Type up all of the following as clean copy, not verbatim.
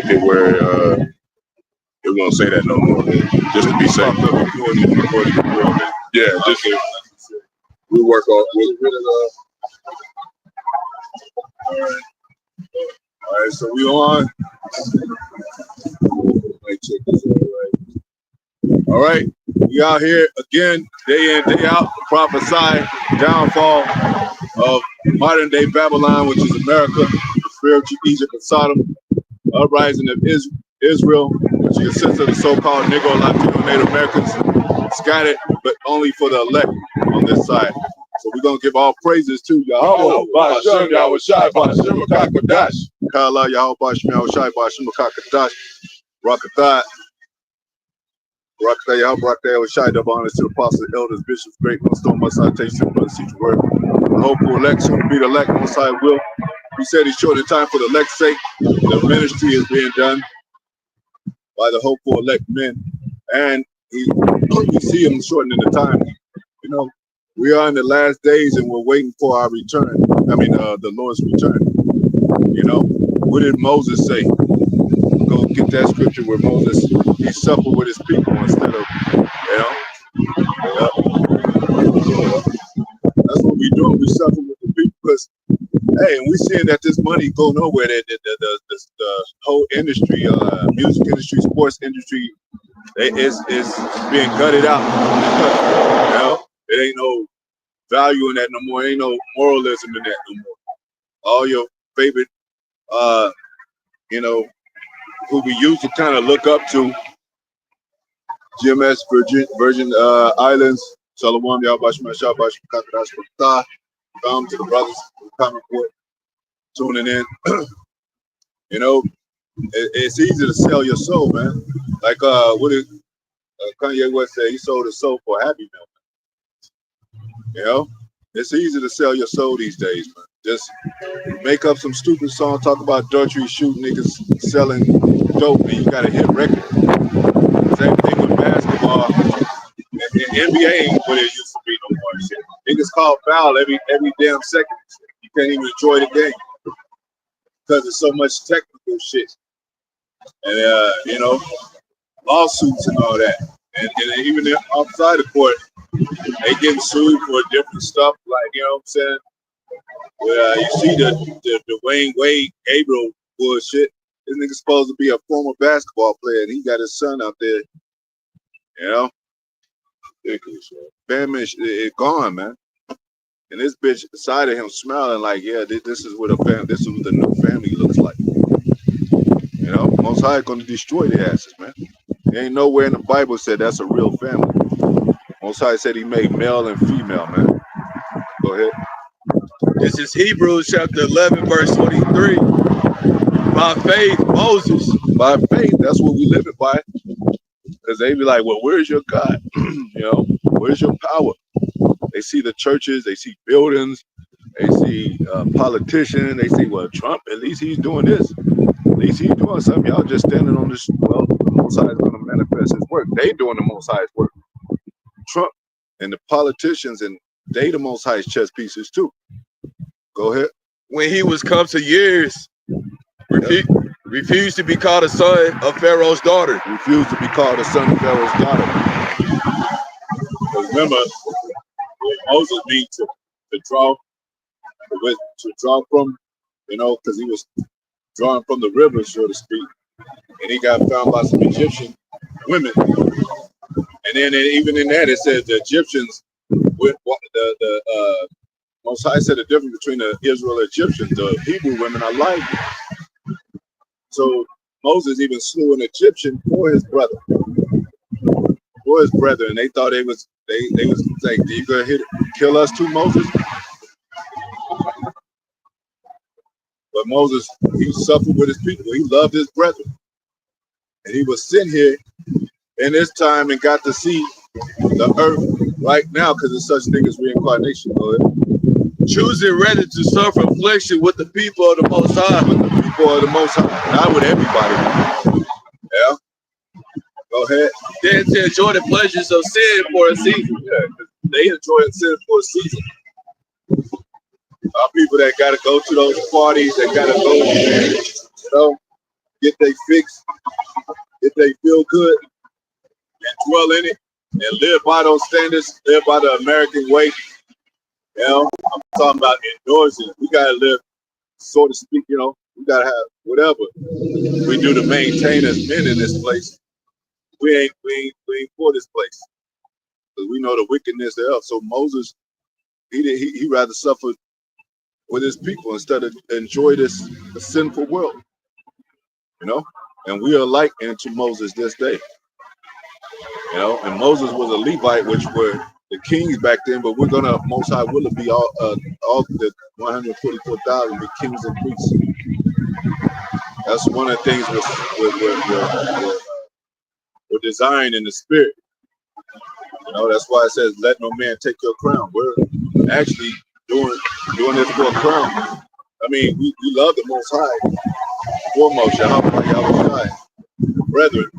it where they won't say that no more, just to be safe. Yeah, just to, we work on. All right, so we on. Check this out, all right, we out here again, day in, day out, to prophesy downfall of modern day Babylon, which is America, the spiritual Egypt and Sodom, uprising of Israel, which consists of the so-called Negro Latino Native Americans, scattered, but only for the elect on this side. So we're gonna give all praises to Yahweh, Bashem, Yahweh Shai, Bashem, Makakadash, Kala, Yahweh, Bashem, Yahweh Shai, Bashem, Makakadash, Rakathat, Rakathat, Yahweh, Rakathat, Yahweh Shai, double honors to the apostles, elders, bishops, great ones, stone, must I take to the seat word. The hopeful elect, soon to be the elect, most high will. He said he's short in time for the elect's sake. The ministry is being done by the hopeful elect men, and we see him shortening the time. You know, we are in the last days, and we're waiting for our return. I mean, the Lord's return. You know, what did Moses say? Go get that scripture where Moses he suffered with his people instead of, you know. That's what we do. We suffer with the people because, hey, and we seeing that this money go nowhere. The whole industry, music industry, sports industry, is being gutted out. You know, it ain't no value in that no more. Ain't no moralism in that no more. All your favorite, you know, who we used to kind of look up to, GMS, Virgin Islands, Shalom, Yabash, Mashabash, Kakadash, Bakta, to the brothers from the comment board tuning in. You know, it's easy to sell your soul, man. Like what did Kanye West say? He sold his soul for a Happy Meal. You know, it's easy to sell your soul these days, man. Just make up some stupid song, talk about adultery, shoot niggas, selling dope, and you got a hit record. Same thing with basketball. And NBA ain't what it used to be no more. Shit. Niggas call foul every damn second. You can't even enjoy the game because there's so much technical shit. And you know, lawsuits and all that. And even outside the court, they getting sued for different stuff. Like, you know what I'm saying? You see the Dwayne Wade Gabriel bullshit. This nigga's supposed to be a former basketball player, and he got his son out there. You know, family it gone, man. And this bitch beside of him smiling like, yeah, this is what this is what the new family looks like. You know, Most High gonna destroy their asses, man. There ain't nowhere in the Bible said that's a real family. Most High said he made male and female, man. Go ahead. This is Hebrews chapter 11, verse 23. By faith, Moses. By faith, that's what we live it by. Because they be like, well, where's your God? You know, where's your power? They see the churches, they see buildings, they see politicians, they see, well, Trump, at least he's doing this. At least he's doing something. Y'all just standing on this, well, the Most High is going to manifest his work. They doing the Most High's work. Trump and the politicians, and they the Most High's chess pieces too. Go ahead. When he was come to years, refused to be called a son of Pharaoh's daughter. Refused to be called a son of Pharaoh's daughter. Remember, Moses needs to draw from, you know, because he was drawing from the river, so to speak, and he got found by some Egyptian women. And then even in that, it says the Egyptians, with the Most High said the difference between the Israel and Egyptians. The Hebrew women are like. So Moses even slew an Egyptian for his brother, and they thought they was like, "You gonna kill us too, Moses?" But Moses, he suffered with his people. He loved his brethren, and he was sent here in this time and got to see the earth right now because there's such thing as reincarnation. Choosing rather to suffer affliction with the people of the Most High. With the people of the Most High, not with everybody. Yeah. Go ahead. Then to enjoy the pleasures of sin for a season. Yeah, they enjoy sin for a season. Our people that gotta go to those parties, that gotta go, you know, get they fix, get they feel good, and dwell in it, and live by those standards, live by the American way. You know, I'm talking about endorsing. We gotta live, so to speak. You know, we gotta have whatever we do to maintain as men in this place. We ain't for this place because we know the wickedness thereof. So Moses, he rather suffer with his people instead of enjoy this sinful world. You know, and we are like unto Moses this day. You know, and Moses was a Levite, which were the kings back then. But we're gonna Most High will it be all the 144,000 be kings and priests. That's one of the things we're designed in the spirit. You know, that's why it says, "Let no man take your crown." We're actually doing this for a crown. I mean, we love the Most High foremost, Yahweh, brethren.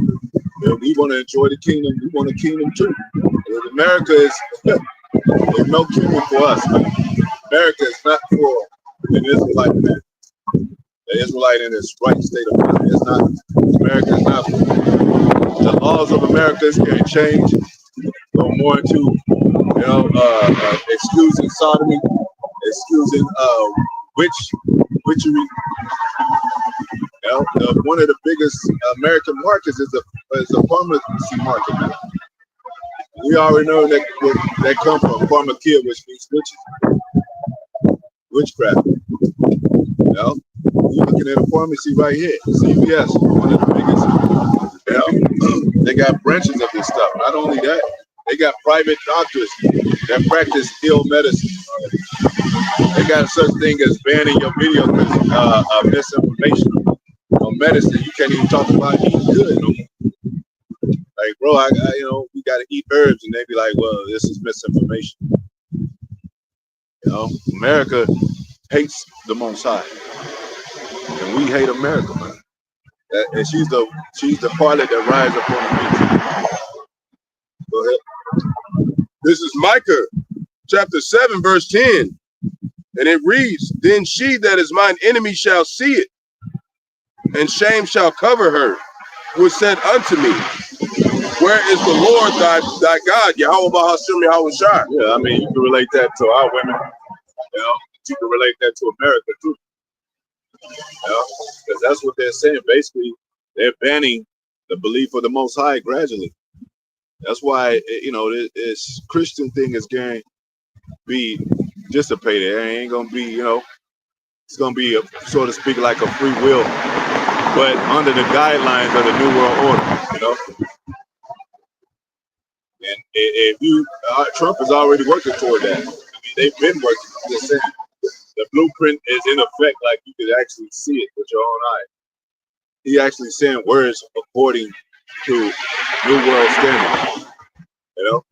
You know, we want to enjoy the kingdom. We want a kingdom too. And America is there's no kingdom for us. Man. America is not for an Israelite man. The Israelite in its right state of mind. It's not. America is not. The laws of America is going to change. Go more into, excusing sodomy, excusing witchery. You know, one of the biggest American markets is a pharmacy market. Man. We already know that come from pharmakia, which means witchcraft. You know, we're looking at a pharmacy right here, CVS, one of the biggest. You know, they got branches of this stuff. Not only that, they got private doctors that practice ill medicine. They got such thing as banning your video because misinformation on medicine. You can't even talk about eating good no more. Like, bro, we got to eat herbs, and they be like, well, this is misinformation. You know, America hates the Most High, and we hate America, man. And she's the harlot that rides up on the beach. Go ahead. This is Micah, chapter 7, verse 10. And it reads, "Then she that is mine enemy shall see it, and shame shall cover her, which said unto me, Where is the Lord thy God, Yahweh Bahashim Yahweh Shai?" Yeah, I mean, you can relate that to our women. You know, you can relate that to America too. You know, because that's what they're saying. Basically, they're banning the belief of the Most High gradually. That's why, you know, this Christian thing is going to be dissipated. It ain't going to be, you know, it's going to be, so to speak, like a free will, but under the guidelines of the New World Order, you know. And if Trump is already working toward that. I mean, they've been working. I'm just saying, the blueprint is in effect, like you could actually see it with your own eye. He actually saying words according to New World standards, you know.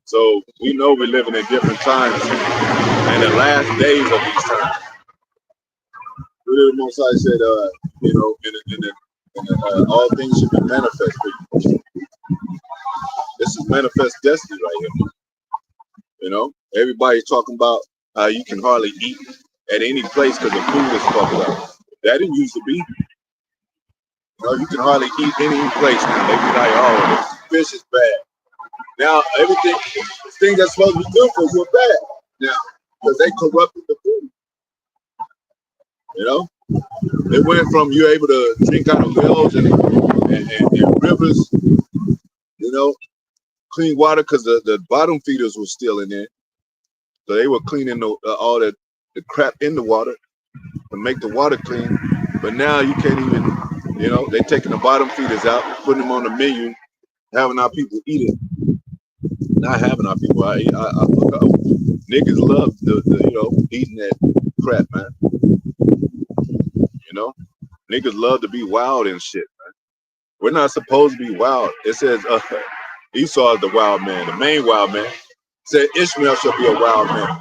So we know we're living in different times, and the last days of these times. The Most High said, you know, in all things should be manifested. This is manifest destiny right here. You know, everybody's talking about how you can hardly eat at any place because the food is fucked up. That didn't used to be. You know, you can hardly eat any place now. They be like, oh, this fish is bad. Now everything, things that's supposed to be good for you are bad now because they corrupted the food. You know, it went from you're able to drink out of wells and rivers. You know, clean water because the bottom feeders were still in there, so they were cleaning all the crap in the water to make the water clean. But now you can't even, you know, they're taking the bottom feeders out, putting them on the menu, having our people eat it. Not having our people. I niggas love the you know, eating that crap, man. You know, niggas love to be wild and shit, man. We're not supposed to be wild. It says Esau is the wild man, the main wild man. It said Ishmael shall be a wild man.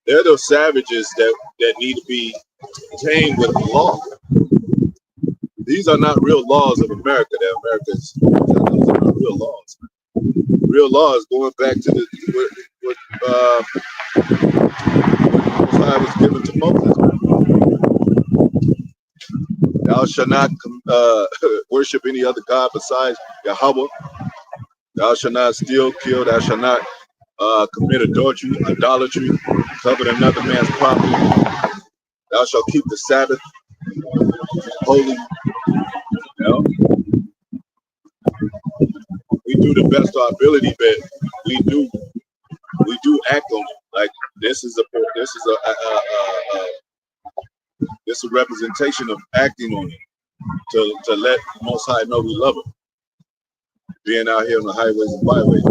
They're those savages that need to be tamed with law. These are not real laws of America. That America's those are not real laws. Real laws going back to what Most High was given to Moses. Thou shalt not worship any other god besides Yahweh. Thou shalt not steal, kill. Thou shalt not commit adultery, idolatry, covet another man's property. Thou shalt keep the Sabbath holy. You know, we do the best of our ability, but we do act on it. Like this is a representation of acting on it to let the Most High know we love Him. Being out here on the highways and byways,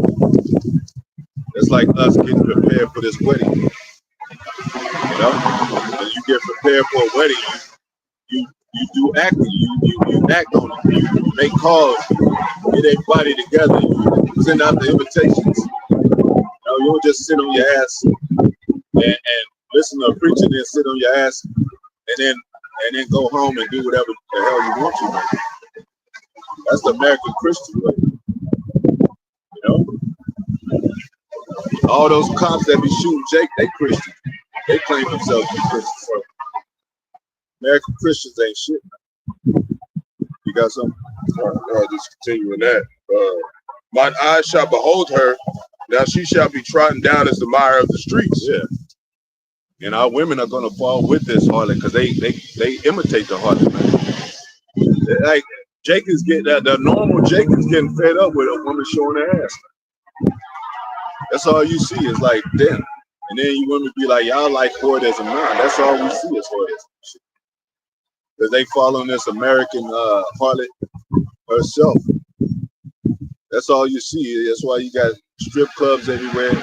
it's like us getting prepared for this wedding. You know, when you get prepared for a wedding, you do acting. You act on it. You make calls. Get everybody together. You send out the invitations. You know, you don't just sit on your ass and listen to a preacher, then sit on your ass, and then go home and do whatever the hell you want to. That's the American Christian way. You know, all those cops that be shooting Jake, they Christian. They claim themselves to be Christians. So American Christians ain't shit. You got something? Just continuing that. Mine eyes shall behold her. Now she shall be trodden down as the mire of the streets. Yeah. And our women are gonna fall with this harlot because they imitate the harlot, man. Like Jake is getting the normal Jake is getting fed up with a woman showing her ass. That's all you see is like damn. And then you women be like, y'all like whoredom. Nah, that's all we see is whoredom. Because they following this American harlot herself. That's all you see. That's why you got strip clubs everywhere.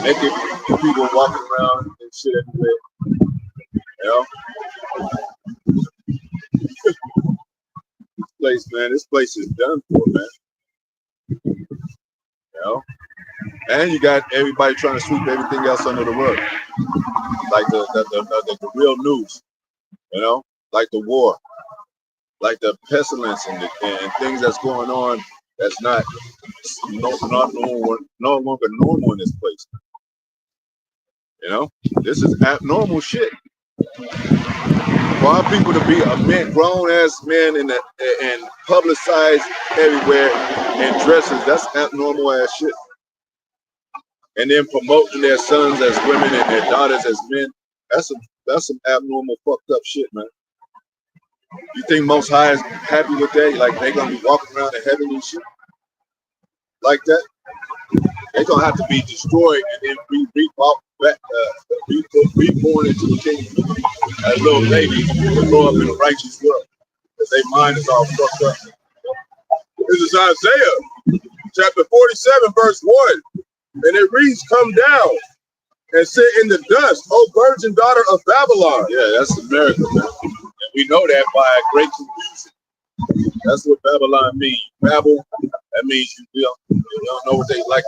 Naked people walking around and shit everywhere. You know? This place is done for, man. You know? And you got everybody trying to sweep everything else under the rug. Like the real news. You know? Like the war. Like the pestilence and things that's going on that's no longer normal in this place. You know, this is abnormal shit. For our people to be a man, grown ass men and publicized everywhere in dresses, that's abnormal ass shit. And then promoting their sons as women and their daughters as men, that's some abnormal fucked up shit, man. You think Most High is happy with that? Like they gonna be walking around in heaven and shit like that? They're gonna have to be destroyed and then be reborn into the kingdom as little babies to grow up in a righteous world. Because their mind is all fucked up. This is Isaiah chapter 47, verse 1. And it reads, come down and sit in the dust, O virgin daughter of Babylon. Yeah, that's America, man. And we know that by a great confusion. That's what Babylon means. Babel, that means you don't know what they like.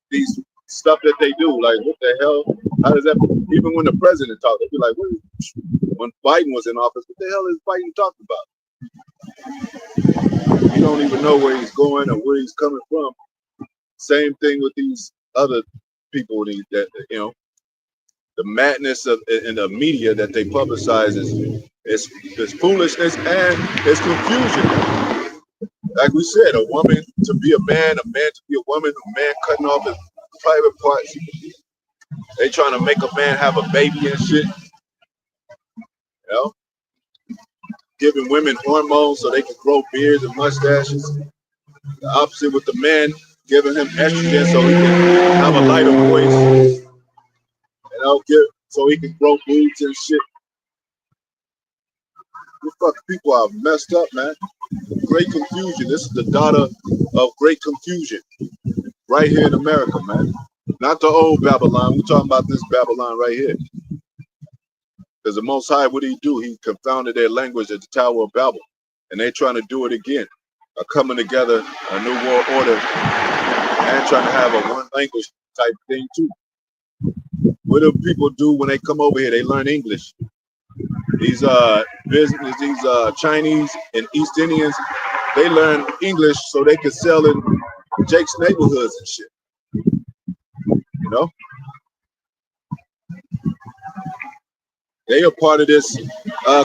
These stuff that they do, like what the hell? How does that? Even when the president talks, they be like, when Biden was in office, what the hell is Biden talking about? You don't even know where he's going or where he's coming from. Same thing with these other people that you know, the madness of in the media that they publicize is foolishness and it's confusion. Like we said, a woman to be a man to be a woman, a man cutting off his private parts. They trying to make a man have a baby and shit. You know? Giving women hormones so they can grow beards and mustaches. The opposite with the man, giving him estrogen so he can have a lighter voice. You know, so he can grow boobs and shit. You fucking people are messed up, man. Great confusion. This is the daughter of great confusion. Right here in America, man. Not the old Babylon. We're talking about this Babylon right here. Because the Most High, what did he do? He confounded their language at the Tower of Babel. And they're trying to do it again. Coming together, a new world order, and trying to have a one language type thing too. What do people do when they come over here? They learn English. These Chinese and East Indians, they learn English so they can sell in Jake's neighborhoods and shit. You know? They are part of this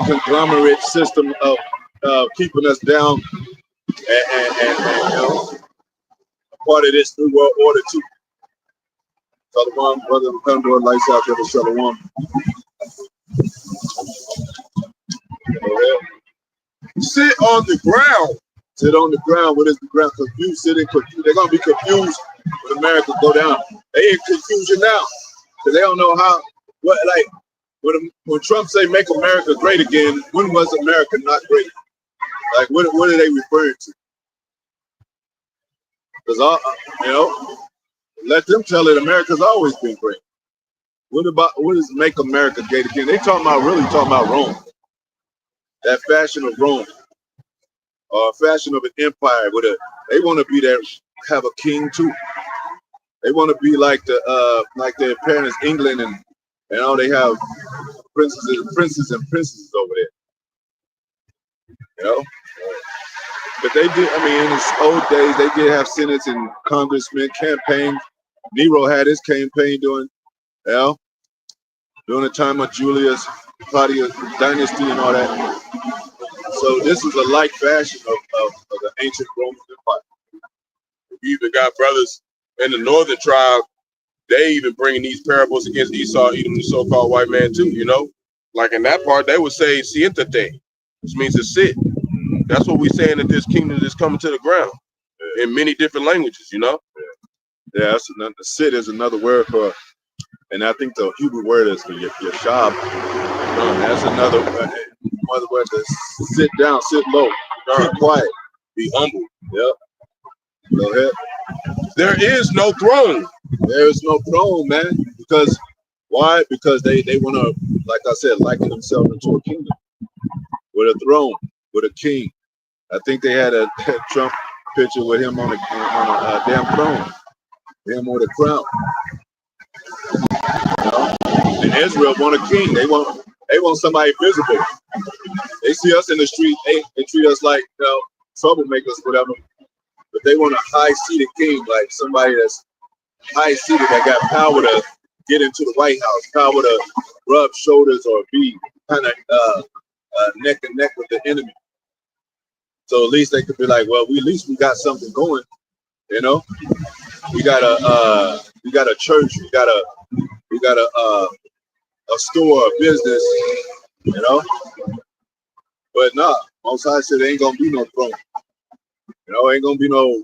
conglomerate system of keeping us down, and you know, part of this new world order too. Shalom, brother, Condor, lights out, brother, shalom. Sit on the ground. Sit on the ground. What is the ground? Confused, sitting confused. They're gonna be confused when America go down. They in confusion now because they don't know how. What like when Trump say "Make America Great Again"? When was America not great? Like what are they referring to? Because you know, let them tell it. America's always been great. What is "Make America Great Again"? They talking about Rome, that fashion of Rome. Fashion of an empire they want to be there, have a king too. They want to be like their parents, England, and all they have princes and princesses over there. You know, but they did. I mean, in his old days, they did have senates and congressmen campaign. Nero had his campaign during the time of Julius Claudius dynasty and all that. So this is a like fashion of the ancient Roman Empire. You even got brothers in the northern tribe. They even bringing these parables against Esau, even the so-called white man too. You know, like in that part, they would say "siéntate," which means to sit. That's what we're saying that this kingdom is coming to the ground in many different languages. You know. Yeah, that's another. Sit is another word for, and I think the Hebrew word is yashab. That's another word to sit down, sit low, keep quiet, be humble. Yep. Go ahead. There is no throne. There is no throne, man. Because why? Because they want to, like I said, liken themselves into a kingdom with a throne, with a king. I think they had a Trump picture with him on a damn throne, him with a crown. You know? And Israel want a king. They want somebody visible. They see us in the street. They treat us like troublemakers, whatever. But they want a high-seated king, like somebody that's high-seated that got power to get into the White House, power to rub shoulders or be kind of neck and neck with the enemy. So at least they could be like, well, at least we got something going, you know. We got a church, we got a store, a business, you know. But nah, Most High said there ain't gonna be no throne. You know, ain't gonna be no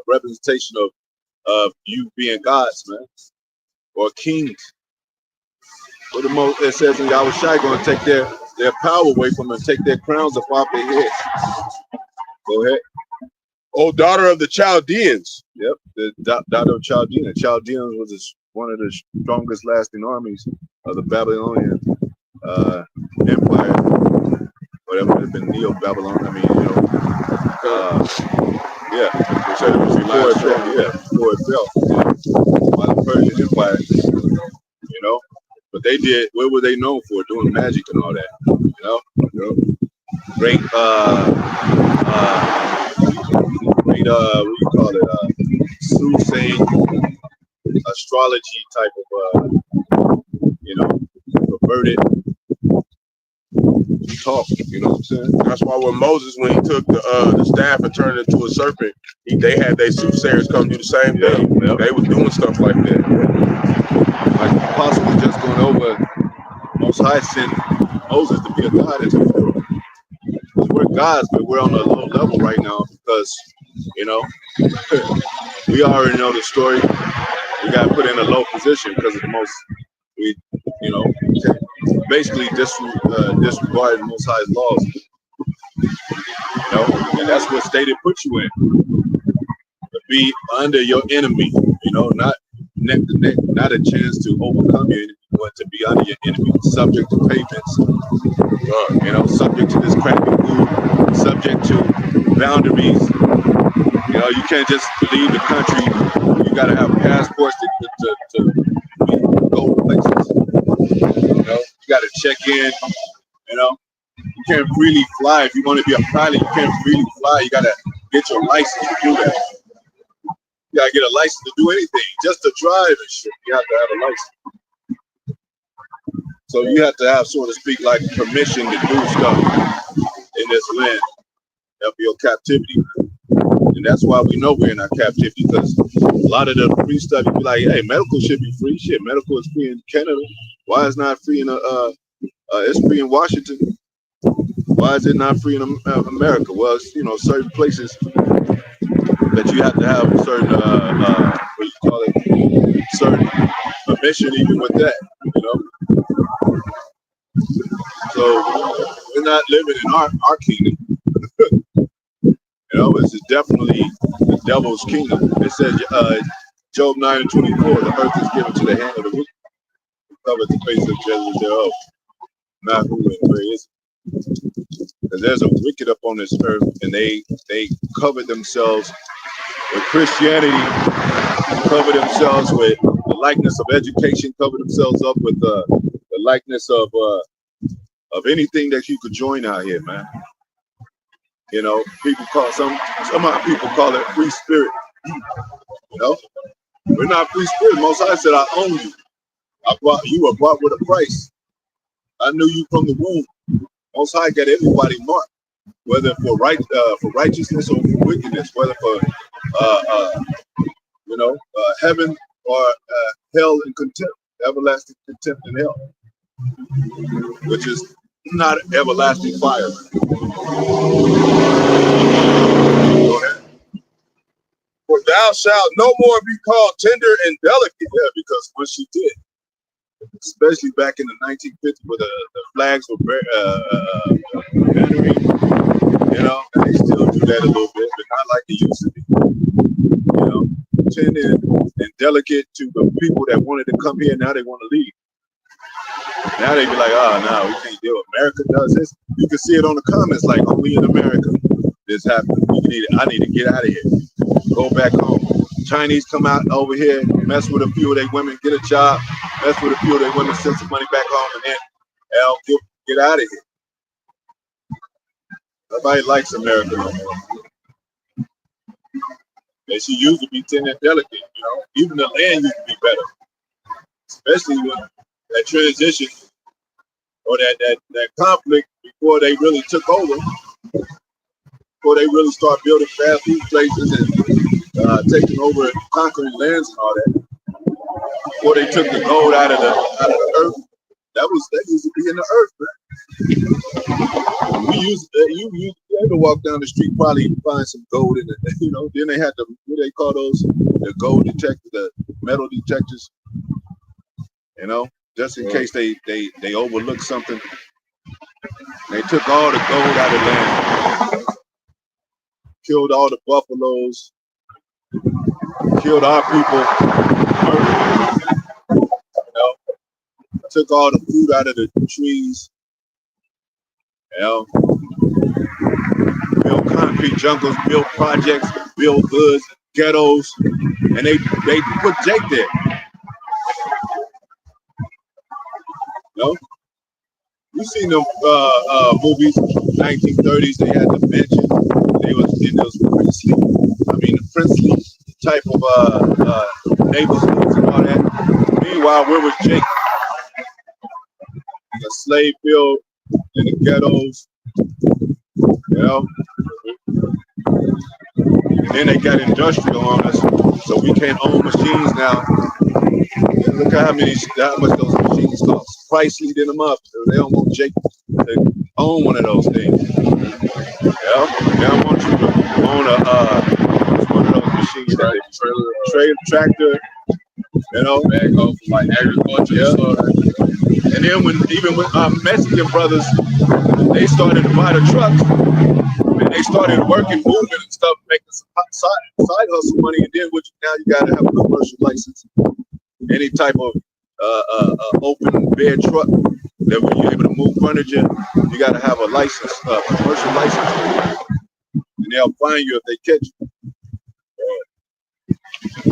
representation of you being gods, man, or kings. But the most it says in Yahushua gonna take their power away from them, take their crowns off their heads. Go ahead. Oh, daughter of the Chaldeans. Yep, the daughter of Chaldeans. Chaldeans was one of the strongest lasting armies of the Babylonian empire. Whatever would have been Neo-Babylon. I mean, you know, before it fell by the Persian Empire. You know, but they did. What were they known for? Doing magic and all that. You know, great what do you call it? Soothsaying, astrology type of perverted talk. You know what I'm saying? That's why when Moses, when he took the staff and turned it into a serpent, they had their soothsayers come do the same thing. Yep. They was doing stuff like that. Like possibly just going over. Most High sent Moses to be a god into the world. We're gods, but we're on a low level right now because, you know, we already know the story. We got put in a low position because of the most, basically disregarded Most High's laws. You know, and that's what state it put you in. To be under your enemy, you know, not neck to neck, not a chance to overcome your enemy, but to be under your enemy, subject to payments, you know, subject to this crappy food, subject to boundaries. You know, you can't just leave the country. You got to have passports to go to places. You know, you got to check in. You know, you can't freely fly. If you want to be a pilot, you can't freely fly. You got to get your license to do that. You gotta get a license to do anything, just to drive and shit. You have to have a license. So you have to have, so to speak, like permission to do stuff in this land of your captivity. And that's why we know we're in our captivity, because a lot of the free stuff, you be like, hey, medical should be free. Shit, medical is free in Canada. Why is it not free in it's free in Washington? Why is it not free in America? Well, it's, you know, certain places that you have to have certain what do you call it, certain permission even with that, you know. So we're not living in our kingdom. You know, it's definitely the devil's kingdom. It says Job 9:24, the earth is given to the hand of the wicked, who covered the face of judgment thereof. Not who and where is it? Because there's a wicked up on this earth, and they covered themselves with Christianity, cover themselves with the likeness of education, cover themselves up with the likeness of anything that you could join out here, man. You know, people call some people call it free spirit. You know, we're not free spirit. Most High said, "I own you. You were bought with a price. I knew you from the womb." Most High got everybody marked, whether for righteousness or for wickedness, whether for heaven or hell and contempt, everlasting contempt in hell, which is not everlasting fire. Go ahead. For thou shalt no more be called tender and delicate. Yeah, because when she did, especially back in the 1950s, where the flags were bannering, you know, and they still do that a little bit, but not like it used to be. You know, tender and delicate to the people that wanted to come here. Now they want to leave. Now they be like, oh, no, we can't deal with America does this. You can see it on the comments, like, only in America this happened. I need to get out of here. Go back home. Chinese come out over here, mess with a few of their women, get a job, mess with a few of their women, send some money back home, and then get out of here. Nobody likes America no more. And she used to be tender and delicate, you know. Even the land used to be better, especially when that transition or that conflict before they really took over, before they really start building fast food places and taking over and conquering lands and all that. Before they took the gold out of the earth, that used to be in the earth, man. You ever walk down the street, probably find some gold in it, you know. Then they had what do they call those? The gold detectors, the metal detectors, you know, just in case they overlook something. They took all the gold out of the land, killed all the buffaloes, killed our people, you know, took all the food out of the trees, you know, built concrete jungles, built projects, built hoods, ghettos, and they put Jake there. You know? You seen them movies, 1930s, they had the mansion, they was in those princely type of neighborhoods and all that. Meanwhile, where was Jake? In a slave field, in the ghettos, you know? And then they got industrial on us, so we can't own machines now. Look at how much those machines cost. Price leading them up. They don't want Jake to own one of those things. Yeah, they don't want you to own one of those machines. Tractor, you know, back home from like agriculture. Yeah. And then even when our Mexican brothers, they started to buy the trucks, and they started working, moving and stuff, making some side hustle money. And then now you got to have a commercial license. Any type of open bed truck that when you're able to move furniture, you got to have a license, commercial license, and they'll fine you if they catch you.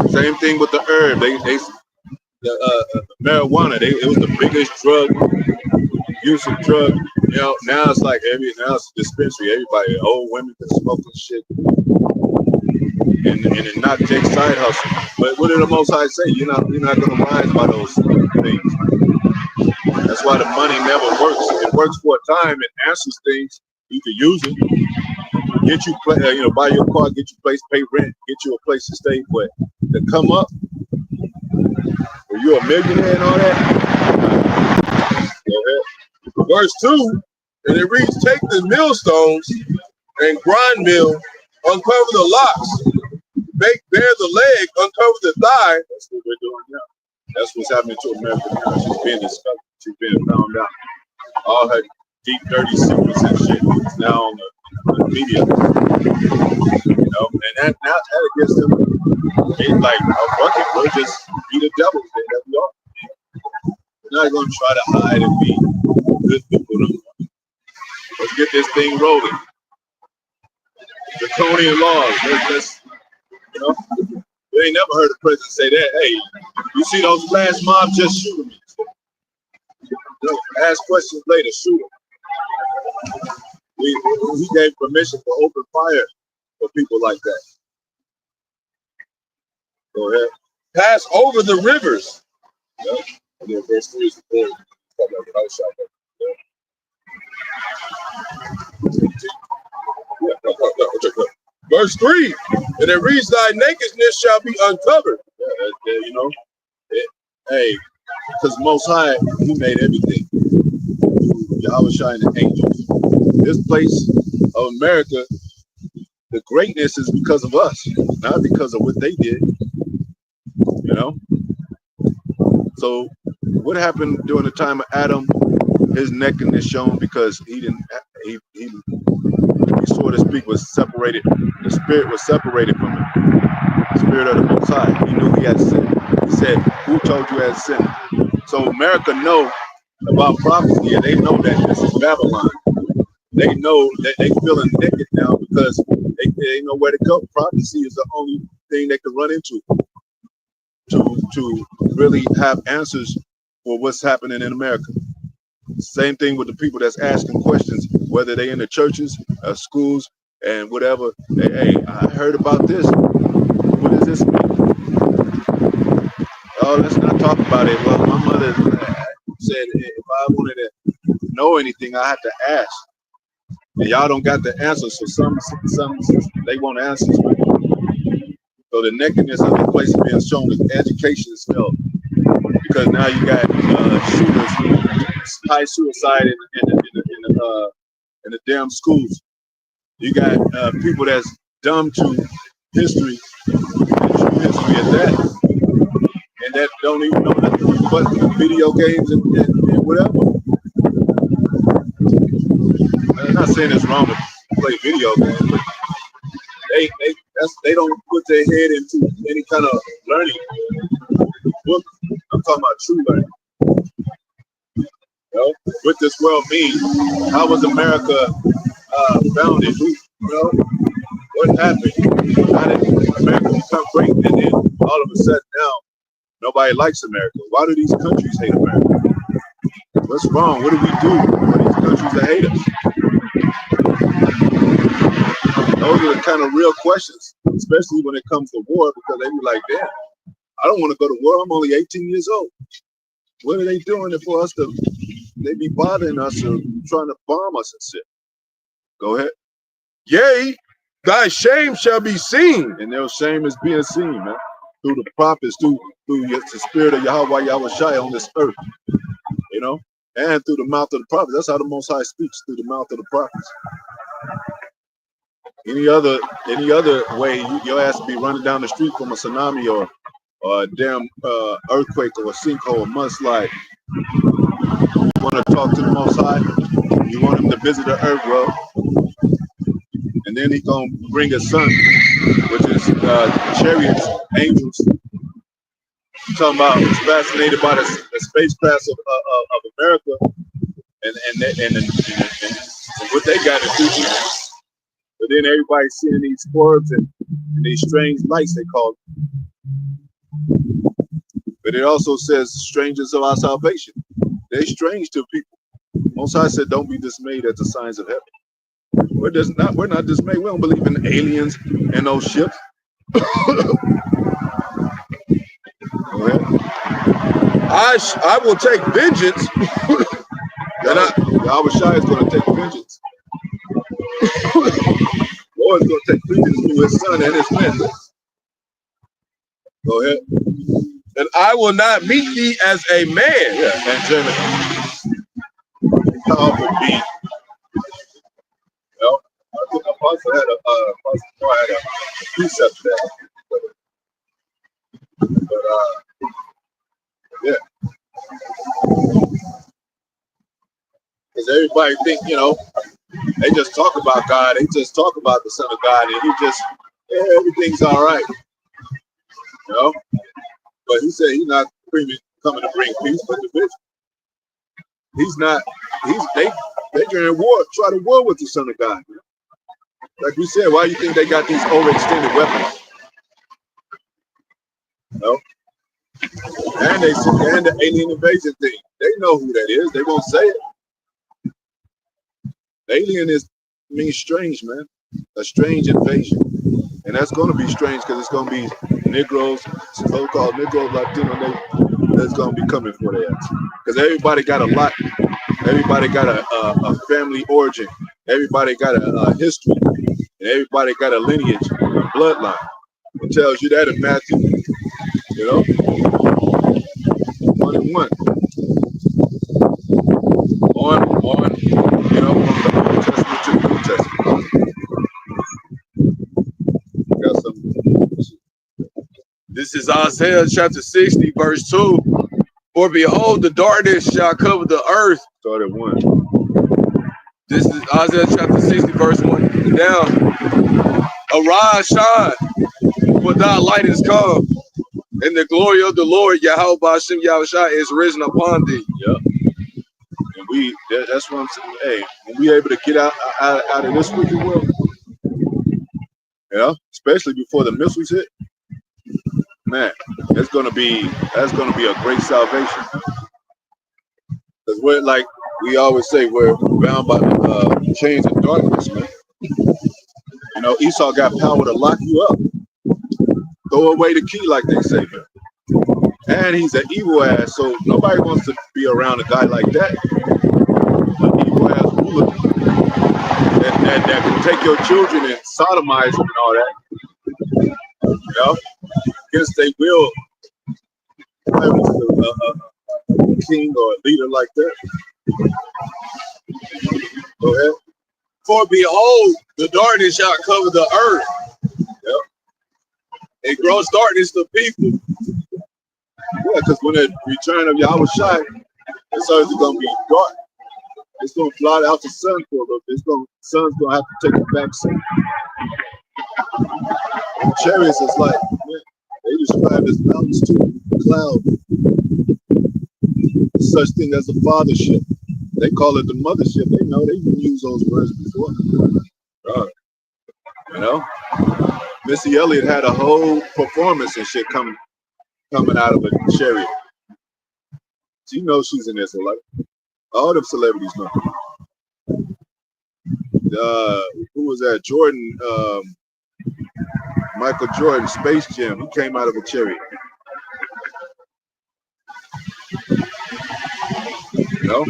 Same thing with the herb. The marijuana. It was the biggest use of drug. You know, now it's like now it's a dispensary. Everybody, old women can smoke and shit. and not take side hustle. But what did the Most High say? You're not going to rise by those things. That's why the money never works. It works for a time. It answers things. You can use it. Get you, buy your car, get you a place, pay rent, get you a place to stay. But to come up, were you a millionaire and all that? Go ahead. Verse 2, and it reads, take the millstones and grind mill, uncover the locks, make bare the leg, uncover the thigh. That's what we're doing now. That's what's happening to America now. She's being discovered. She's being found out. All her deep, dirty secrets and shit is now on the media. And that gets them. They like, oh, fuck it, we'll just be the devils that we are. We're not going to try to hide and be good people. Let's get this thing rolling. Draconian laws. Let's we ain't never heard a president say that. Hey, you see those flash mobs, just shoot them. Ask questions later, shoot them. He gave permission for open fire for people like that. Go ahead. Pass over the rivers. Yeah. And then verse 3 is the third. Verse 3, and it reads, thy nakedness shall be uncovered. Hey, because Most High, He made everything. Yahweh Shai and the angels. This place of America, the greatness is because of us, not because of what they did. So what happened during the time of Adam? His nakedness shown because he, so to speak, was separated. The spirit was separated from him. The spirit of the Most High. He knew he had sinned. He said, who told you had sinned? So America know about prophecy, and they know that this is Babylon. They know that they feeling naked now because they know where to go. Prophecy is the only thing they can run into to really have answers for what's happening in America. Same thing with the people that's asking questions, whether they in the churches, schools, and whatever. Hey, I heard about this. What does this mean? Oh, let's not talk about it. Well, my mother said if I wanted to know anything, I had to ask. And y'all don't got the answers. So some they want answers. So the nakedness of the place is being shown. The education is felt because now you got shooters, high suicide in the damn schools. You got people that's dumb to history, true history at that, and that don't even know nothing but video games and whatever. I'm not saying it's wrong to play video games, but they don't put their head into any kind of learning book. I'm talking about true learning. What this world means? How was America founded? What happened? How did America become great? And then all of a sudden now, nobody likes America. Why do these countries hate America? What's wrong? What do we do for these countries that hate us? Those are the kind of real questions, especially when it comes to war, because they be like, damn, I don't want to go to war. I'm only 18 years old. What are they doing for us to, they be bothering us or trying to bomb us and shit? Go ahead. Yea, thy shame shall be seen. And their shame is being seen, man. Through the prophets, through the spirit of Yahweh Shai on this earth, and through the mouth of the prophets. That's how the Most High speaks, through the mouth of the prophets. Any other way, your ass be running down the street from a tsunami or a damn earthquake or a sinkhole or mudslide. You want to talk to the Most High? You want him to visit the earth, well, and then he's gonna bring his son, which is chariots, angels. Talking about was fascinated by the spacecrafts of America and what they got to do. But then everybody's seeing these orbs and these strange lights they call them. But it also says strangers of our salvation. They're strange to people. Most High said, don't be dismayed at the signs of heaven. We're not dismayed. We don't believe in aliens and those ships. Go ahead. I will take vengeance. And Yahweh is going to take vengeance. Lord is going to take vengeance through his son and his men. Go ahead. And I will not meet thee as a man. Yeah, angelic. Powerful being. Well, I think Apostle had a precept there. But yeah. Because everybody think, they just talk about God. They just talk about the Son of God, and everything's all right. But he said he's not coming to bring peace, but division. They during war, try to war with the Son of God. Like we said, why do you think they got these overextended weapons? And the alien invasion thing. They know who that is. They won't say it. Alien means strange, man. A strange invasion. And that's going to be strange because it's going to be Negroes, so-called Negroes, Latino, that's going to be coming for their ass. Because everybody got a lot. Everybody got a family origin. Everybody got a history. And everybody got a lineage, a bloodline. It tells you that in Matthew, 1 and 1. On, from the Old Testament to the New Testament. Got something. This is Isaiah chapter 60, verse 2. For behold, the darkness shall cover the earth. Start at 1. This is Isaiah chapter 60, verse 1 down. Arise, shine, for thy light is come, and the glory of the Lord, Yahweh Ba'ashem Yahushua, is risen upon thee. Yep. And that's what I'm saying. Hey, when we able to get out of this wicked world, especially before the missiles hit, man, that's gonna be a great salvation. Because we're like we always say, we're bound by the chains of darkness, man. Esau got power to lock you up, throw away the key, like they say, man. And he's an evil ass, so nobody wants to be around a guy like that. An evil ass ruler that can take your children and sodomize them and all that. Against their will. A king or a leader like that. Go ahead. For behold, the darkness shall cover the earth. Yep. It grows darkness to people. Yeah, because when the return of Yahweh Shai, this earth is gonna be dark. It's gonna blot out the sun for a little bit. The sun's gonna have to take a back seat. And chariots is like, man, they describe as mountains too, cloud. Such thing as a fathership. They call it the mothership. They know they even used those words before. Missy Elliott had a whole performance and shit coming out of a chariot. She knows she's an Israelite. All them celebrities know. Who was that? Jordan, Michael Jordan, Space Jam. He came out of a chariot. Go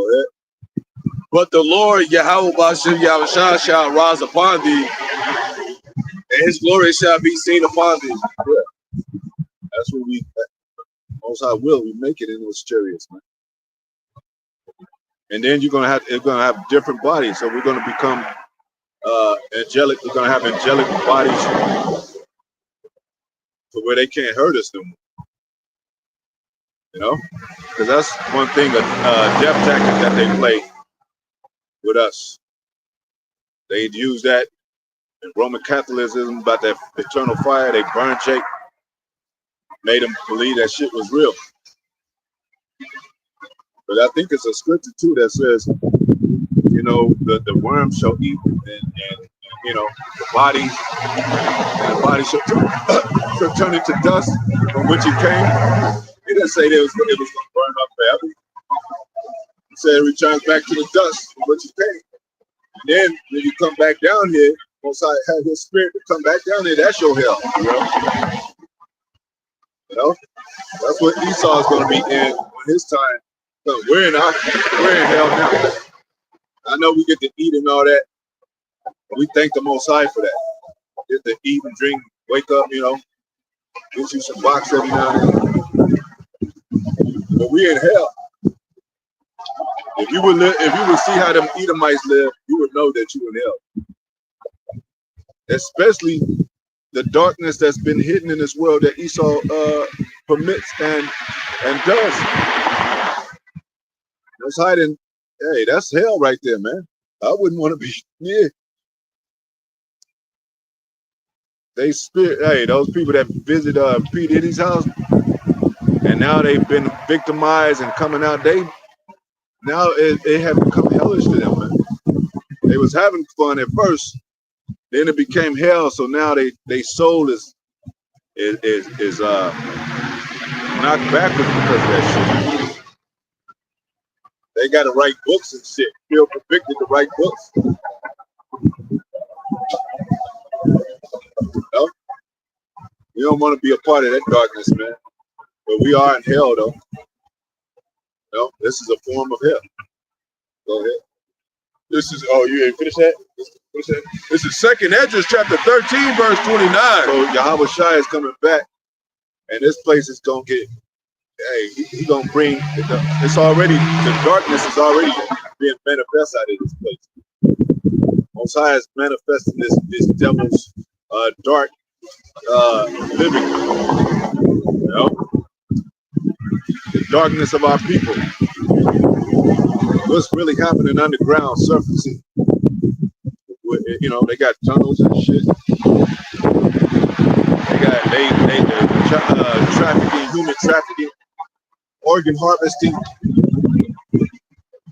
ahead. But the Lord, Yahweh Ba'ashem Yahushua, shall rise upon thee, and his glory shall be seen upon thee. Yeah. That's what most High will, we make it in those chariots, man. And then it's gonna have different bodies. So we're gonna become angelic. We're gonna have angelic bodies to where they can't hurt us no more. Because that's one thing, a death tactic that they play with us. They use that in Roman Catholicism about that eternal fire. They burned Jake, made them believe that shit was real. But I think it's a scripture too that says, the worm shall eat, and the body shall turn into dust from which it came. It didn't say it was going to burn up forever. It said it returns back to the dust from which it came. And then when you come back down here, Most High has His Spirit to come back down here. That's your hell. You know, that's what Esau is going to be in when his time comes. We're in hell now. I know we get to eat and all that. But we thank the Most High for that. Get to eat and drink, wake up, you know, get you some box every now and then. But we in hell. If you would see how them Edomites live, you would know that you in hell. Especially the darkness that's been hidden in this world that Esau permits and does. That's hiding. Hey, that's hell right there, man. I wouldn't want to be near. They spirit. Hey, those people that visit P. Diddy's house, and now they've been victimized and coming out. Now it have become hellish to them, man. They was having fun at first, then it became hell. So now they soul is knocked backwards because of that shit. They got to write books and shit. Feel convicted to write books. You know? We don't want to be a part of that darkness, man. But we are in hell, though. You know? This is a form of hell. Go ahead. This is, oh, you ain't finished that? What's that? This is 2nd Esdras chapter 13, verse 29. So Yahweh Shai is coming back, and this place is going to get, hey, he going to bring, it's already, the darkness is already being manifest out of this place. Most High is manifesting this devil's dark living, you know? The darkness of our people. What's really happening underground, surfacing. You know, they got tunnels and shit. They trafficking, human trafficking, organ harvesting.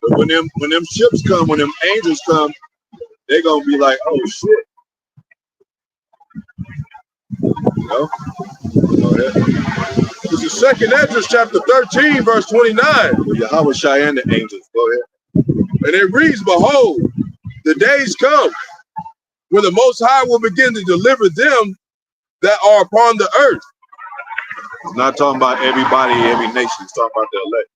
But when them ships come, when them angels come, they gonna be like, oh shit. You know? This is 2nd Esdras chapter 13, verse 29. Yahweh Shai and the angels. Go ahead. And it reads, behold, the days come when the Most High will begin to deliver them that are upon the earth. It's not talking about everybody, every nation. It's talking about the elect.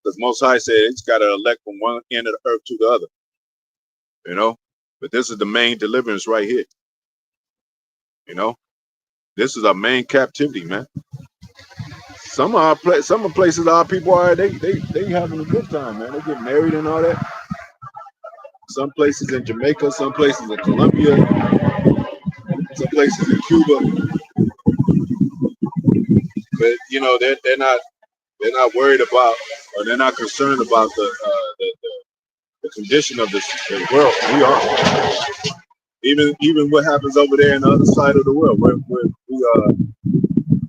Because Most High said it's got to elect from one end of the earth to the other. You know? But this is the main deliverance right here. You know? This is our main captivity, man. Some places our people are, they having a good time, man. They get married and all that. Some places in Jamaica, some places in Colombia, some places in Cuba. But you know, they're not worried about, or they're not concerned about the condition of the world. We are. Even what happens over there in the other side of the world, where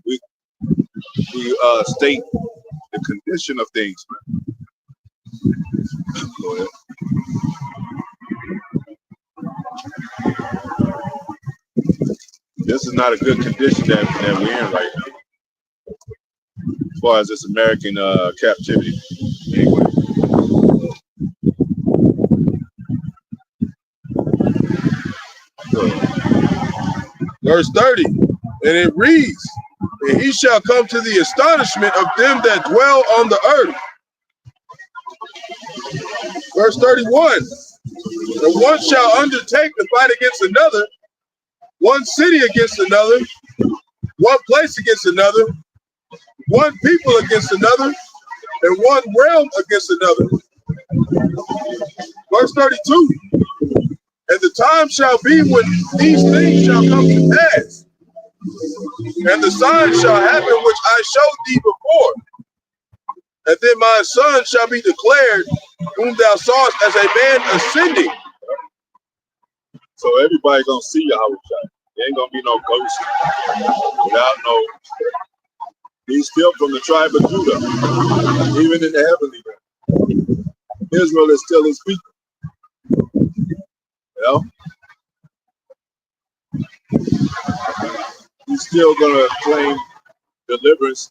we state the condition of things, man. Go ahead. This is not a good condition that we're in right now, as far as this American captivity. Anyway. Verse 30, and it reads, and he shall come to the astonishment of them that dwell on the earth. Verse 31, and one shall undertake to fight against another, one city against another, one place against another, one people against another, and one realm against another. Verse 32, and the time shall be when these things shall come to pass, and the sign shall happen which I showed thee before. And then my son shall be declared, whom thou sawest as a man ascending. So everybody gonna see Yahweh Shai. There ain't gonna be no ghost without no. He's still from the tribe of Judah, even in the heavenly realm. Israel is still his people. You know? He's still gonna claim deliverance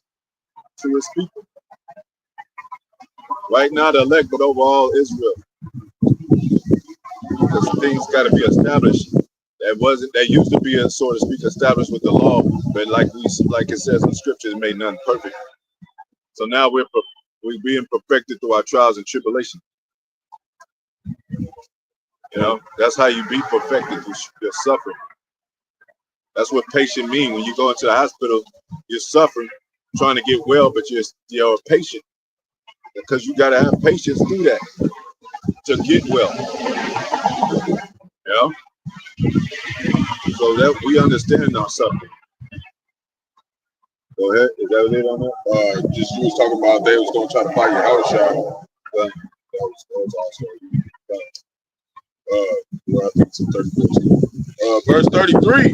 to his people. Right now, the elect, but overall Israel. Because things got to be established. That used to be, a so to speak, established with the law, but like it says in Scripture, it made none perfect. So now we're being perfected through our trials and tribulation. You know, that's how you be perfected through your suffering. That's what patient mean. When you go into the hospital, you're suffering, trying to get well, but you're patient because you got to have patience through that to get well. You know, so that we understand our suffering. Go ahead. Is that it on that? Just you was talking about they was gonna try to buy your house, y'all. That was also I think it's in 34. Verse 33.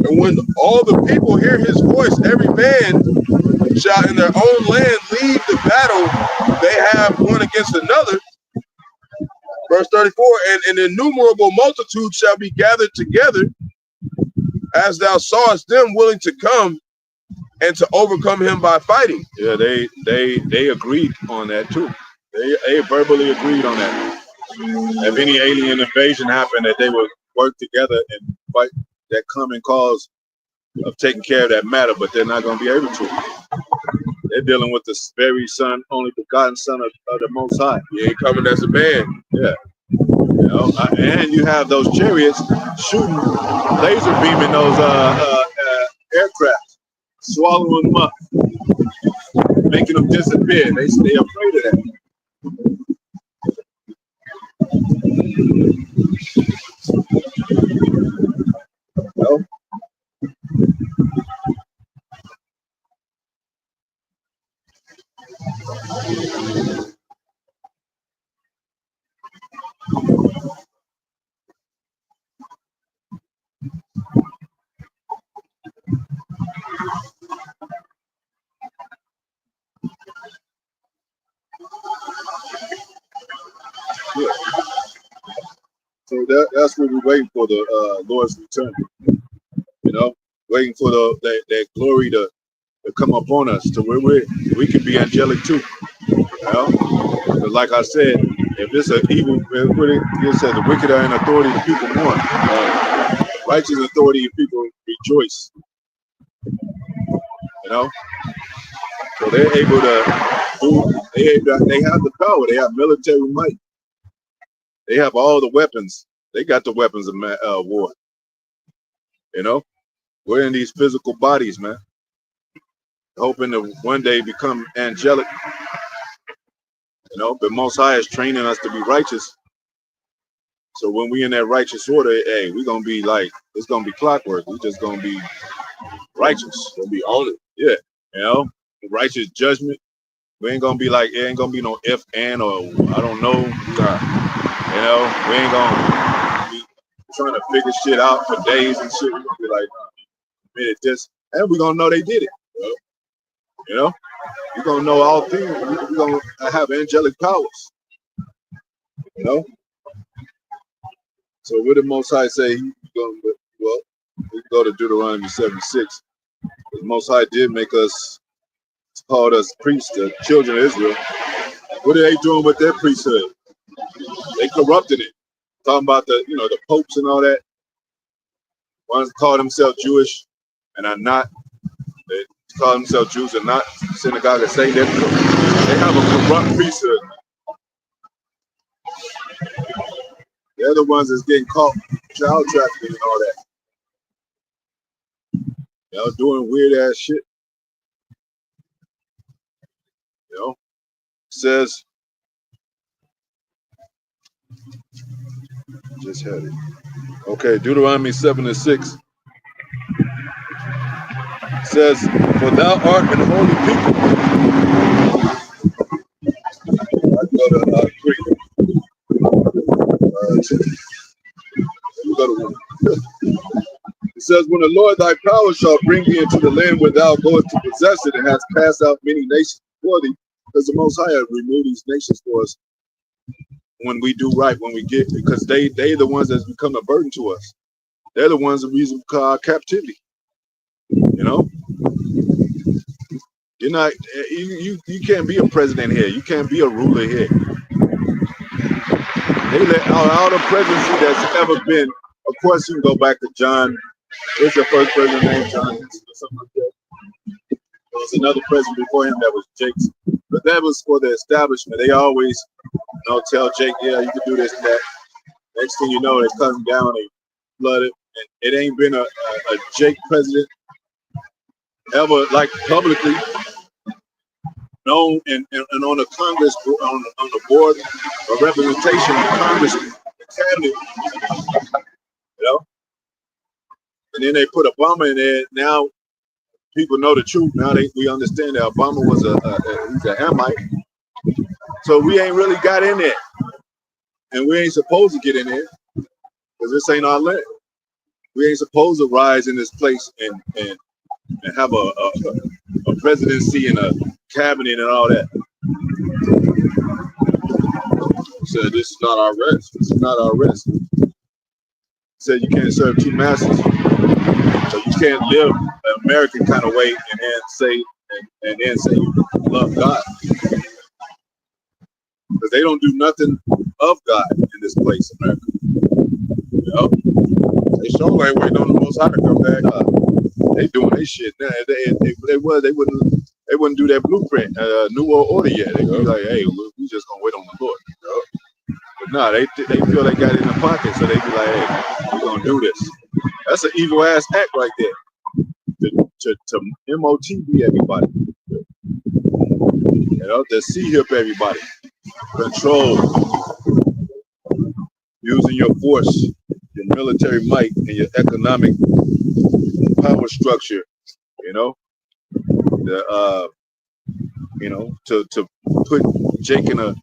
And when all the people hear his voice, every man shall in their own land leave the battle they have one against another. Verse 34, and an innumerable multitude shall be gathered together, as thou sawest them willing to come and to overcome him by fighting. Yeah, they agreed on that too. They verbally agreed on that. If any alien invasion happened, that they would work together and fight that common cause of taking care of that matter, but they're not going to be able to. They're dealing with the very son, only begotten son of the Most High. He ain't coming as a man. Yeah. You know, and you have those chariots shooting, laser beaming those aircraft, swallowing them up, making them disappear. They stay afraid of that. No? Yeah. So that's what we're waiting for, the Lord's return. You know, waiting for that glory to come upon us to where we can be angelic too. You know, but like I said, if it's an evil, it says the wicked are in authority, the people mourn. Righteous authority, people rejoice. You know, so they're able to do. They have the power. They have military might. They have all the weapons. They got the weapons of war. You know, we're in these physical bodies, man, hoping to one day become angelic. You know, but Most High is training us to be righteous. So when we in that righteous order, hey, we're gonna be like, it's gonna be clockwork. We're just gonna be righteous. Gonna be on it. Yeah, you know, righteous judgment. We ain't gonna be like, it ain't gonna be no if and or I don't know. Nah. You know, we ain't gonna be trying to figure shit out for days and shit. We're gonna be like, minute this, and we're gonna know they did it. You know, we're gonna know all things. We're gonna have angelic powers. You know. So what did Most High say? Well, we can go to Deuteronomy 7:6. The Most High did make us, called us priests, the children of Israel. What are they doing with their priesthood? They corrupted it. Talking about the popes and all that. Ones call themselves Jewish and are not. They call themselves Jews and not. Synagogue of Satan. They have a corrupt priesthood. They're the ones that's getting caught child trafficking and all that. You know, doing weird ass shit. You know, says, just had it. Okay, Deuteronomy 7:6 says, "For thou art an holy people." I go to 3. It says, "When the Lord thy power shall bring thee into the land where thou goest to possess it, and hast cast out many nations before thee," because the Most High have removed these nations for us when we do right, when we get, because they the ones that's become a burden to us. They're the ones the reason for our captivity. You know, You're not. You can't be a president here. You can't be a ruler here. They let all the presidency that's ever been. Of course, you can go back to John. What's the first president named John Henson or something like that? There was another president before him that was Jake's, but that was for the establishment. They always, tell Jake, yeah, you can do this and that. Next thing you know, they cut him down, they flooded, and it ain't been a Jake president ever like publicly known and on the Congress on the board of representation of Congress, the cabinet, and then they put Obama in there. Now people know the truth. Now we understand that Obama was he's a Hamite. So we ain't really got in there, and we ain't supposed to get in there because this ain't our land. We ain't supposed to rise in this place and have a presidency and a cabinet and all that. Said this is not our rest. This is not our rest. Said you can't serve two masters, so you can't live an American kind of way and then say you love God, because they don't do nothing of God in this place, America. They sure ain't waiting on the Most High to come back. They doing their shit now. They wouldn't do that blueprint, New World Order yet. They be like, hey, we just gonna wait on the Lord. But no, they feel they got it in the pocket, so they be like, hey, we're gonna do this. That's an evil ass act right there. To MOTB everybody. To C-hip everybody. Control. Using your force, your military might, and your economic power structure, to put Jake in a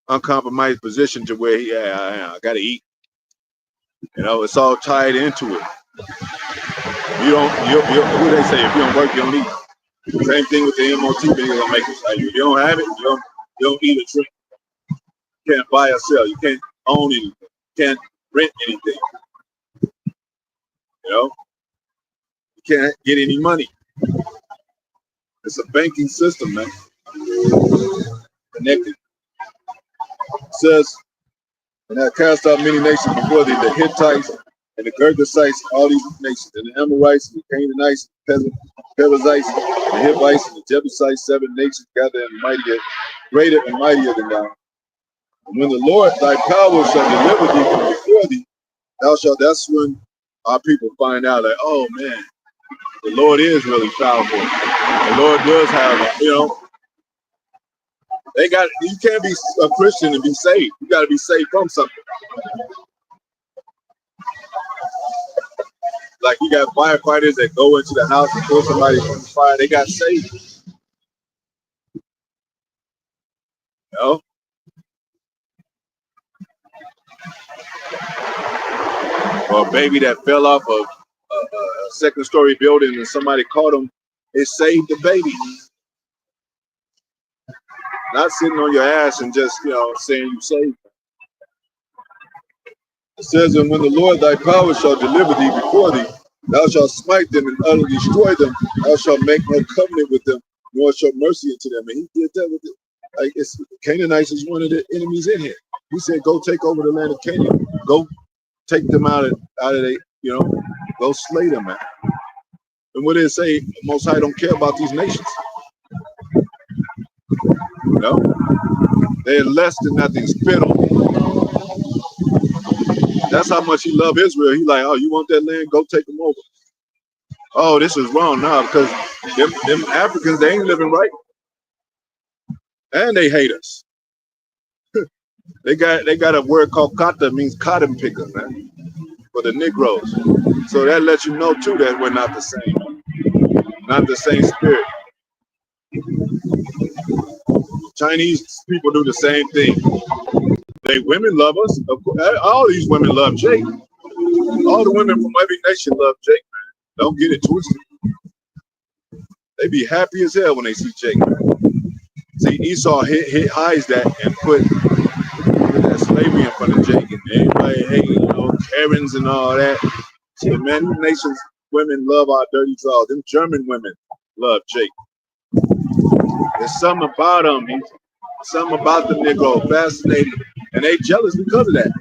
uncompromised position to where I gotta eat. It's all tied into it. Who they say, if you don't work, you don't eat. Same thing with the MOT, they're gonna make it. If you don't have it, you don't eat or drink. You can't buy or sell. You can't own anything. You can't rent anything. You can't get any money. It's a banking system, man. Connected. It says, and I cast out many nations before thee, the Hittites and the Girgashites, all these nations, and the Amorites, and the Canaanites, and the Perizzites, and the Hivites, and the Jebusites, 7 nations gathered and mightier, greater and mightier than thou. And when the Lord thy power shall deliver thee from before thee, that's when our people find out, like, oh man, the Lord is really powerful. The Lord does have, you can't be a Christian and be saved. You got to be saved from something. Like you got firefighters that go into the house and pull somebody from the fire. They got saved. Or a baby that fell off a second-story building and somebody caught him, it saved the baby. Not sitting on your ass and just, saying you saved. It says, and when the Lord thy power shall deliver thee before thee, thou shalt smite them and utterly destroy them. Thou shalt make no covenant with them, nor show mercy unto them. And he did that with it. Like Canaanites is one of the enemies in here. He said, go take over the land of Canaan. Go take them out of the, go slay them, man. And what did it say? The Most High don't care about these nations. They're less than nothing, spittle. That's how much he loved Israel. He like, oh, you want that land? Go take them over. Oh, this is wrong now, because them Africans, they ain't living right. And they hate us. They got a word called kata, means cotton picker, man, for the Negroes. So that lets you know too that we're not the same. Not the same spirit. Chinese people do the same thing. Women love us. Of course, all these women love Jake. All the women from every nation love Jake, man. Don't get it twisted. They be happy as hell when they see Jake, man. See, Esau hides that and put that slavery in front of Jake, and everybody hating, Karens and all that. See, man, these nations women love our dirty draws. Them German women love Jake. There's something about them. Something about the Negro fascinating, and they jealous because of that.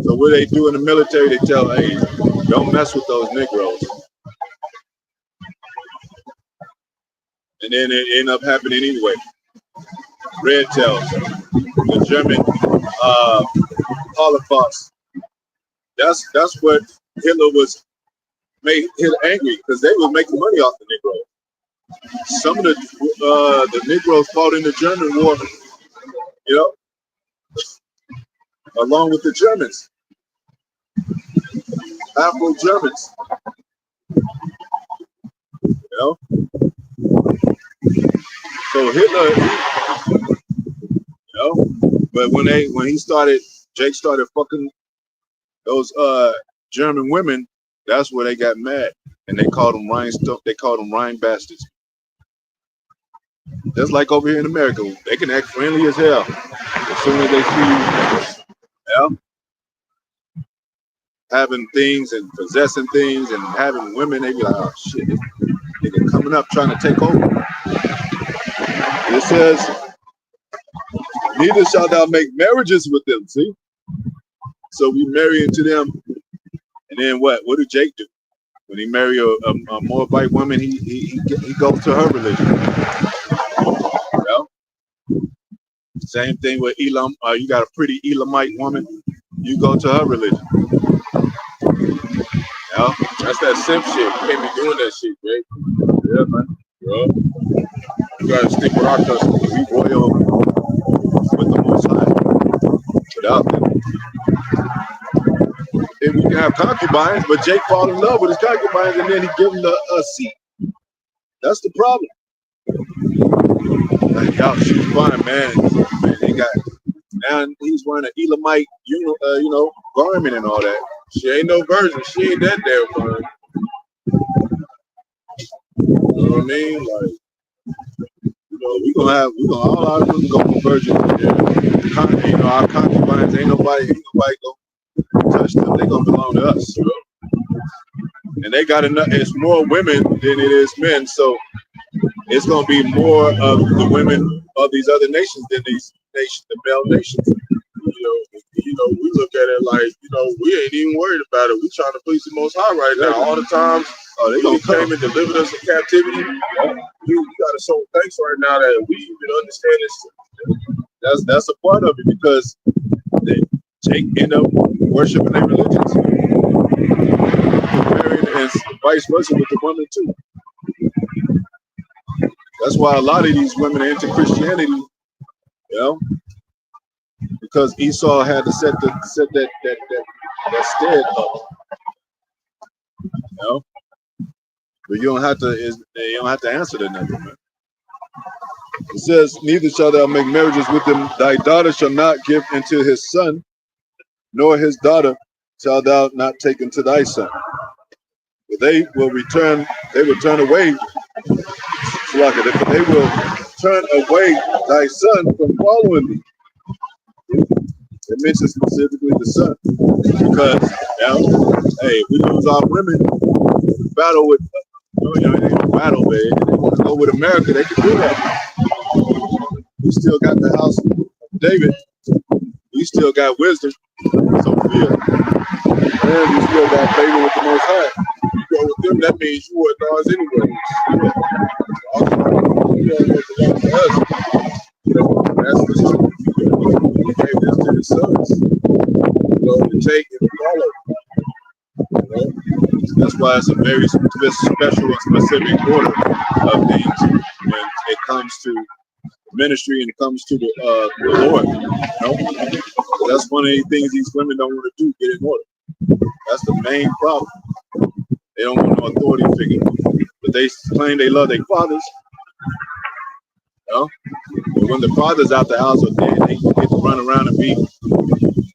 So what they do in the military, they tell, hey, don't mess with those Negroes. And then it end up happening anyway. Red tails, the German Holocaust. That's what Hitler made Hitler angry, because they were making money off the Negroes. Some of the Negroes fought in the German war, you know, along with the Germans, Afro-Germans, you know. So Hitler, you know, but when Jake started fucking those German women, that's where they got mad, and they called them Rhine bastards. Just like over here in America, they can act friendly as hell as soon as they see you, yeah, having things and possessing things and having women. They be like, oh shit, they're coming up trying to take over. It says, neither shalt thou make marriages with them. See, so we marry into them, and then what? What did Jake do when he marry a Moabite woman? He goes to her religion. Same thing with Elam. You got a pretty Elamite woman, you go to her religion. Yeah, That's that simp shit. You can't be doing that shit, Jake. yeah, man. Bro. You gotta stick with our customs. We royal with the Most High. Without them, and we can have concubines, but Jake fall in love with his concubines, and then he give them a seat. That's the problem. Like, y'all, she's fine, man. He got now he's wearing an Elamite, garment and all that. She ain't no virgin. She ain't that damn virgin. You know what I mean? Like, We gonna all our women go for virgin. Yeah. Our concubines ain't nobody gonna touch them. They gonna belong to us. And they got enough. It's more women than it is men, so it's gonna be more of the women of these other nations than these nations, the male nations. We look at it like, we ain't even worried about it. We trying to please the Most High right now. All the times they He gonna came and delivered us in captivity. You gotta show thanks right now that we even understand this. That's a part of it, because they end up worshiping their religions, marrying, and vice versa with the women too. That's why a lot of these women are into Christianity, because Esau had to set that stead up, But you don't have to answer that number, man. It says, neither shall thou make marriages with them. Thy daughter shall not give unto his son, nor his daughter shalt thou not take unto thy son. But they will turn away. They will turn away thy son from following thee. It mentions specifically the son, because if we lose our women, battle with, they don't battle, man. They want to go with America, they can do that. We still got the house of David. We still got wisdom, Sophia, and we still got favor with the Most High. You go with them, that means you were ours anyway. That's the truth. He gave this to his sons, to take and follow. That's why it's a very special and specific order of things when it comes to ministry and it comes to the Lord. That's one of the things these women don't want to do, get in order. That's the main problem. They don't want no authority figure, but they claim they love their fathers. But when the father's out the house or dead, they get to run around and be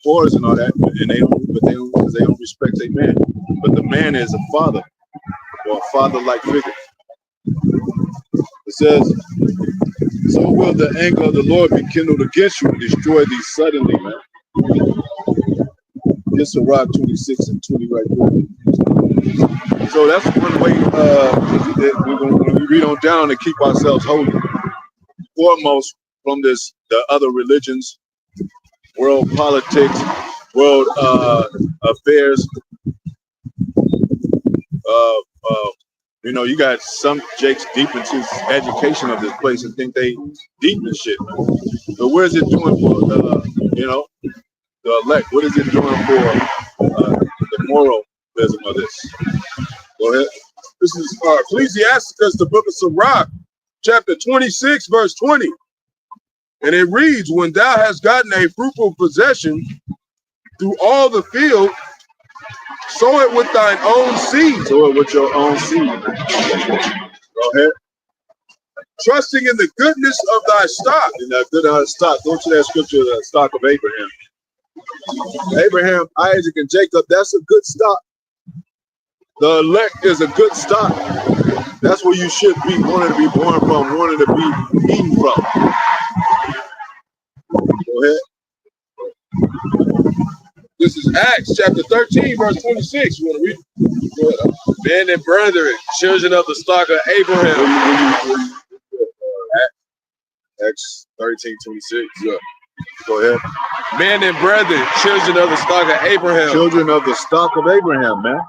whores and all that, and they don't respect their man. But the man is a father, or a father-like figure. It says, so will the anger of the Lord be kindled against you and destroy thee suddenly, man. This is Rock 26 and 20 right there. So that's one way when we read on down to keep ourselves holy. Foremost from the other religions, world politics, world affairs. You got some jakes deep into education of this place and think they deep in shit. But where is it doing for the elect? What is it doing for the moralism of this? Go ahead. This is Ecclesiasticus, the book of Sirach, chapter 26, verse 20. And it reads, when thou hast gotten a fruitful possession through all the field, sow it with thine own seed. Sow it with your own seed. Go ahead. Trusting in the goodness of thy stock. In the good stock. Go to that scripture, the stock of Abraham. Abraham, Isaac, and Jacob, that's a good stock. The elect is a good stock. That's where you should be wanting to be born from, wanting to be eaten from. Go ahead. This is Acts chapter 13, verse 26. You want to read it? Men and brethren, children of the stock of Abraham. Acts 13:26. Yeah. Go ahead. Men and brethren, children of the stock of Abraham. Children of the stock of Abraham, man.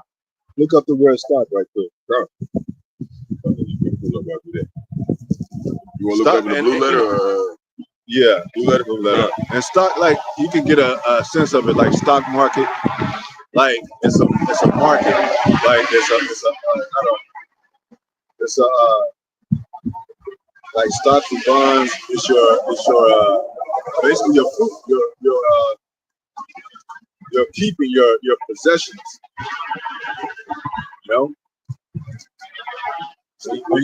Look up the word stock right there. Bro. You want to look up in the blue letter? Yeah, blue letter. And stock, like, you can get a sense of it, like stock market. Like it's a market. Like it's a like stocks and bonds. It's your basically your fruit, your keeping your possessions. You know. So when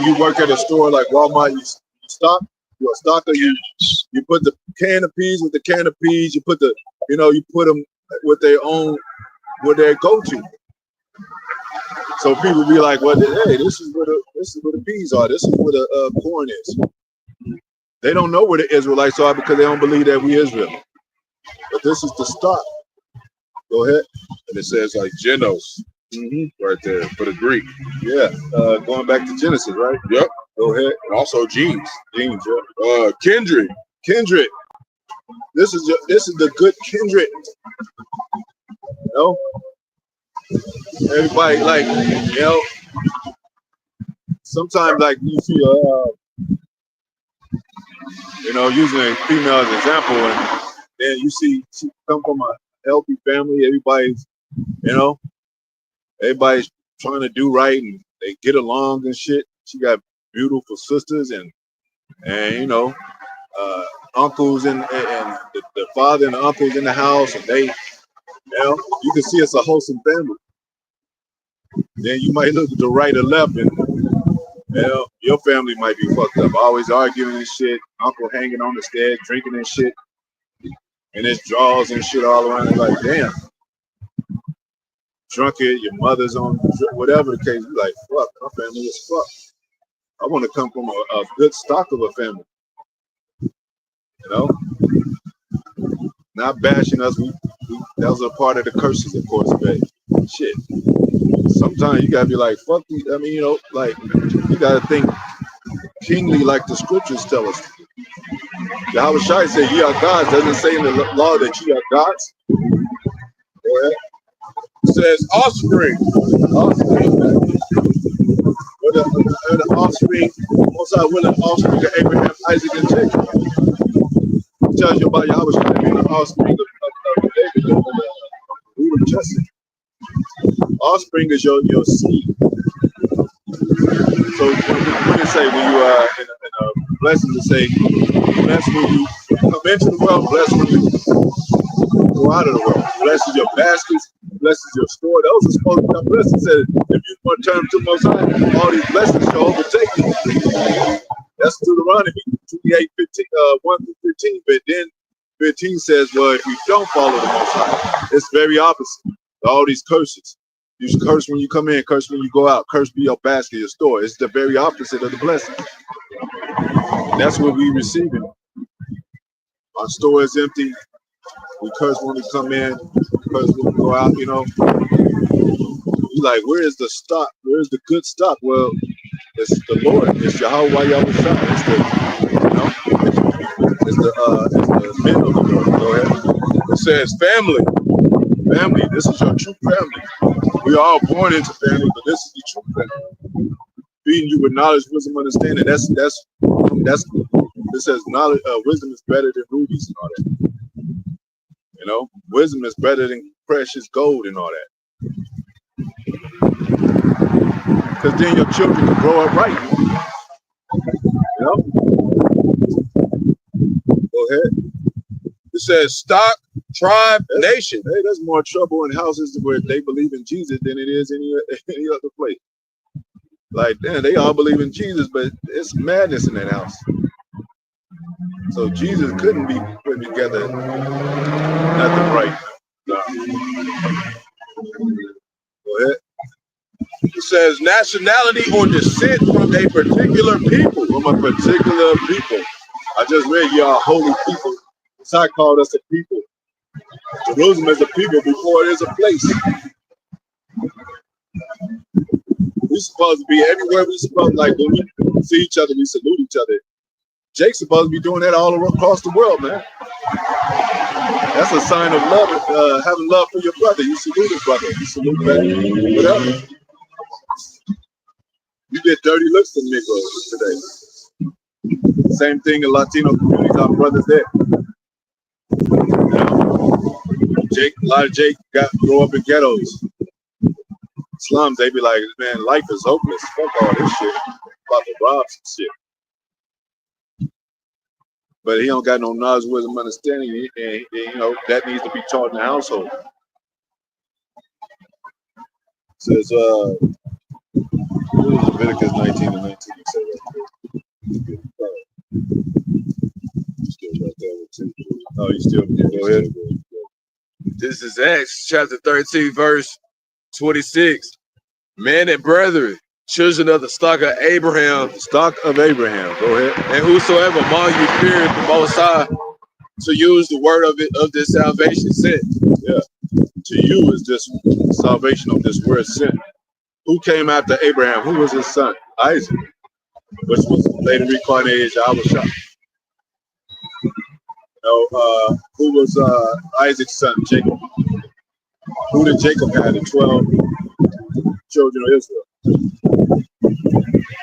you work at a store like Walmart, you stock. You're a stocker. You put the can of peas with the can of peas. You put you put them with their own, where they go to. So people be like, well, hey, this is where the peas are. This is where the corn is. They don't know where the Israelites are because they don't believe that we Israel. But this is the stock. Go ahead. And it says like genos right there for the Greek. Yeah. Going back to Genesis, right? Yep. Go ahead. And also genes. Genes, yeah. Kindred. Kindred. This is the good kindred. You know? Everybody, like, you know, sometimes, like, you see using a female as an example, and then you see she come from a healthy family. Everybody's trying to do right, and they get along and shit. She got beautiful sisters and uncles and the father and the uncles in the house, and they, you can see it's a wholesome family. Then you might look to the right or left, and your family might be fucked up, always arguing and shit. Uncle hanging on the stairs, drinking and shit, and there's drawers and shit all around. It's like, damn, drunkard. Your mother's on whatever the case. You're like, fuck, my family is fucked. I want to come from a good stock of a family. Not bashing us. That was a part of the curses, of course, but shit. Sometimes you gotta be like, fuck you. I mean, like, you gotta think kingly like the scriptures tell us. Yahweh Shai said, ye are gods. Doesn't say in the law that ye are gods. Go ahead. It says offspring. The offspring, most are willing offspring of Abraham, Isaac, and Jacob. It tells you about Yahweh Shai being the offspring of David, the root of Jesse. Offspring is your seed. So what did it say when you are in a blessing to say, blessed when you come into the world, blessed when you go out of the world. Blesses your baskets, blesses your store. Those are supposed to be blessings. Said if you want to turn to the Most High, all these blessings shall overtake you. That's Deuteronomy 1-15. But then 15 says, well, if you don't follow the Most High, it's very opposite. All these curses. You should curse when you come in, curse when you go out, curse be your basket, your store. It's the very opposite of the blessing. That's what we receiving. Our store is empty. We curse when we come in, we curse when we go out, like, where is the stock? Where's the good stock? Well, it's the Lord. It's Yahweh Yahushua. It's the, you know, it's the men of the Lord. Go ahead. It says family. Family. This is your true family. We are all born into family, but this is the true family. Feeding you with knowledge, wisdom, understanding. That's. It says knowledge, wisdom is better than rubies and all that. You know, wisdom is better than precious gold and all that. Because then your children can grow up right. You know? Go ahead. It says stock, tribe, nation. Hey, there's more trouble in houses where they believe in Jesus than it is any other place. Like, damn, they all believe in Jesus, but it's madness in that house. So Jesus couldn't be putting together nothing right. No. Go ahead. It says nationality or descent from a particular people. From a particular people. I just read y'all holy people. Messiah called us a people. Jerusalem is a people before it is a place. We're supposed to be everywhere. We supposed, like, when we see each other, we salute each other. Jake's supposed to be doing that all across the world, man. That's a sign of love, having love for your brother. You salute his brother. You salute back. Whatever. You get dirty looks from Negroes today. Same thing in Latino communities. Our brothers there. You know? Jake, a lot of Jake grow up in ghettos. Slums, they be like, man, life is hopeless. Fuck all this shit. About to rob some shit. But he don't got no knowledge, wisdom, understanding, and you know that needs to be taught in the household. It says, Leviticus 19 and 19. Say that. Still right there with two. Oh, you still go ahead. This is Acts chapter 13, verse 26. Men and brethren, children of the stock of Abraham. Stock of Abraham. Go ahead. And whosoever among you feareth the Most High to use the word of this salvation sent. Yeah. To you is this salvation of this word sent. Who came after Abraham? Who was his son? Isaac, which was later reincarnated as Yahushua. You know, who was Isaac's son? Jacob. Who did Jacob have? The 12 children of Israel.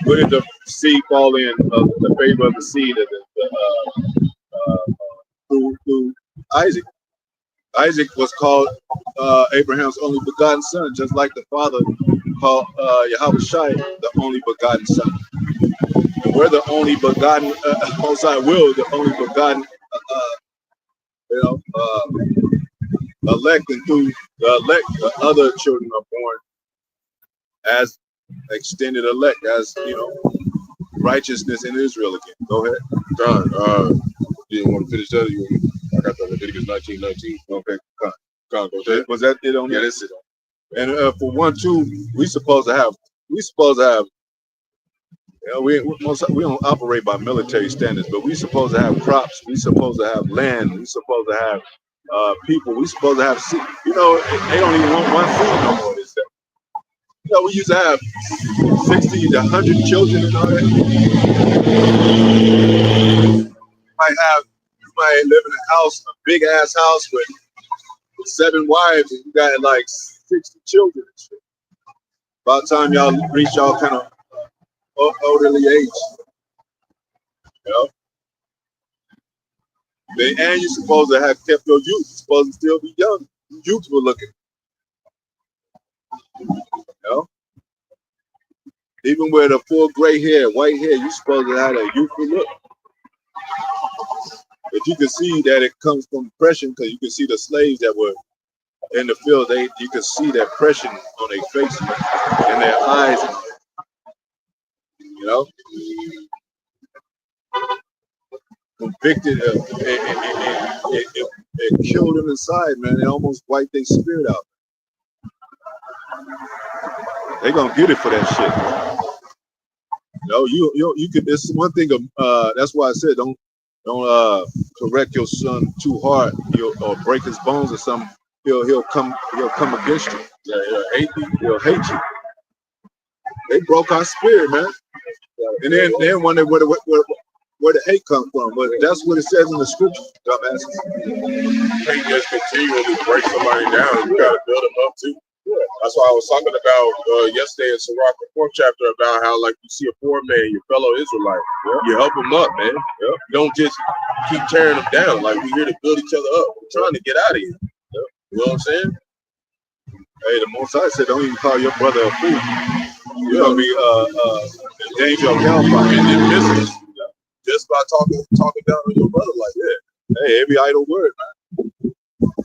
Where did the seed fall in? The favor of the seed through Isaac. Isaac was called Abraham's only begotten son, just like the father called Yahushua the only begotten son. And we're the only begotten, the only begotten, elect, and through the elect, the other children are born as extended elect, as righteousness in Israel again. Go ahead. John, you didn't want to finish that? I got the Leviticus 19:19. Okay, Go ahead. was that it on? Yeah, that's it. And for 1, 2, we supposed to have. We don't operate by military standards, but we supposed to have crops. We supposed to have land. We supposed to have people. We supposed to have seed. They don't even want one seed no more. We used to have 60 to 100 children and all that. You might live in a house, a big ass house with 7 wives, and you got like 60 children and shit. By the time y'all reach y'all kind of elderly age, and you're supposed to have kept your youth. You're supposed to still be young. Youthful looking. Even with a full gray hair, white hair, you're supposed to have a youthful look. But you can see that it comes from oppression, because you can see the slaves that were in the field. You can see that oppression on their faces and their eyes. Convicted, it killed them inside, man. They almost wiped their spirit out. They gonna get it for that shit. You could. It's one thing. That's why I said don't correct your son too hard, or break his bones or something. he'll come against you. Yeah, hate you. He'll hate you. They broke our spirit, man. And then wonder where the hate come from. But that's what it says in the scripture, dumbasses. You can't just continually break somebody down. You gotta build them up too. That's why I was talking about yesterday in Sirach, the 4th chapter, about how like you see a poor man, your fellow Israelite, you help him up, man. You don't just keep tearing them down. Like we here to build each other up. We're trying to get out of here. You know what I'm saying? Hey, the Most High said, don't even call your brother a fool. You're gonna be in danger of hellfire. And then business. Just by talking down on your brother like that. Hey, every idle word, man.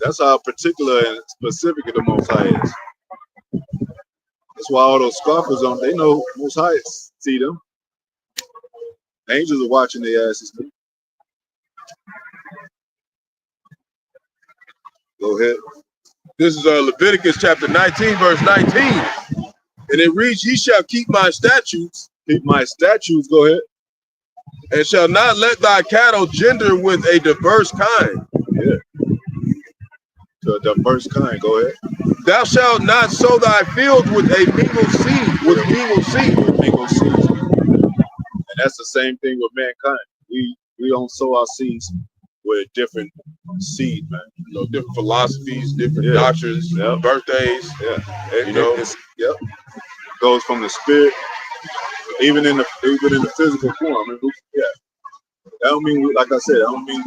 That's how particular and specific the Most High is. That's why all those scoffers they know Most High see them. Angels are watching their asses. Man. Go ahead. This is Leviticus chapter 19, verse 19. And it reads, ye shall keep my statutes. Keep my statutes, go ahead. And shall not let thy cattle gender with a diverse kind. Yeah. To a diverse kind, go ahead. Thou shalt not sow thy fields with a mingled seed, with mingled seed. With mingled seeds. And that's the same thing with mankind. We don't sow our seeds with different seed, man. You know, different philosophies, different doctrines, birthdays. Yeah. It goes from the spirit, even in the physical form. I mean, that don't mean, like I said, I don't mean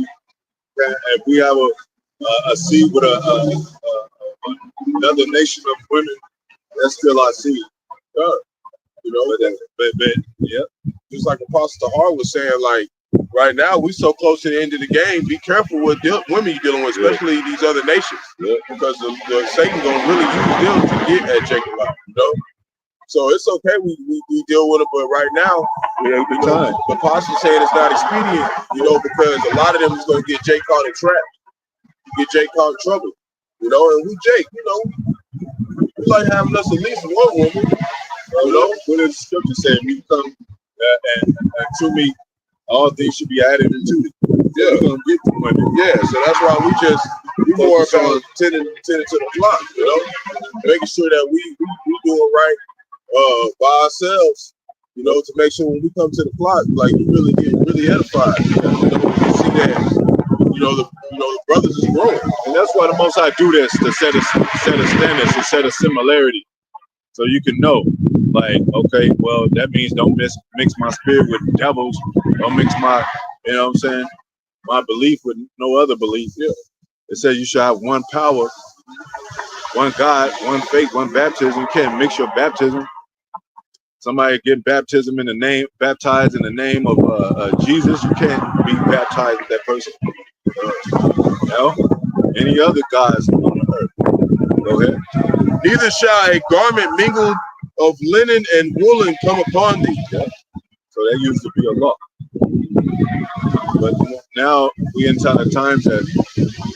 if we have a seed with another nation of women, that's still our seed. You know, but just like Apostle Tahar was saying, like right now we so close to the end of the game. Be careful with women you're dealing with, especially these other nations, because the Satan gonna really use them to get at Jacob, you know. So it's okay we deal with it, but right now, the apostle saying it's not expedient, you know, because a lot of them is gonna get Jake caught in trap, get Jake caught in trouble, you know. And we Jake, you know, we like having us at least one woman, you know. What does the scripture say? We come and to me, all things should be added into it. Yeah, we're gonna get to women. Yeah, so that's why we more about tending to the flock, you know, making sure that we doing right by ourselves, you know, to make sure when we come to the flock, like you really get edified. You know, you see that, you know, the brothers is growing, and that's why the Most High do this, to set a standard, to set a similarity, so you can know, like, okay, well, that means don't mix my spirit with devils, don't mix my, you know what I'm saying, my belief with no other belief. Yeah, it says you should have one power, one God, one faith, one baptism. You can't mix your baptism. Somebody get baptized in the name of Jesus. You can't be baptized with that person. You know, any other gods on the earth. Go ahead. Neither shall a garment mingled of linen and woolen come upon thee. Yeah. So that used to be a law. But now we in times that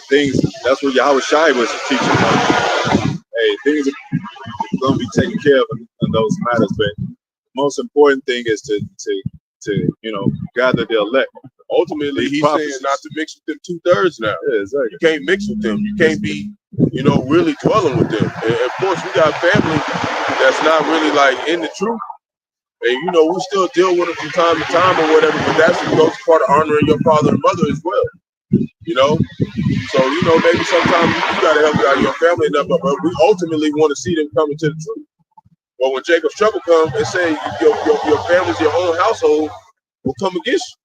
things, that's what Yahweh Shai was teaching. Like, hey, things are going to be taken care of in those matters, but the most important thing is to you know, gather the elect. Ultimately, he's saying not to mix with them 2/3 now. Yeah, exactly. You can't mix with them. You can't be, you know, really dwelling with them. And of course, we got family that's not really like in the truth. And you know, we still deal with them from time to time or whatever, but that's those part of honoring your father and mother as well. You know? So, you know, maybe sometimes you gotta help out your family enough, but we ultimately want to see them coming to the truth. But when Jacob's trouble comes, they say your family's your own household will come against you.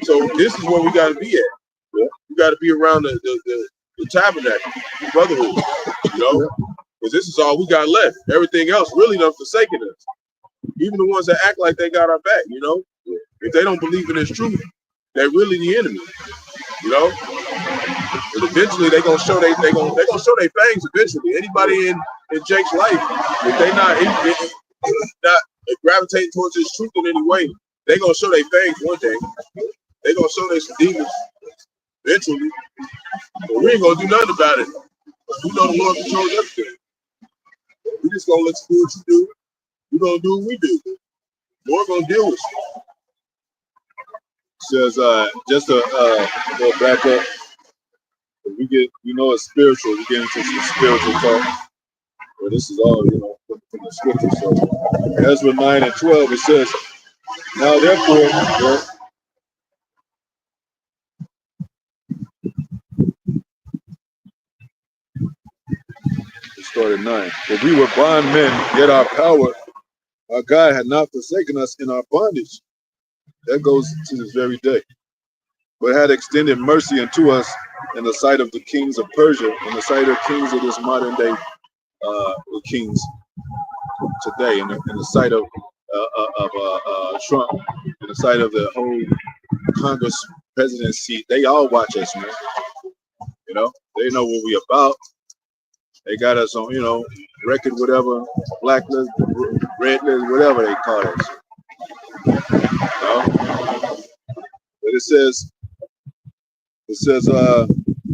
So this is where we gotta be at. Yeah? We gotta be around the tabernacle, the brotherhood, you know? Because this is all we got left. Everything else really done forsaken us. Even the ones that act like they got our back, you know, if they don't believe in this truth, they're really the enemy, you know. And eventually they're gonna show they gonna show their fangs. Eventually, anybody in Jake's life, if they not gravitating towards this truth in any way, they're gonna show their fangs one day. They're gonna show their demons eventually. But we ain't gonna do nothing about it. We know the Lord controls everything. We just gonna let you do what you do. We're gonna do what we do. We're gonna deal with you. Says just to go back up, we know it's spiritual. We get into some spiritual talk. Well, this is all, from the scripture. So Ezra 9 and 12, it says, now therefore, it started 9. But we were bondmen, yet our power, our God had not forsaken us in our bondage. That goes to this very day. But had extended mercy unto us in the sight of the kings of Persia, in the sight of kings of this modern day kings today, in the sight of Trump, in the sight of the whole Congress presidency. They all watch us, man. They know what we about. They got us on, record, whatever, blacklist, red list, whatever they call it. But it says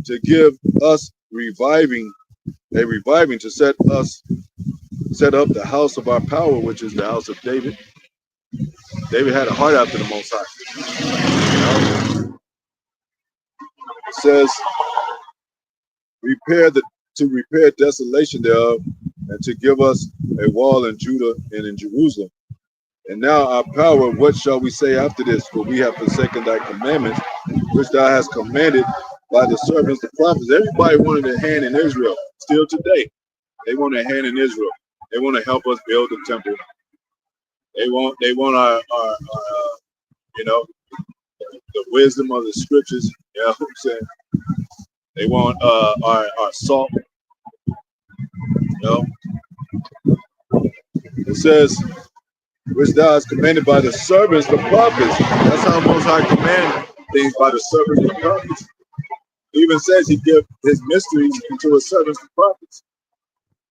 to give us reviving to set up the house of our power, which is the house of David. David had a heart after the Most High. It says to repair desolation thereof, and to give us a wall in Judah and in Jerusalem. And now our power, what shall we say after this? For we have forsaken thy commandments, which thou hast commanded by the servants, the prophets. Everybody wanted a hand in Israel. Still today, they want a hand in Israel. They want to help us build the temple. They want our the wisdom of the scriptures. You know what I'm saying? They want our salt. It says, which thou hast commanded by the servants, the prophets. That's how Most High command things, by the servants, the prophets. He even says he give his mysteries into his servants, the prophets.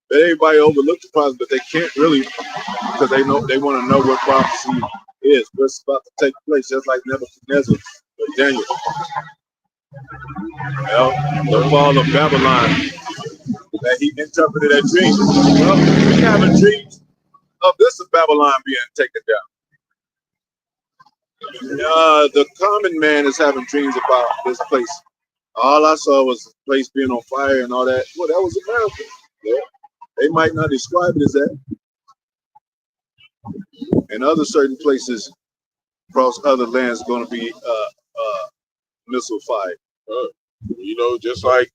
But everybody overlook the prophets, but they can't really, because they want to know what prophecy is, what's about to take place, just like Nebuchadnezzar or Daniel. The fall of Babylon, that he interpreted a dream. Well, we having dreams of this of Babylon being taken down. The common man is having dreams about this place. All I saw was the place being on fire and all that. Well, that was America. Yeah. They might not describe it as that. And other certain places across other lands going to be missile fired. Just like,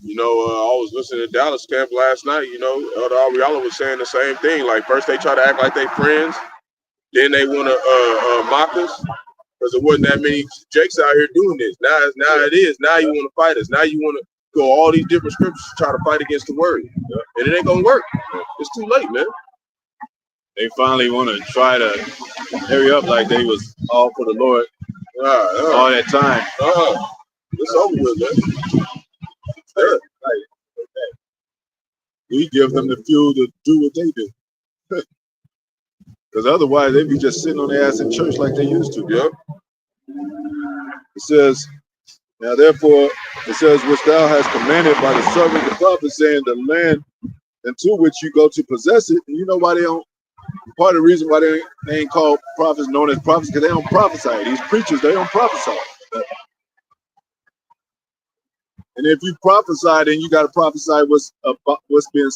I was listening to Dallas Camp last night, Elder Ariella was saying the same thing. Like, first they try to act like they friends, then they want to mock us, because there wasn't that many Jakes out here doing this. Now it is. Now you want to fight us. Now you want to go all these different scriptures to try to fight against the word. And it ain't going to work. It's too late, man. They finally want to try to hurry up like they was all for the Lord all that time. It's over with, man. We give them the fuel to do what they do. Because otherwise, they'd be just sitting on their ass in church like they used to. Yep. It says, now therefore, it says, which thou hast commanded by the servant the prophet, saying, the land into which you go to possess it. And you know why they don't, part of the reason why they ain't called prophets known as prophets, because they don't prophesy. These preachers, they don't prophesy. And if you prophesy, then you got to prophesy what's been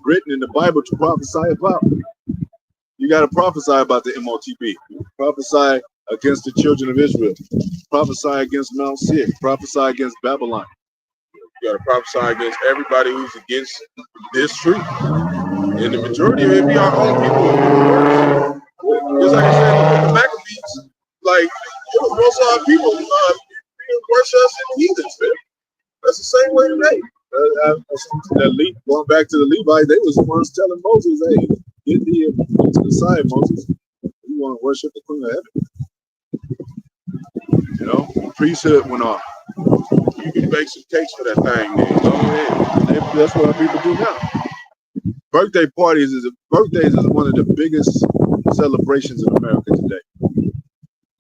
written in the Bible to prophesy about. You got to prophesy about the MOTB. Prophesy against the children of Israel. Prophesy against Mount Seir. Prophesy against Babylon. You got to prophesy against everybody who's against this truth. And the majority of it be our own people. Just like I said, the Maccabees, like, most of our people being worse us than heathens, man. That's the same way today. Going back to the Levites, they was the ones telling Moses, hey, get thee into the side, Moses. You want to worship the Queen of Heaven. Priesthood went off. You can bake some cakes for that thing, man. That's what our people do now. Birthdays is one of the biggest celebrations in America today.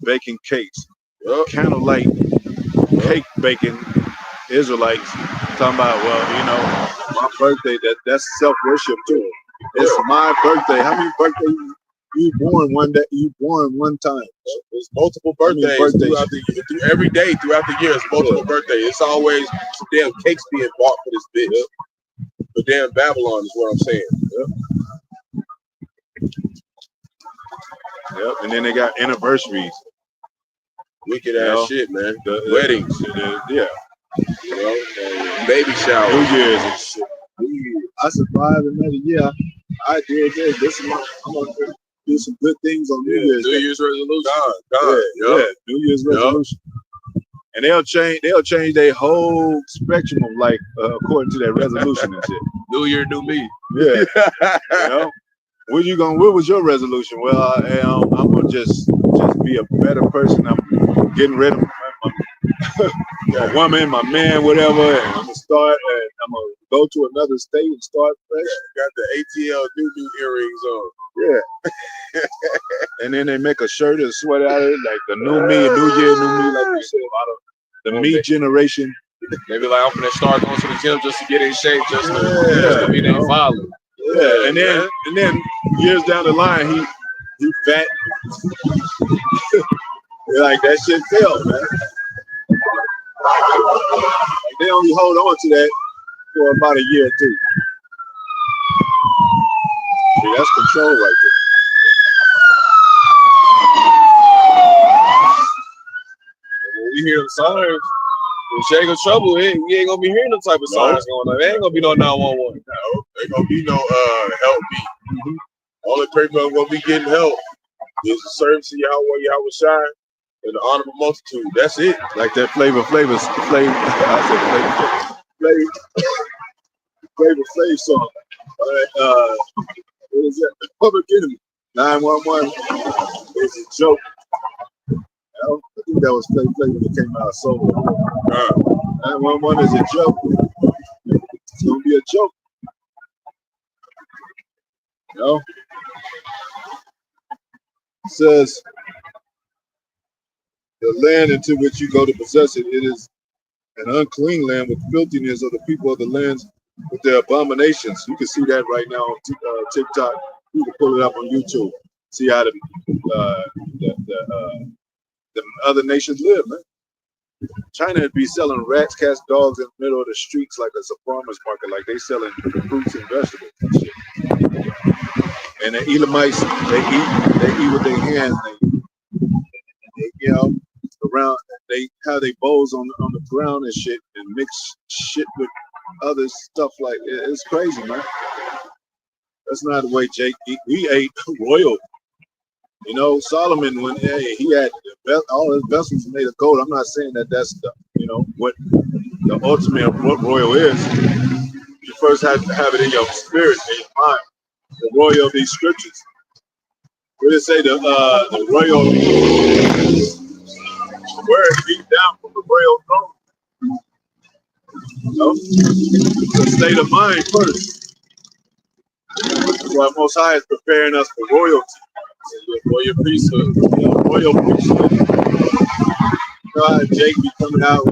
Baking cakes. Candlelight cake baking. Israelites talking about, my birthday, that's self-worship too. It's my birthday. How many birthdays you born one day? You born one time. There's multiple birthdays throughout the year. Every day throughout the year, it's multiple birthdays. It's always damn cakes being bought for this bitch. But damn Babylon is what I'm saying. Yep. And then they got anniversaries. Wicked ass shit, man. The Weddings. Yeah. You know, baby showers. New Year's and shit. I survived another year. I did this. I'm gonna do some good things on New Year's. New Year's resolution. Yeah. New Year's resolution. And they'll change their whole spectrum of like according to their resolution and shit. New year, new me. Yeah. You know? What was your resolution? Well, I'm gonna just be a better person. I'm getting rid of my woman, my man, whatever, and I'm gonna start and I'm gonna go to another state and start fresh. Got the ATL new earrings on. Yeah. And then they make a shirt and sweater out of it, like the new me, new year, new me, like you said, a lot of the me generation. Maybe like I'm gonna start going to the gym just to get in shape, just to be their father. Yeah, and then years down the line, he fat. Like that shit failed, man. Like they only hold on to that for about a year or two. See, that's control right there. When we hear the sirens, when Shake of Trouble, we ain't gonna be hearing the type of sirens going on. There ain't gonna be no 911. No, ain't gonna be no help me. Only people gonna be getting help is the service of Yahweh Shai and the honor of a multitude. That's it. Like that Flavor I said Flavor Flav song. What is that? Public Enemy. 911 is a joke. I think that was Flavor Flav when it came out solo. 911 is a joke. It's gonna be a joke. You know? It says the land into which you go to possess it, it is an unclean land with filthiness of the people of the lands with their abominations. You can see that right now on TikTok. You can pull it up on YouTube. See how the other nations live, man. China would be selling rats, cats, dogs in the middle of the streets like it's a farmer's market, like they selling fruits and vegetables and shit. And the Elamites, they eat with their hands. They you know, around they have their bowls on the ground and shit, and mix shit with other stuff like it's crazy, man. That's not the way Jake eat. We ate royal. You know, Solomon, when he had all his vessels made of gold. I'm not saying that that's what the ultimate of what royal is. You first have to have it in your spirit, in your mind. The royal of these scriptures. What did it say? The royal word beat down from the royal throne. The state of mind first. So our Most High is preparing us for royalty. Royal priesthood. Royal priesthood. Jake be coming out.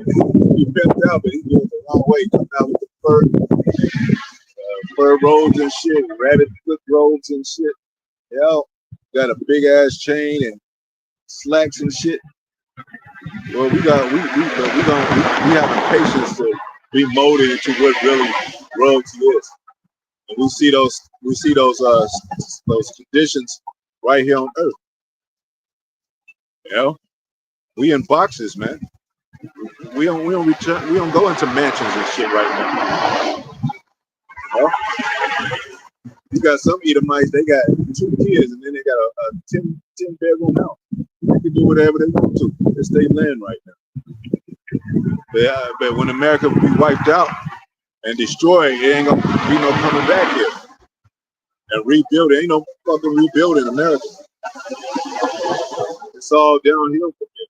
He pimped out, but he goes the wrong way. Coming out with the fur robes and shit, rabbit foot robes and shit. Yo, got a big ass chain and slacks and shit. Well, we have the patience to be molded into what really royalty is. And we see those conditions right here on earth. You know, we in boxes, man. We don't go into mansions and shit right now. You know? You got some Edomites, they got 2 kids and then they got a 10 bedroom house. They can do whatever they want to. It's their land right now. But when America will be wiped out and destroyed, it ain't gonna be no coming back here. And rebuild, ain't no fucking rebuilding America. It's all downhill from here.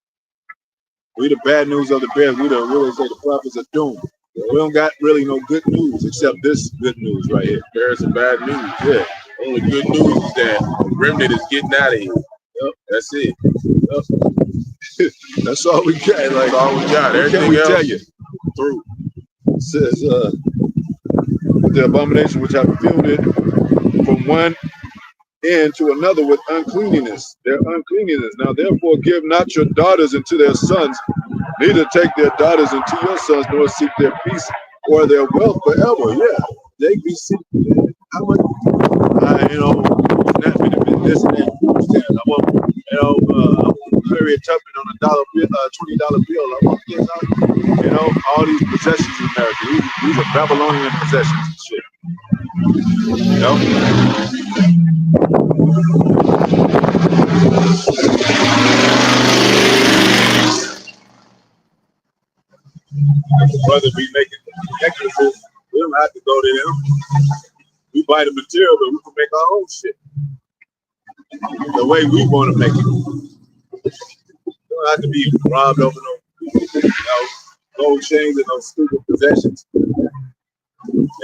We the bad news of the bears. We really say the prophets of doom. We don't got really no good news except this good news right here. Bears are bad news. Yeah. Only good news is that the remnant is getting out of here. Yep. That's it. Yep. That's all we got. Like, that's all we got. Everything we else tell you. Through. It says the abomination which I filled it from one in to another with uncleanness, their uncleanness. Now therefore give not your daughters into their sons, neither take their daughters into your sons, nor seek their peace or their wealth forever. Yeah, they be seeking how much, not benefit this and that. I want, I want Harriet Tubman on $1 bill, $20 bill. I want this, all these possessions in America. These are Babylonian possessions and shit. The brother be making necklaces. We don't have to go to them. We buy the material, but we can make our own shit the way we want to make it. You don't have to be robbed over no gold chains and no stupid possessions.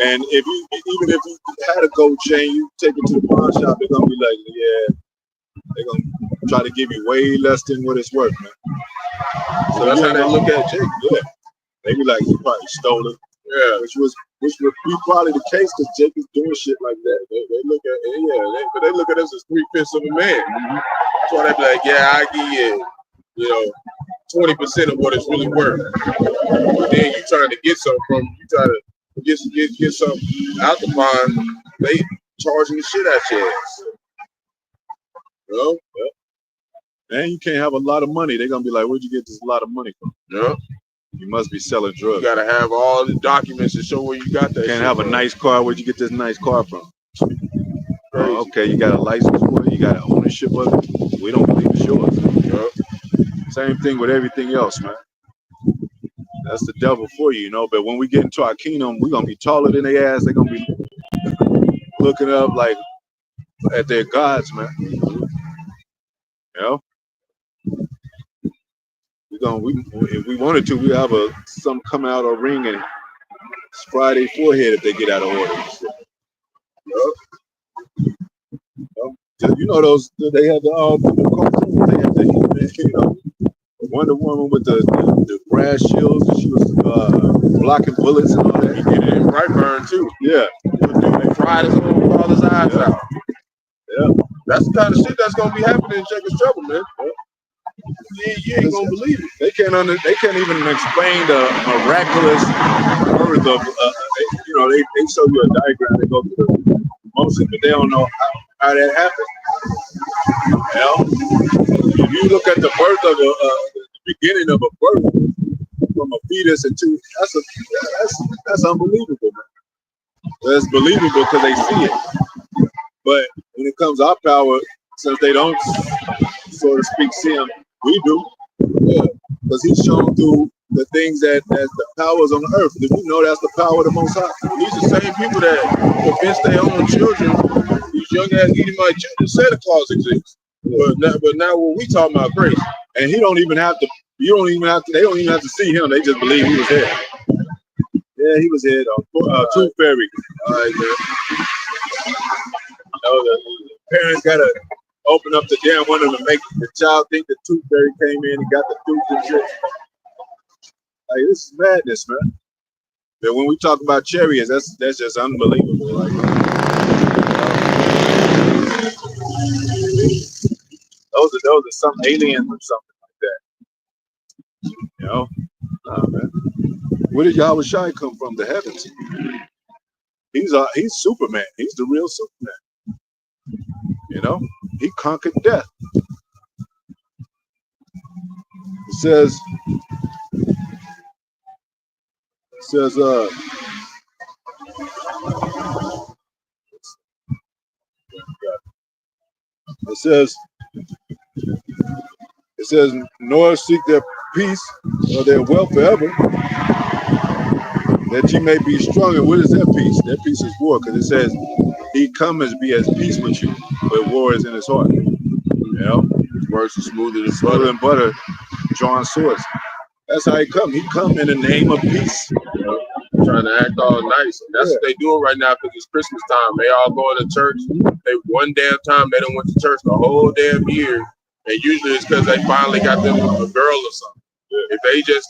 And even if you had a gold chain, you take it to the pawn shop, they're gonna be like, yeah, they're gonna try to give you way less than what it's worth, man. So that's how they look at Jake. Yeah, they be like, you probably stole it. Yeah, which would be probably the case because Jake is doing shit like that. They look at they look at us as 3/5 of a man. So they be like, yeah, I give you, 20% of what it's really worth. But then you trying to get something from, you try to get something out the bond, they charging the shit out your ass. And you can't have a lot of money. They're gonna be like, where'd you get this lot of money from? Yeah. You must be selling drugs. You gotta have all the documents to show where you got that. You can't have a nice car. Where'd you get this nice car from? Okay, you got a license for it, you got an ownership of it. We don't believe it's yours. Yeah. Same thing with everything else, man. That's the devil for you, But when we get into our kingdom, we're gonna be taller than their ass. They're gonna be looking up like at their gods, man. If we wanted to, we have some come out or ring and spray their forehead if they get out of order. Those they have the cartoons. They have the Wonder Woman with the brass shields, and she was blocking bullets and all that. He did it in Brightburn too. Yeah, they fried his own father's eyes out. Yeah, that's the kind of shit that's gonna be happening in Jacob's Trouble, man. You ain't gonna believe it. They can't even explain the miraculous birth of. They show you a diagram. They go through the motion, but they don't know how that happened. If you look at the birth of the beginning of a birth from a fetus into that's unbelievable, man. That's believable because they see it. But when it comes to our power, since they don't, so to speak, see him. We do, because he's shown through the things that the powers on earth. Did you know that's the power of the Most High? These are the same people that convince their own children, these young ass Edomite children, Santa Claus exists. But now when we talking about grace, and he don't even have to. You don't even have to. They don't even have to see him. They just believe he was here. Yeah, he was here. Tooth Fairy. All right, man. The parents gotta open up the damn window to make the child think the Tooth Fairy came in and got the tooth and shit. Like, this is madness, man. But when we talk about chariots, that's just unbelievable. Like, those are some aliens or something like that. Nah, man. Where did Yahweh Shai come from? The heavens. He's Superman. He's the real Superman. He conquered death. It says, nor seek their peace or their wealth forever, that ye may be strong. And what is their peace? Their peace is war, because it says, he comes be at peace with you, but war is in his heart. His words are smoother than butter, drawing swords. That's how he come. He come in the name of peace. Trying to act all nice. That's what they doing right now because it's Christmas time. They all going to church. They one damn time they don't went to church the whole damn year. And usually it's because they finally got them a girl or something. If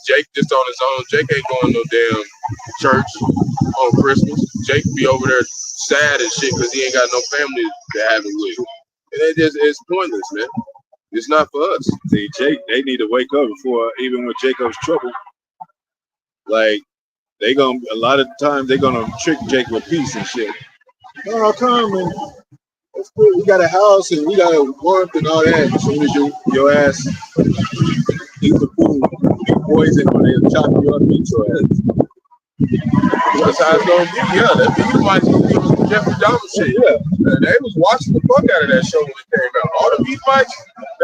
Jake just on his own, Jake ain't going no damn church on Christmas. Jake be over there sad and shit because he ain't got no family to have it with. it's pointless, man. It's not for us. See, Jake, they need to wake up before, even with Jacob's trouble. Like, a lot of times they're gonna trick Jake with peace and shit. No, come and it's cool. We got a house and we got a warmth and all that. As soon as your ass eat the food, be poison when they chop you up, eat your ass. That's how it's gonna be. Yeah, that Beefmite gonna be on some Jeffrey Dahmer shit. Yeah. They was watching the fuck out of that show when it came out. All the Beefmites,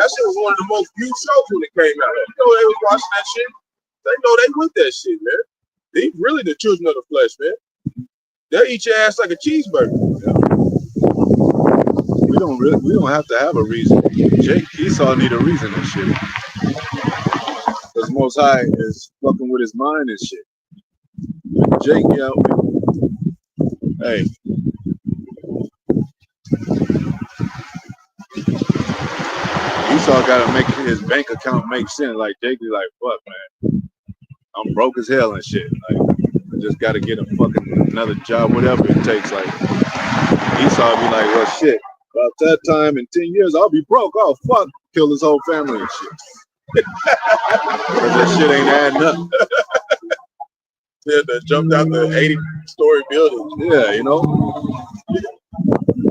that shit was one of the most viewed shows when it came out. You know they was watching that shit. They know they with that shit, man. They really the children of the flesh, man. They'll eat your ass like a cheeseburger. We don't have to have a reason. Jake, Esau need a reason and shit. Because Most High is fucking with his mind and shit. Jake, hey. Esau gotta make his bank account make sense. Like Jake be like, fuck, man. I'm broke as hell and shit. Like, I just gotta get a fucking another job, whatever it takes. Like, Esau be like, well, shit. About that time in 10 years, I'll be broke. Oh, fuck. Kill his whole family and shit. Because that shit ain't adding up. Yeah, they jumped out the 80-story building. Yeah, you know?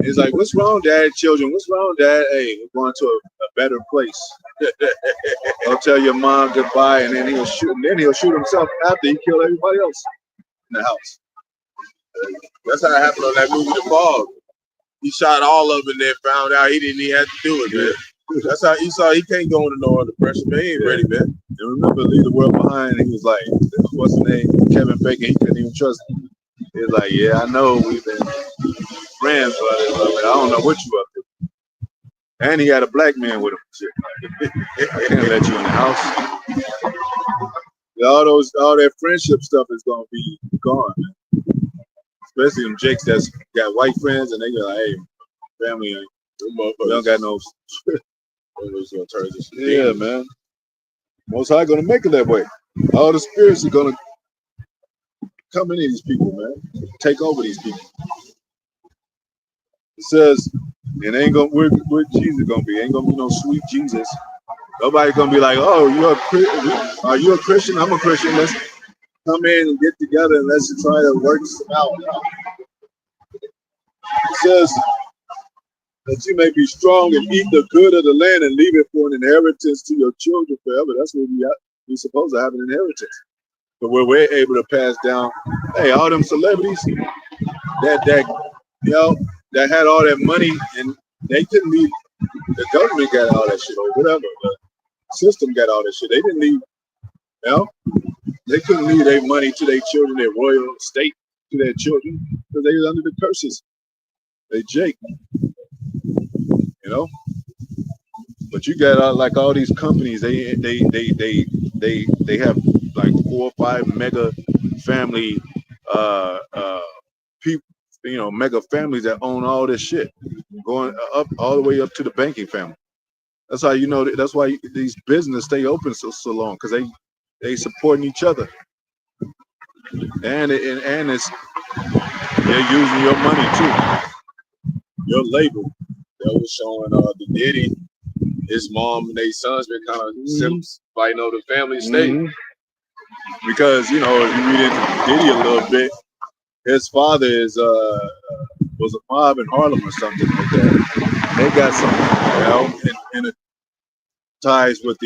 He's like, what's wrong, Dad? Children, what's wrong, Dad? Hey, we're going to a better place. I'll tell your mom goodbye, and then he'll shoot himself after he killed everybody else in the house. That's how it happened on that movie, The Fog. He shot all of them and then found out he didn't even have to do it, man. That's how Esau, he can't go under no other pressure, man. He ain't ready, man. And remember, Leave the World Behind, he was like, what's his name? Kevin Bacon, he couldn't even trust him. He was like, yeah, I know we've been friends, but I don't know what you up to. And he had a black man with him. Shit. I can't let you in the house. All that friendship stuff is gonna be gone, man. Especially them Jakes that's got white friends and they go like, hey, family ain't. We don't got no. Yeah, man. Most High gonna make it that way. All the spirits are gonna come into these people, man. Take over these people. It says, it ain't gonna. Where Jesus gonna be? Ain't gonna be no sweet Jesus. Nobody's gonna be like, oh, are you a Christian? I'm a Christian. Let's come in and get together and let's try to work this out. It says that you may be strong and eat the good of the land and leave it for an inheritance to your children forever. That's what we're supposed to have an inheritance. But where we're able to pass down, hey, all them celebrities that had all that money and they couldn't leave. The government got all that shit or whatever. The system got all that shit. They didn't leave. They couldn't leave their money to their children, their royal estate to their children because they was under the curses. They Jake. You know, but you got like all these companies. They have like 4 or 5 mega family people. You know, mega families that own all this shit, going up all the way up to the banking family. That's how you know. That's why these businesses stay open so long because they supporting each other, and it's they're using your money too, your label. That was showing the Diddy, his mom and their sons been kind of fighting over the family estate. Because, you know, if you read into Diddy a little bit, his father was a mob in Harlem or something like that. They got some, in the ties with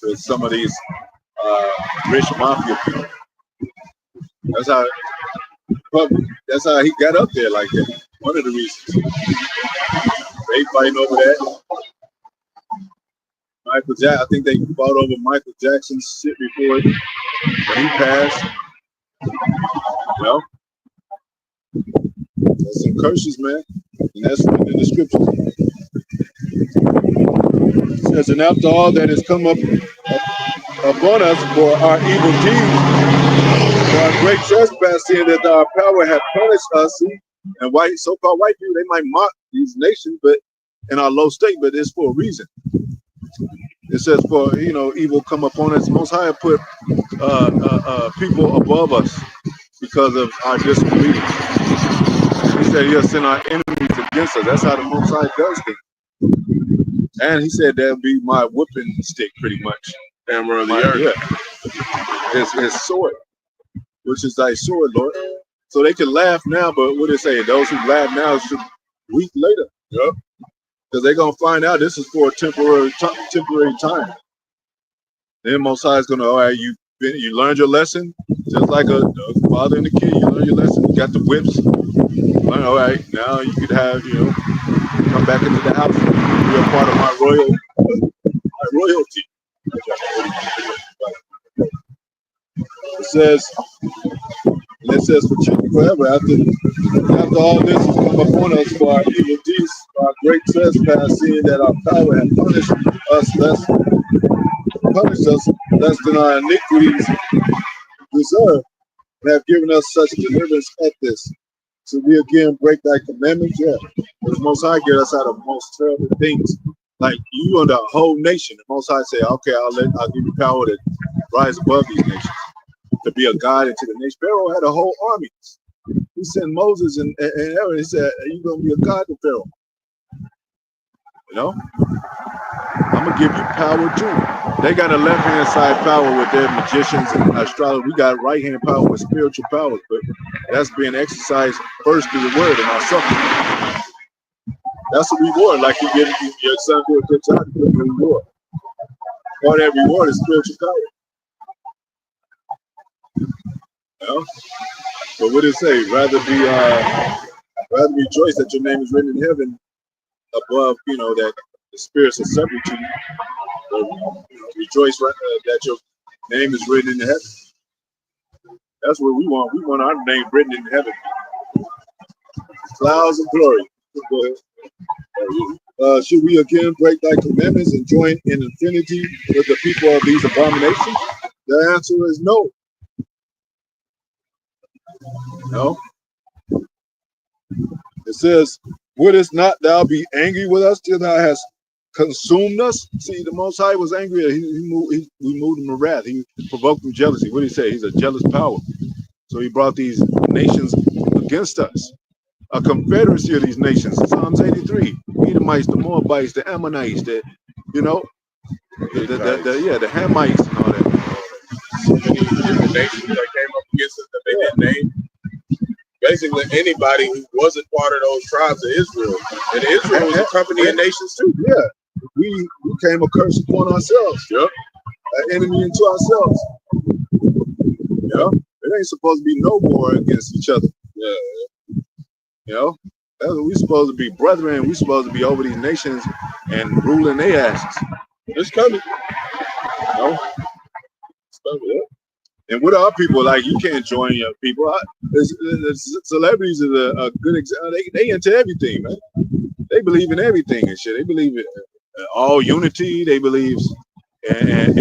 with some of these rich mafia people. That's how he got up there like that. One of the reasons. They fighting over that. I think they fought over Michael Jackson's shit before when he passed. Well, there's some curses, man. And that's in the scriptures. It says, and after all that has come upon us for our evil deeds, for our great trespass, seeing that our power hath punished us, and so-called white people, they might mock these nations, but in our low state, but it's for a reason. It says, for evil come upon us. Most High put people above us because of our disobedience. He said he'll send our enemies against us. That's how the Most High does things. And he said that'll be my whipping stick, pretty much. Hammer of the My, earth. yeah, his sword, which is thy sword, Lord. So they can laugh now, but what they say, those who laugh now should weep later. Yep. Because they're gonna find out this is for a temporary time. Then Most High is gonna, all right, you learned your lesson, just like a father and a kid. You learned your lesson. You got the whips. Learn, all right, now you could have, come back into the house. Be a part of my royalty. It says for children forever. After all this has come upon us for our evil deeds, for our great trespass, seeing that our power had punished us less than our iniquities deserve, and have given us such deliverance at this. So we again break thy commandments, yeah. The Most High get us out of most terrible things. Like you and the whole nation. The Most High say, okay, I'll give you power to rise above these nations, to be a god into the nation. Pharaoh had a whole army. He sent Moses and Aaron. He said, are you gonna be a god to Pharaoh? I'm gonna give you power too. They got a left hand side power with their magicians and astrologers. We got right hand power with spiritual powers, but that's being exercised first through the word and our suffering. That's a reward. Like you get your son do a good job, you get a reward. Part of that reward is spiritual power. But what did it say? Rather rejoice that your name is written in heaven above, that the spirits of servitude. Rejoice that your name is written in heaven. That's what we want. We want our name written in heaven. Clouds of glory. Go ahead. Should we again break thy commandments and join in infinity with the people of these abominations? The answer is no. No. It says, wouldst not thou be angry with us till thou hast consumed us? See, the Most High was angry. We moved him to wrath. He provoked him jealousy. What did he say? He's a jealous power. So he brought these nations against us. A confederacy of these nations. Psalms 83. Edomites, the Moabites, the Ammonites, the Hamites and all that. So many different nations that came up against us that they didn't name. Basically, anybody who wasn't part of those tribes of Israel. And Israel was a company of nations too. Yeah. We came a curse upon ourselves. Yep. An enemy into ourselves. Yeah. It ain't supposed to be no war against each other. Yeah. That's what we're supposed to be, brethren. We're supposed to be over these nations and ruling their asses. It's coming. It's coming. And what are people like? You can't join your people. Celebrities is a good example. They into everything, man. They believe in everything and shit. They believe in all unity. They believe, and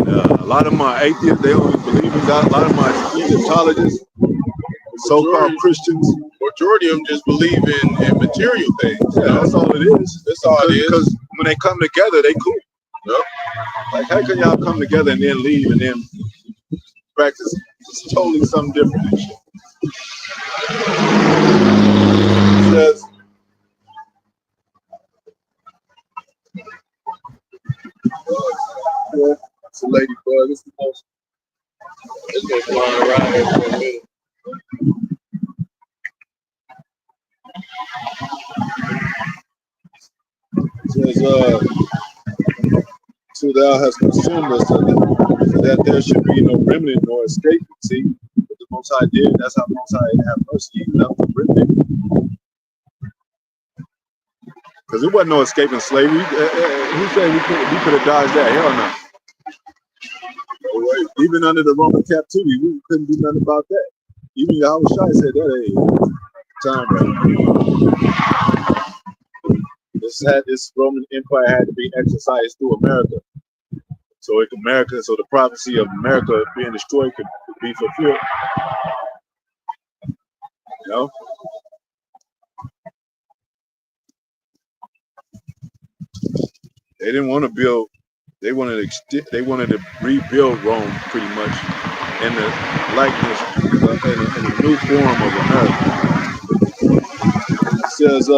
a lot of them are atheists. They don't even believe in God. A lot of them are Egyptologists, so-called Christians. Majority of them just believe in material things. Yeah, that's all it is. That's all it is. Because when they come together, they cool. Yep. Like, how can y'all come together and then leave and then practice totally something different? It says, it's a ladybug. It's the most. It's been flying around here for a minute. It says, so thou hast consumed us, so that there should be no remnant nor escape. See, what the Most High did, that's how the Most High have mercy. He left the remnant. Because there wasn't no escaping slavery. Who said we could have dodged that? Hell no. Even under the Roman captivity, we couldn't do nothing about that. Even Yahweh Shai said that this Roman Empire had to be exercised through America. So the prophecy of America being destroyed could be fulfilled. They didn't want to build. They wanted to rebuild Rome pretty much in the likeness, in the new form of America. It says,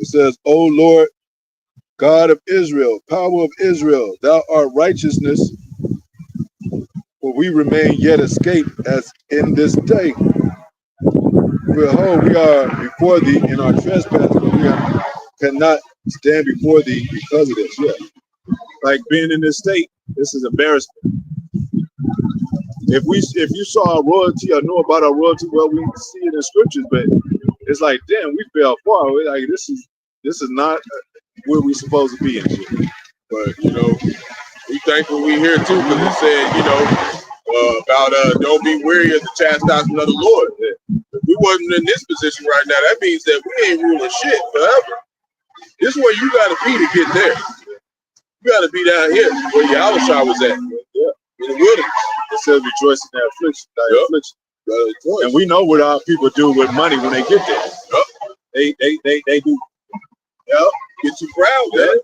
says, O Lord, God of Israel, power of Israel, thou art righteousness, for we remain yet escaped as in this day. Behold, we are before thee in our trespass, but we cannot stand before thee because of this. Yeah. Like being in this state, this is embarrassment. If you saw our royalty or know about our royalty, well, we see it in scriptures, but it's like, damn, we fell far. We're like, this is not where we supposed to be in shit. But you know, we thankful we here too, because it said, you know, about don't be weary of the chastisement of the Lord. If we wasn't in this position right now, that means that we ain't ruling shit forever. This is where you gotta be to get there. You gotta be down here where Yahushua was at. Yeah. In the wilderness. It says rejoice in their affliction. Affliction. And we know what our people do with money when they get there. Yep. They do. Yep. Get you proud, man.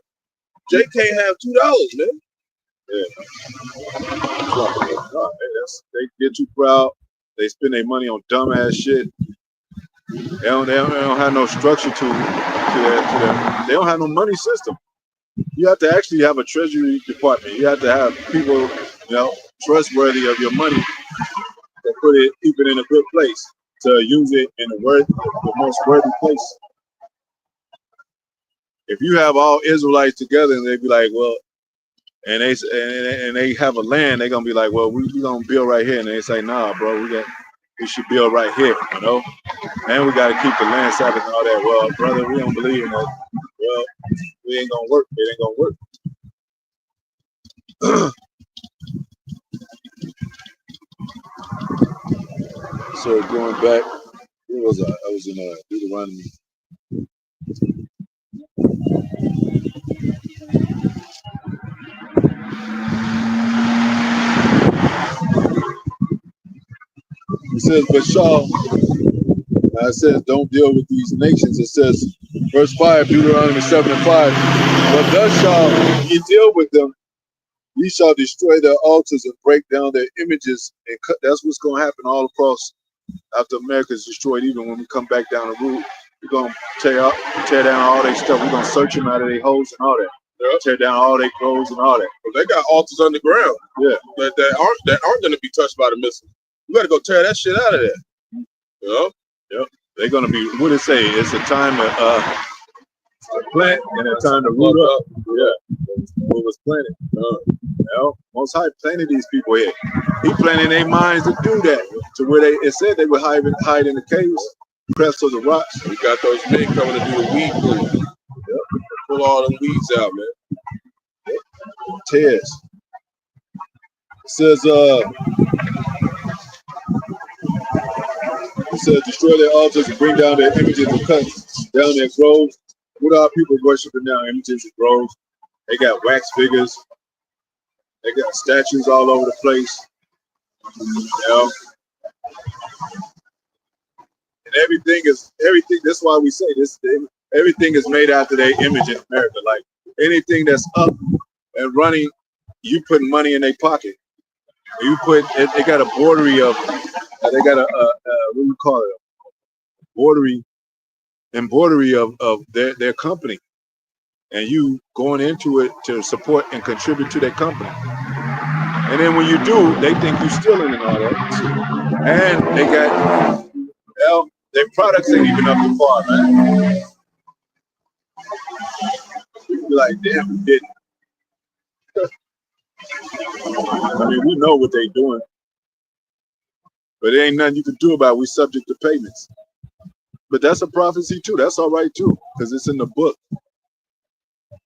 Jay can't have $2, man. Yeah. They get you proud. They spend their money on dumbass shit. They don't have no structure to them. They don't have no money system. You have to actually have a treasury department. You have to have people, trustworthy of your money to keep it in a good place, to use it in the most worthy place. If you have all Israelites together and they be like, well, and they have a land, they're gonna be like, well, we gonna build right here, and they say, nah, bro, we should build right here, and we gotta keep the land Sabbath and all that. Well, brother, we don't believe in that. Well, we ain't gonna work. It ain't gonna work. So going back, where was I? I was in Deuteronomy. It says, but Shaw, it says, don't deal with these nations. It says, verse 5, Deuteronomy 7 and 5, but thus shall ye deal with them. Ye shall destroy their altars and break down their images and cut. That's what's going to happen all across after America's destroyed. Even when we come back down the route, we're going to tear down all their stuff. We're going to search them out of their holes and all that. Yep. Tear down all their clothes and all that. Well, they got altars underground. Yeah. But that aren't going to be touched by the missiles. You got to go tear that shit out of there. Yep. They're going to be, what did it say? It's a time to plant and a time to root up. Yeah. What was planted. Most High planted these people here. He planted their minds to do that. To where it said they would hide in the caves, pressed to the rocks. We got those men coming to do the weed pulling. Yep. Pull all them weeds out, man. Yep. Tears. It says destroy their altars and bring down their images and cut down their groves. What are people worshiping now? Images and groves. They got wax figures. They got statues all over the place. And everything. That's why we say this. Everything is made after their image in America. Like anything that's up and running, you put money in their pocket. You put. They got a bordery of. They got a what do you call it? Embroidery of their company, and you going into it to support and contribute to their company. And then when you do, they think you're stealing and all that. And they got, their products ain't even up to par, man. You be like, damn, we didn't. I mean, we know what they're doing, but there ain't nothing you can do about it. We subject to payments. But that's a prophecy too. That's all right too, because it's in the book.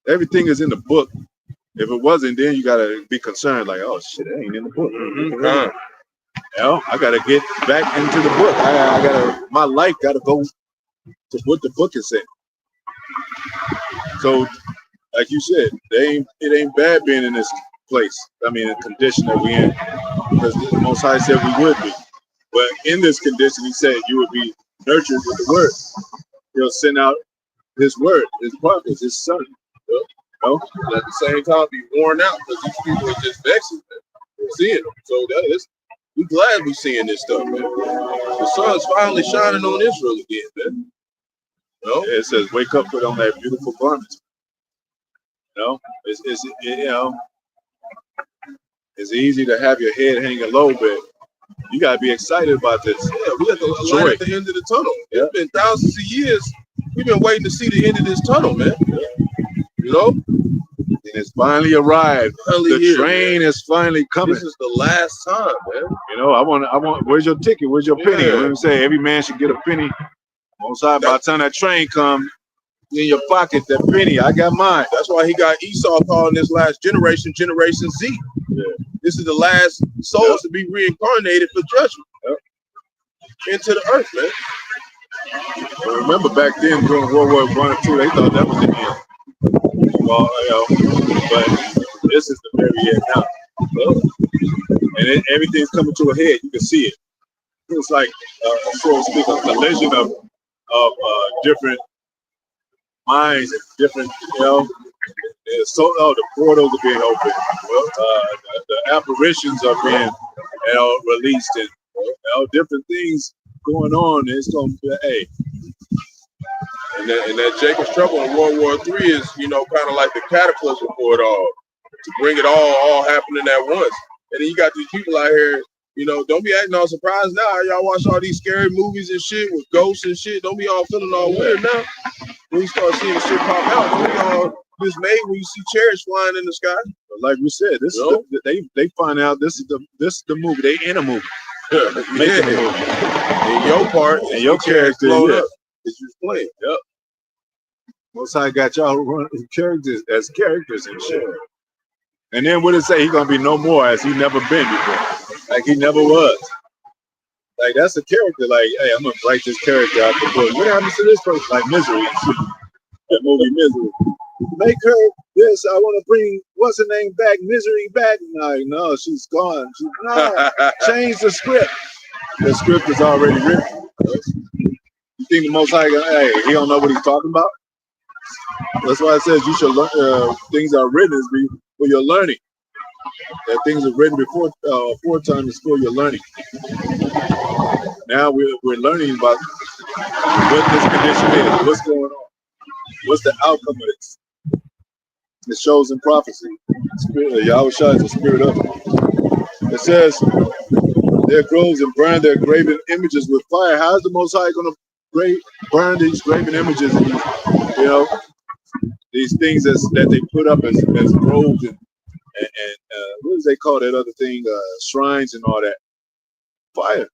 Everything is in the book. If it wasn't, then you gotta be concerned, like, oh shit, it ain't in the book. I gotta get back into the book. My life gotta go to what the book is saying. So, like you said, it ain't bad being in this place. I mean, the condition that we in, because the Most High said we would be. But in this condition, He said you would be nurtured with the word. He'll send out His word, His prophets, His Son. At the same time, be worn out because these people are just vexing, man. Seeing them. So we glad we seeing this stuff, man. The sun's finally shining on Israel again, man. No? It says, "Wake up, put on that beautiful garment." You know, it's easy to have your head hanging low, but you gotta be excited about this. Yeah, we at the Joy. light at the end of the tunnel. Yeah. It's been thousands of years. We've been waiting to see the end of this tunnel, man. You know? And it's finally arrived. Finally The here, train is finally coming. This is the last time, man. You know, I want. Where's your ticket? Where's your penny? Yeah. You know what I'm saying? Every man should get a penny. Most high, by the time that train comes, in your pocket, that penny, I got mine. That's why he got Esau calling this last generation Generation Z. Yeah. This is the last souls to be reincarnated for judgment into the earth, man. But remember back then during World War I and II, they thought that was the end. Well, but this is the very end now. And everything's coming to a head. You can see it. It's like, so to speak, a collision of different minds and different, the portals are being opened. The apparitions are being, released, and different things going on. It's going to be, hey. And that Jacob's trouble in World War III is, kind of like the cataclysm for it all, to bring it all happening at once. And then you got these people out here, don't be acting all surprised now. Y'all watch all these scary movies and shit with ghosts and shit. Don't be all feeling all weird now. When you start seeing the shit pop out, don't be all dismayed when you see chariots flying in the sky. But like we said, this is they find out this is the movie. They in a movie. Making a movie. And your part and your character up. It's just playing. Yep. Most High got y'all running characters as characters and shit. And then what it say? He gonna be no more as he never been before. Like he never was. Like that's a character. Like, hey, I'm gonna write this character out the book. What happens to this person? Like Misery. That movie Misery. Make her this. I want to bring what's her name back? Misery back. Like, no, she's gone. Change the script. The script is already written. You think the Most High, hey, he don't know what he's talking about? That's why it says you should learn. Things are written for your learning. That things are written aforetime is for your learning. Now we're learning about what this condition is, what's going on, what's the outcome of this. It shows in prophecy. Yahweh Shah is the spirit of it. It says, their groves and burn their graven images with fire. How's the Most High going to burn these graven images and these things that they put up as groves and what does they call that other thing? Shrines and all that. Fire.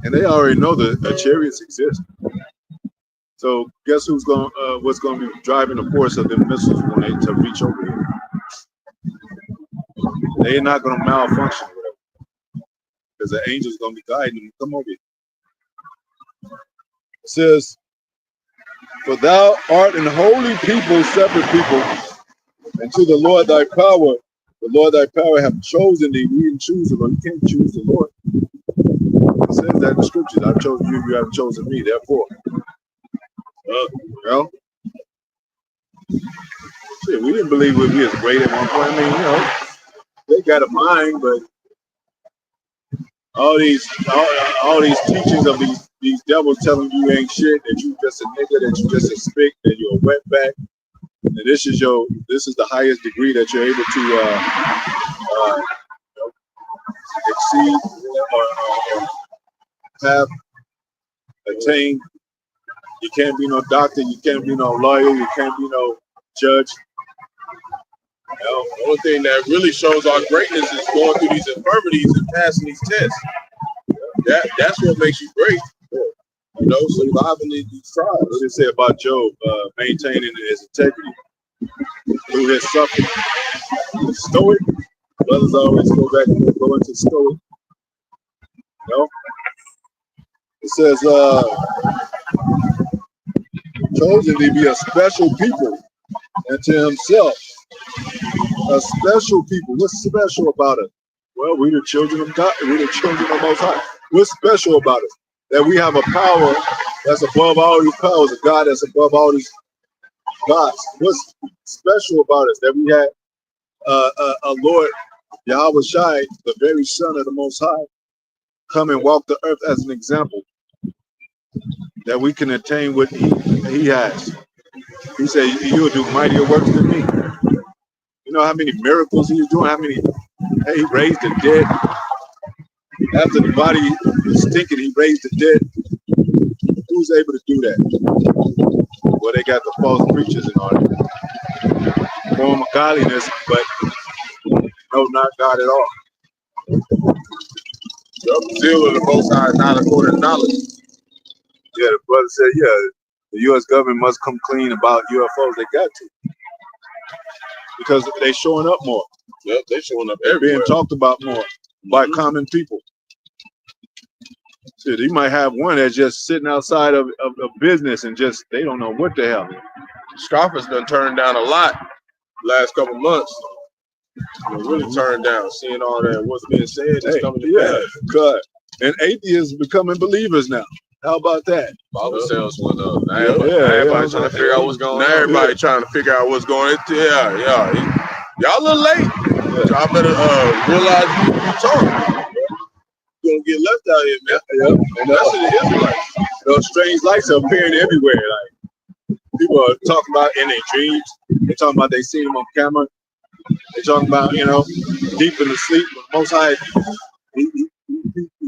And they already know that chariots exist. So guess what's going to be driving the force of the missiles when to reach over here? They're not going to malfunction with it because the angel's going to be guiding them to come over here. It says, "For thou art an holy people, separate people, and to the Lord thy power hath chosen thee." We didn't choose the Lord. You can't choose the Lord. It says that in the scriptures. I've chosen you, you have chosen me. Therefore, shit, we didn't believe we'd be as great at one point. I mean, they got a mind, but all these teachings of these devils telling you ain't shit, that you just a nigga, that you just a spick, that you're a wetback, and this is the highest degree that you're able to exceed or have attained. You can't be no doctor, you can't be no lawyer, you can't be no judge. The only thing that really shows our greatness is going through these infirmities and passing these tests. That's what makes you great. Surviving these trials. What did it say about Job maintaining his integrity through his suffering? Stoic. Brothers always go into stoic. It says, chosen to be a special people unto himself. A special people. What's special about us? Well, we're the children of God. We're the children of Most High. What's special about us? That we have a power that's above all these powers, a God that's above all these gods. What's special about us? That we had Lord Yahweh Shai, the very Son of the Most High, come and walk the earth as an example that we can attain what he has. He said, "You will do mightier works than me." You know how many miracles he was doing? How many? Hey, he raised the dead. After the body was stinking, he raised the dead. Who's able to do that? Well, they got the false preachers and all that. Form of godliness, but no, not God at all. The zeal of the Most High is not according to knowledge. Yeah, the brother said, yeah, the U.S. government must come clean about UFOs. They got to. Because they showing up more. Yep, they showing up They're everywhere. being talked about more by common people. Shit, you might have one that's just sitting outside of business and just, they don't know what the hell. Scoffers done turned down a lot last couple months. They really turned down, seeing all that what's being said is coming to pass. Good. And atheists becoming believers now. How about that? Bible sales went up. Now Yeah, everybody trying to figure out what's going on. Now everybody trying to figure out what's going on. Yeah. Y'all a little late. Y'all better realize you talk. You're gonna get left out here, man. Yeah. And that's the Israelites. Those strange lights are appearing everywhere. Like people are talking about in their dreams. They're talking about they see them on camera. They're talking about, deep in the sleep. But Most High, he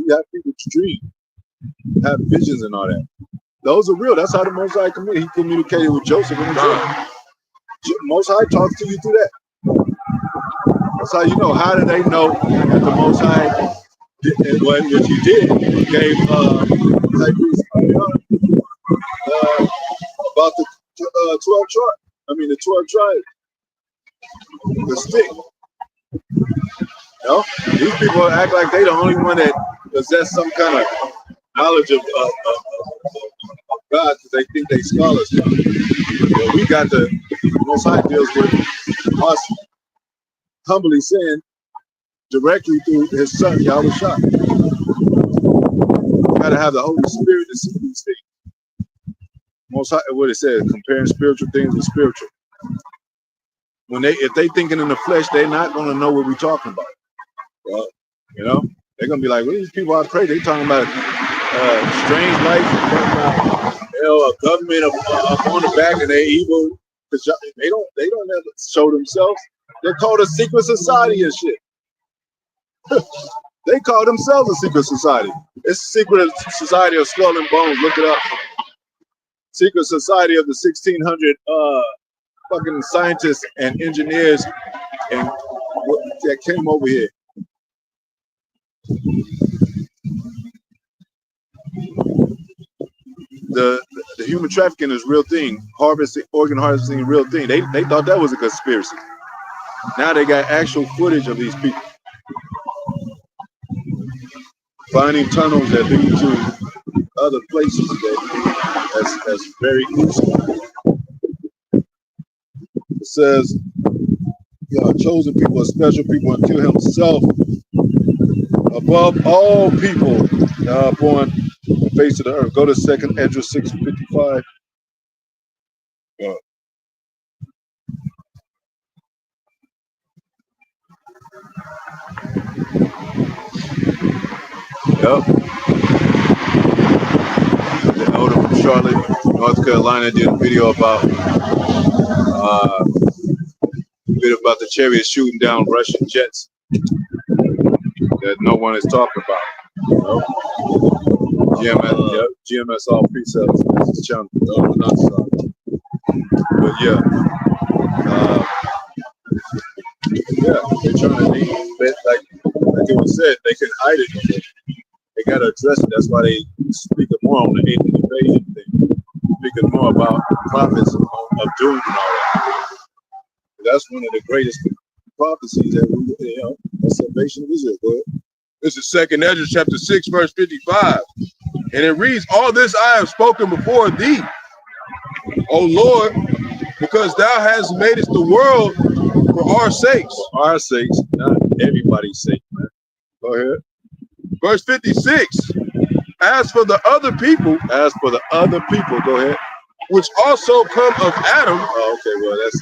have people to dream, have visions and all that. Those are real. That's how the Most High communicated. He communicated with Joseph in the dream. Most High talks to you through that. That's how you know. How do they know that the Most High did what you did? Gave about the 12 tribes. The 12 tribes. The stick. These people act like they the only one that possess some kind of knowledge of God because they think they scholars. Well, we got the Most High deals with us humbly saying directly through his son, Yahweh Shai. You got to have the Holy Spirit to see these things. Most High, what it says, comparing spiritual things with spiritual. If they thinking in the flesh, they're not going to know what we're talking about. Well, they're going to be like, well, these people I pray, they talking about strange lights, a government up on the back and they're evil. They don't ever show themselves. They're called a secret society and shit. They call themselves a secret society. It's a secret society of skull and bones. Look it up. Secret society of the 1600 fucking scientists and engineers and that came over here. The human trafficking is a real thing. Organ harvesting, a real thing. They thought that was a conspiracy. Now they got actual footage of these people finding tunnels that lead to other places that's very useful. It says, chosen people, a special people, and kill himself above all people upon the face of the earth. Go to 2nd Ezra 6:55. Yep. The elder from Charlotte, North Carolina, did a video about the chariots shooting down Russian jets that no one is talking about. GMS all pre-sales. This is channel. But yeah, they're trying to like it was said, they can hide it. They gotta address it. That's why they speak more on the 8th invasion thing. Speaking more about prophets of doom and all that. That's one of the greatest prophecies that the salvation of Israel. Go ahead. This is 2nd Ezra chapter 6, verse 55. And it reads, all this I have spoken before thee, O Lord, because thou hast made us the world for our sakes. For our sakes, not everybody's sake, man. Go ahead. Verse 56. As for the other people, go ahead. Which also come of Adam. Oh, okay, well that's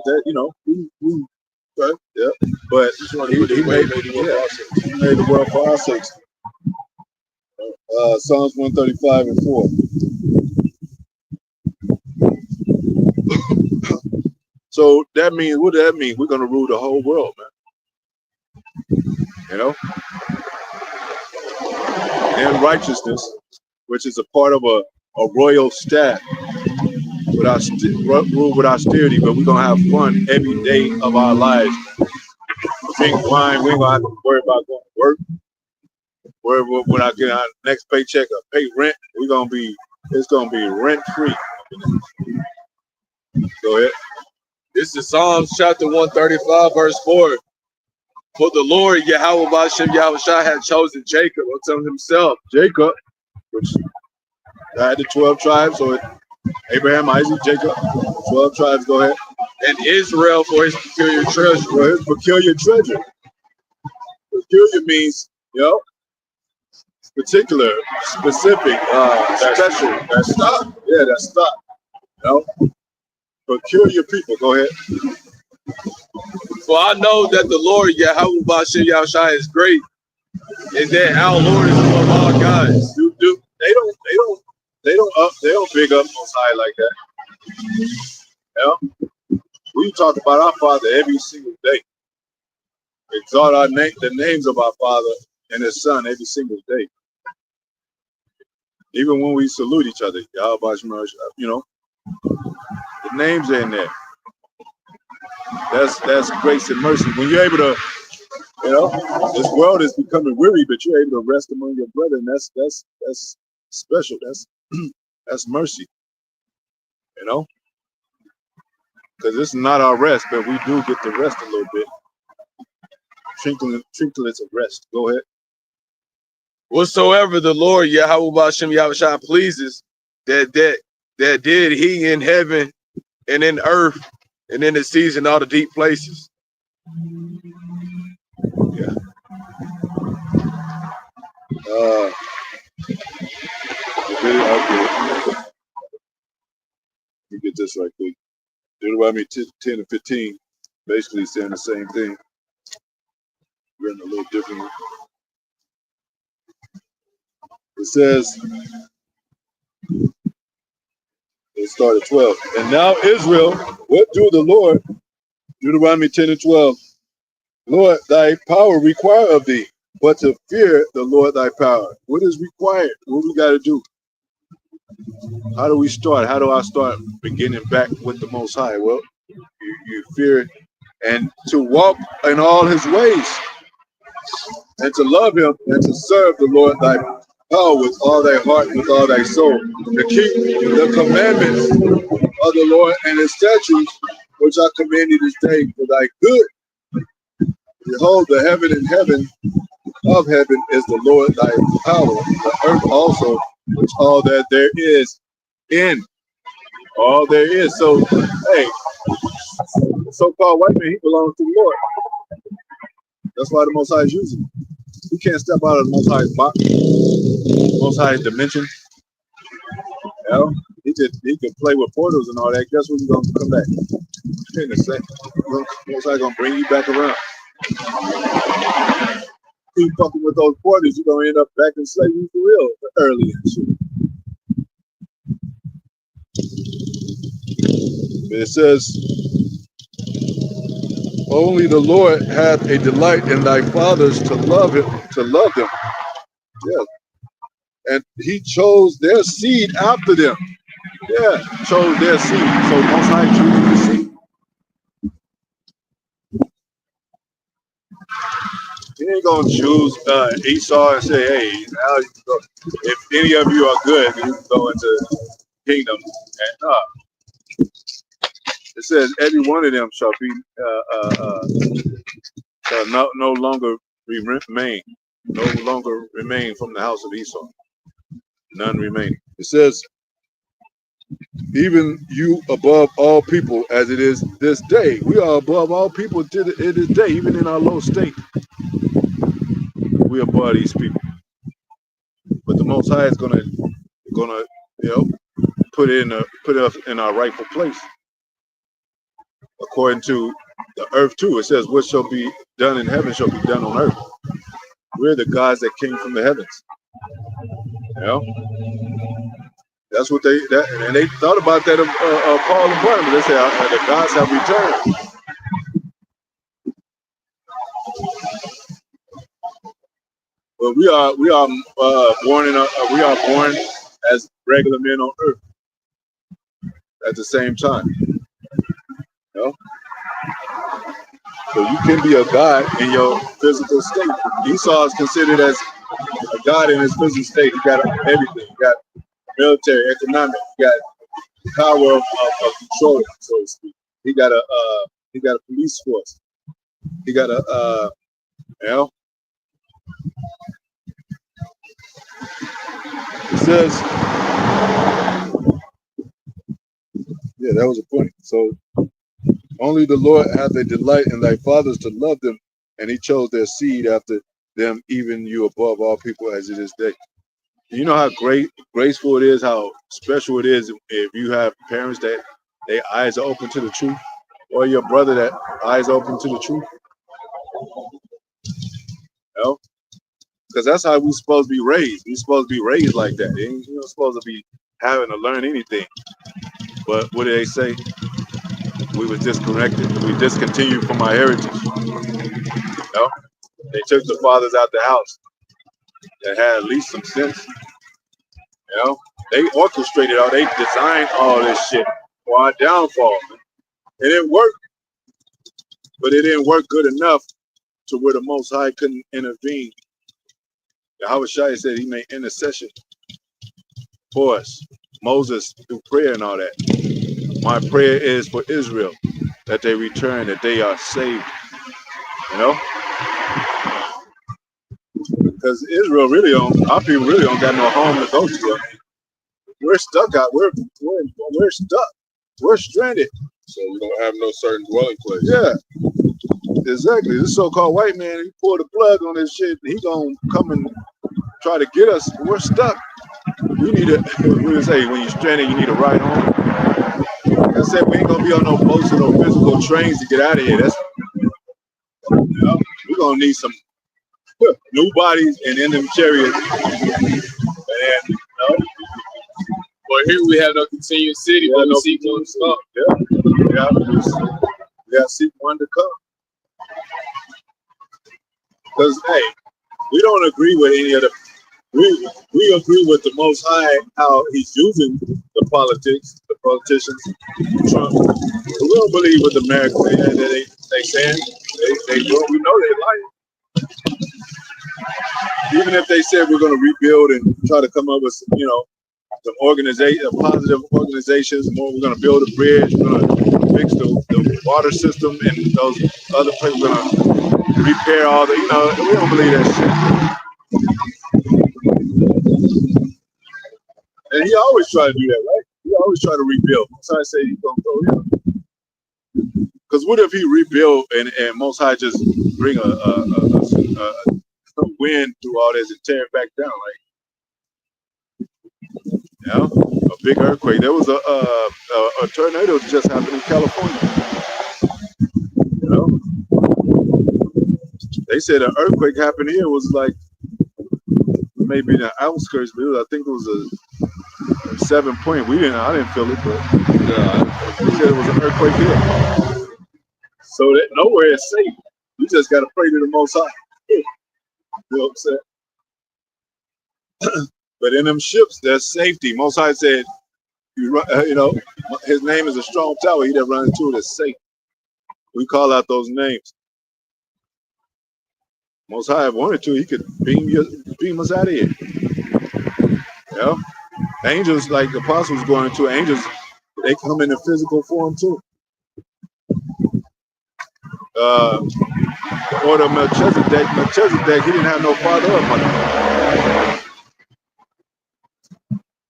that, we Okay, yeah. But he made the world for our sakes. Psalms 135 and 4. So that means, what does that mean? We're gonna rule the whole world, man. You know? And righteousness, which is a part of a royal staff rule with austerity, but we're gonna have fun every day of our lives. Drink wine, we ain't gonna have to worry about going to work. When I get our next paycheck or pay rent, it's gonna be rent free. Go ahead. This is Psalms chapter 135, verse 4. For the Lord, Yahweh Bashem Yahushua had chosen Jacob unto himself. Jacob, which had the 12 tribes, so Abraham, Isaac, Jacob, 12 tribes, go ahead. And Israel for his peculiar treasure. For his peculiar treasure. Peculiar means, particular, specific, special, that's stock. Yeah, that's stock. Peculiar people, go ahead. For I know that the Lord Yahweh Bashem Yahushua is great, and that our Lord is above all gods. They don't big up Most High like that. We talk about our Father every single day. Exalt the names of our Father and His Son every single day. Even when we salute each other, the names are in there. That's grace and mercy. When you're able to, this world is becoming weary, but you're able to rest among your brethren. That's special. That's mercy. Because this is not our rest, but we do get to rest a little bit. Trinklets of rest. Go ahead. Whatsoever the Lord Yahweh Bashem Yahushua pleases, that did He in heaven and in earth and in the seas and all the deep places. Yeah. Let me get this right quick. Deuteronomy 10 and 15, basically saying the same thing. Written a little differently. It says, let's start at 12. And now Israel, what do the Lord, Deuteronomy 10 and 12, Lord, thy power require of thee, but to fear the Lord thy power. What is required? What we got to do? How do we start? How do I start beginning back with the Most High? Well, you fear and to walk in all His ways and to love Him and to serve the Lord thy power with all thy heart, with all thy soul, to keep the commandments of the Lord and His statutes, which I command thee this day for thy good. Behold, the heaven and heaven of heaven is the Lord thy power, the earth also, which all that there is in. All there is. So, hey, so-called white man, he belongs to the Lord. That's why the Most High is using him. He can't step out of the Most High's box, Most High's dimension. He could play with portals and all that. Guess when he's gonna come back? In a second. Most High gonna bring you back around. Keep fucking with those portals, you're gonna end up back in slavery for real early and shit. It says, only the Lord hath a delight in thy fathers to love them. Yeah. And He chose their seed after them. Yeah, chose their seed. So Most High chooses the seed. He ain't gonna choose Esau and say, hey, now you can go. If any of you are good, you can go into the kingdom. And it says every one of them shall be shall no longer remain, no longer remain from the house of Esau. None remain. It says, even you above all people, as it is this day. We are above all people to this day, even in our low state. We are above these people. But the Most High is gonna put us in our rightful place, according to the earth too. It says, "What shall be done in heaven shall be done on earth." We're the gods that came from the heavens. You know, that's what and they thought about that of Paul and Barnabas. They said the gods have returned. But we are born as regular men on earth at the same time. You know? So you can be a god in your physical state. Esau is considered as a god in his physical state. He got everything. He got military, economic. He got the power of control, so to speak. He got a police force. He got a you know. It says, yeah, that was a point. So only the Lord hath a delight in thy fathers to love them, and he chose their seed after them, even you above all people as it is day. You know how graceful it is, how special it is if you have parents that their eyes are open to the truth, or your brother that eyes are open to the truth. You know? Because that's how we're supposed to be raised. We're supposed to be raised like that. You're not supposed to be having to learn anything. But what do they say? We was disconnected. We discontinued from our heritage. You know? They took the fathers out the house that had at least some sense. You know? They orchestrated all, they designed all this shit for our downfall. It didn't work. But it didn't work good enough to where the Most High couldn't intervene. Yahweh Shai said he made intercession for us. Moses through prayer and all that. My prayer is for Israel, that they return, that they are saved. You know? Because Israel really our people really don't got no home to go to. We're stuck out. We're stuck. We're stranded. So we don't have no certain dwelling place. Yeah. Exactly. This so-called white man, he pulled the plug on this shit. He gonna come and try to get us. We're stuck. We need we say when you're stranded, you need a ride home. Like I said, we ain't gonna be on no boats or no physical trains to get out of here. That's, you know, we're gonna need some new bodies and in them chariots. And you know, Well, here we have no continued city, but we seek one to come. Yeah. We gotta seek one to come. Because hey, we don't agree with any of the. We agree with the Most High how he's using the politicians, Trump. We don't believe with America they saying they do. We know they lying. Even if they said we're going to rebuild and try to come up with some, some positive organizations, we're going to build a bridge, we're going to fix the water system, and those other places, we're going to repair all the, we don't believe that shit. And he always try to do that, right? He always try to rebuild. Most High say he's going to go here. Because what if he rebuild and Most High just bring a wind through all this and tear it back down, right? A big earthquake. There was a tornado just happened in California. They said an earthquake happened here was like maybe in the outskirts, but I think it was a 7 point. I didn't feel it, but they said it was an earthquake here. So that nowhere is safe. You just gotta pray to the Most High. You know what I'm saying? But in them ships, there's safety. Most High said, his name is a strong tower. He that runs into it is safe. We call out those names. Most High, if wanted to, he could beam us out of here. Angels, like the apostles going to, angels, they come in a physical form too. The order of Melchizedek, he didn't have no father or mother.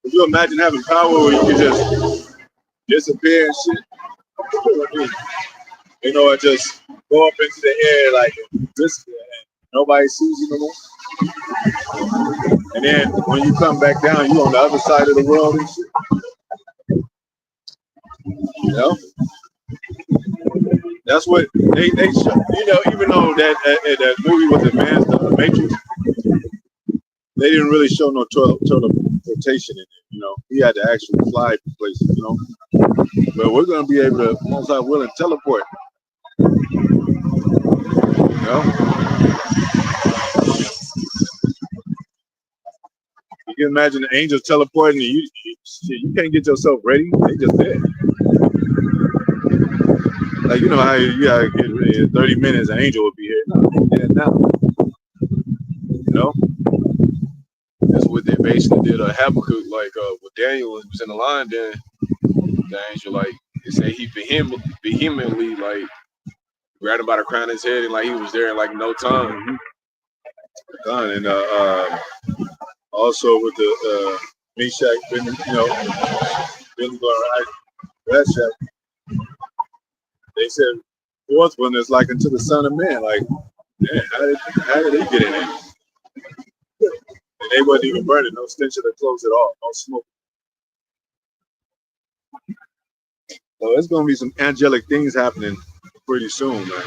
Could you imagine having power where you could just disappear and shit? And just go up into the air like this, and nobody sees you no more. And then when you come back down, you on the other side of the world and shit. That's what they show, you know, even though that movie was advanced, the Matrix, they didn't really show no teleportation in it. You know, he had to actually fly places. You know, but we're gonna be able to, most I will, and teleport. You know, you can imagine the angels teleporting, and you can't get yourself ready. They just dead. Like, you know how you gotta get ready in 30 minutes, an angel will be here. No, they dead now. You know, That's what they basically did. Habakkuk, like with Daniel was in the line, then the angel, like they say, he vehemently like grabbed him by the crown of his head, and like he was there in like no time. done. And also with the Meshach, you know, Billy going that shit. They said fourth one is like unto the Son of Man. Like, man, how did they get in there? And they wasn't even burning, no stench of the clothes at all, no smoke. So it's gonna be some angelic things happening pretty soon, man.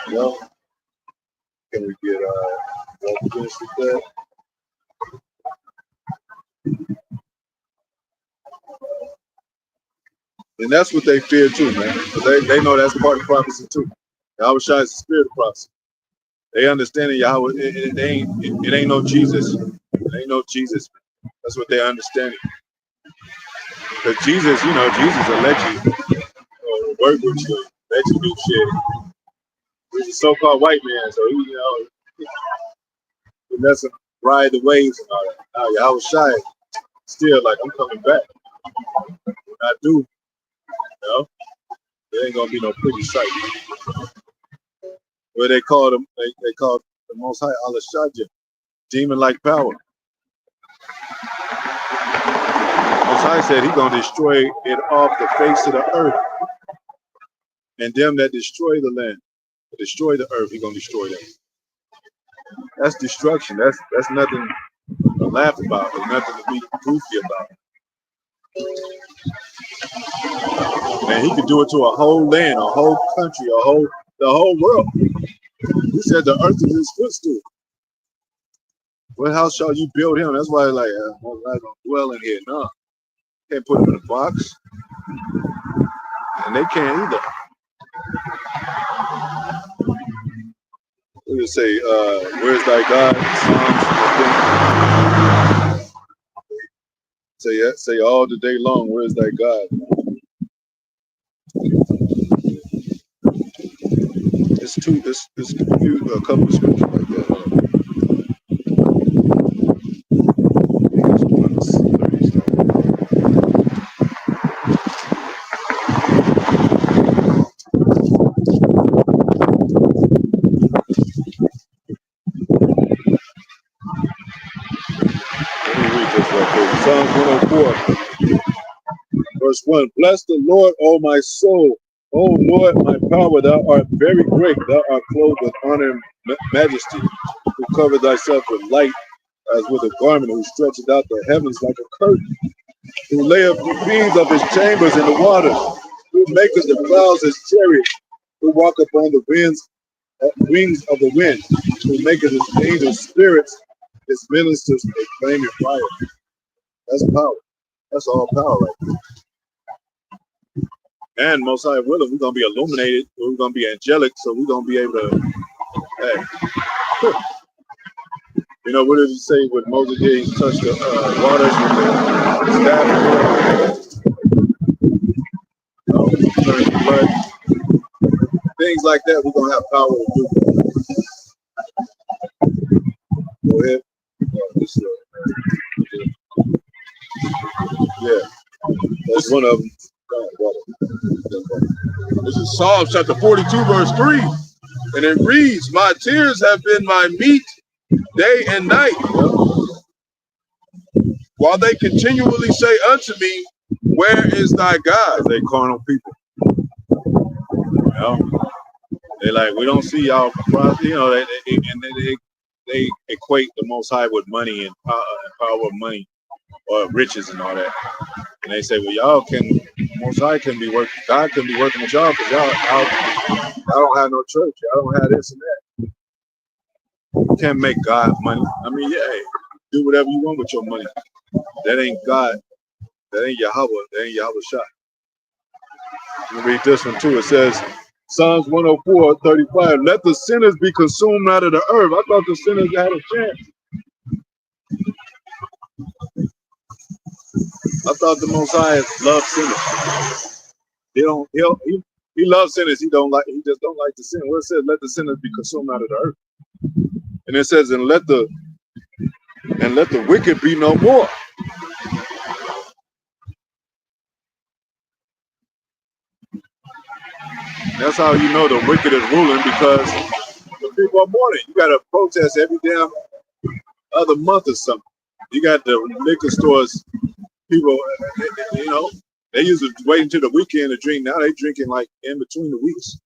You know? Can we get what finished with that? And that's what they fear too, man. Because they know that's part of prophecy too. Yahweh Shai is the spirit of prophecy. They understand it, Yahweh. It ain't no Jesus. It ain't no Jesus. That's what they understand. Because Jesus, you know, Jesus will let you work with you, let you do shit. He's a so-called white man, so he, you know, he lets him ride the waves and all that. Now Yahweh Shai still like, I'm coming back. When I do, you know, there ain't gonna be no pretty sight. Where they called him, they called the Most High Allah Shaja, demon-like power. Most High said He's gonna destroy it off the face of the earth, and them that destroy the land, destroy the earth, He's gonna destroy them. That's destruction. That's nothing to laugh about. There's nothing to be goofy about. And He could do it to a whole land, a whole country, the whole world. He said the earth is His footstool. What house shall you build Him? That's why, like, I'm not gonna dwell in here. No, can't put Him in a box, and they can't either. What do you say? Where's thy God? Psalms. Say all the day long. Where's thy God? It's a couple of scriptures like that. Let me read this real quick. Psalms 104, verse 1. Bless the Lord, O my soul. O Lord, my power, thou art very great. Thou art clothed with honor and majesty, who cover thyself with light as with a garment, who stretcheth out the heavens like a curtain, who layeth the beams of his chambers in the waters, who maketh the clouds his chariot, who walk upon the wings of the wind, who maketh his angels spirits, his ministers a flaming fire. That's power. That's all power right there. And most high willing, we're gonna be illuminated, we're gonna be angelic, so we're gonna be able to, hey. You know, what did he say when Moses did? He touched the waters with the staff, turned to blood. Things like that, we're gonna have power to do. Go ahead. Yeah, that's one of them. This is Psalm chapter 42, verse 3. And it reads, my tears have been my meat day and night, while they continually say unto me, where is thy God? They carnal people. You know? They like, we don't see y'all, you know, they equate the Most High with money and power of money or riches and all that. And they say, well, y'all can Most High can be working. God can be working with y'all because y'all don't have no church. Y'all don't have this and that. You can't make God money. I mean, yeah, hey, do whatever you want with your money. That ain't God. That ain't Yahweh. That ain't Yahweh Shah. Let me read this one too. It says, Psalms 104:35. Let the sinners be consumed out of the earth. I thought the sinners had a chance. I thought the Most High loved sinners. He loves sinners. He just don't like the sin. Well, it says, let the sinners be consumed out of the earth. And it says, and let the wicked be no more. That's how you know the wicked is ruling, because the people are mourning. You got to protest every damn other month or something. You got the liquor stores, people, they used to wait until the weekend to drink. Now they drinking like in between the weeks.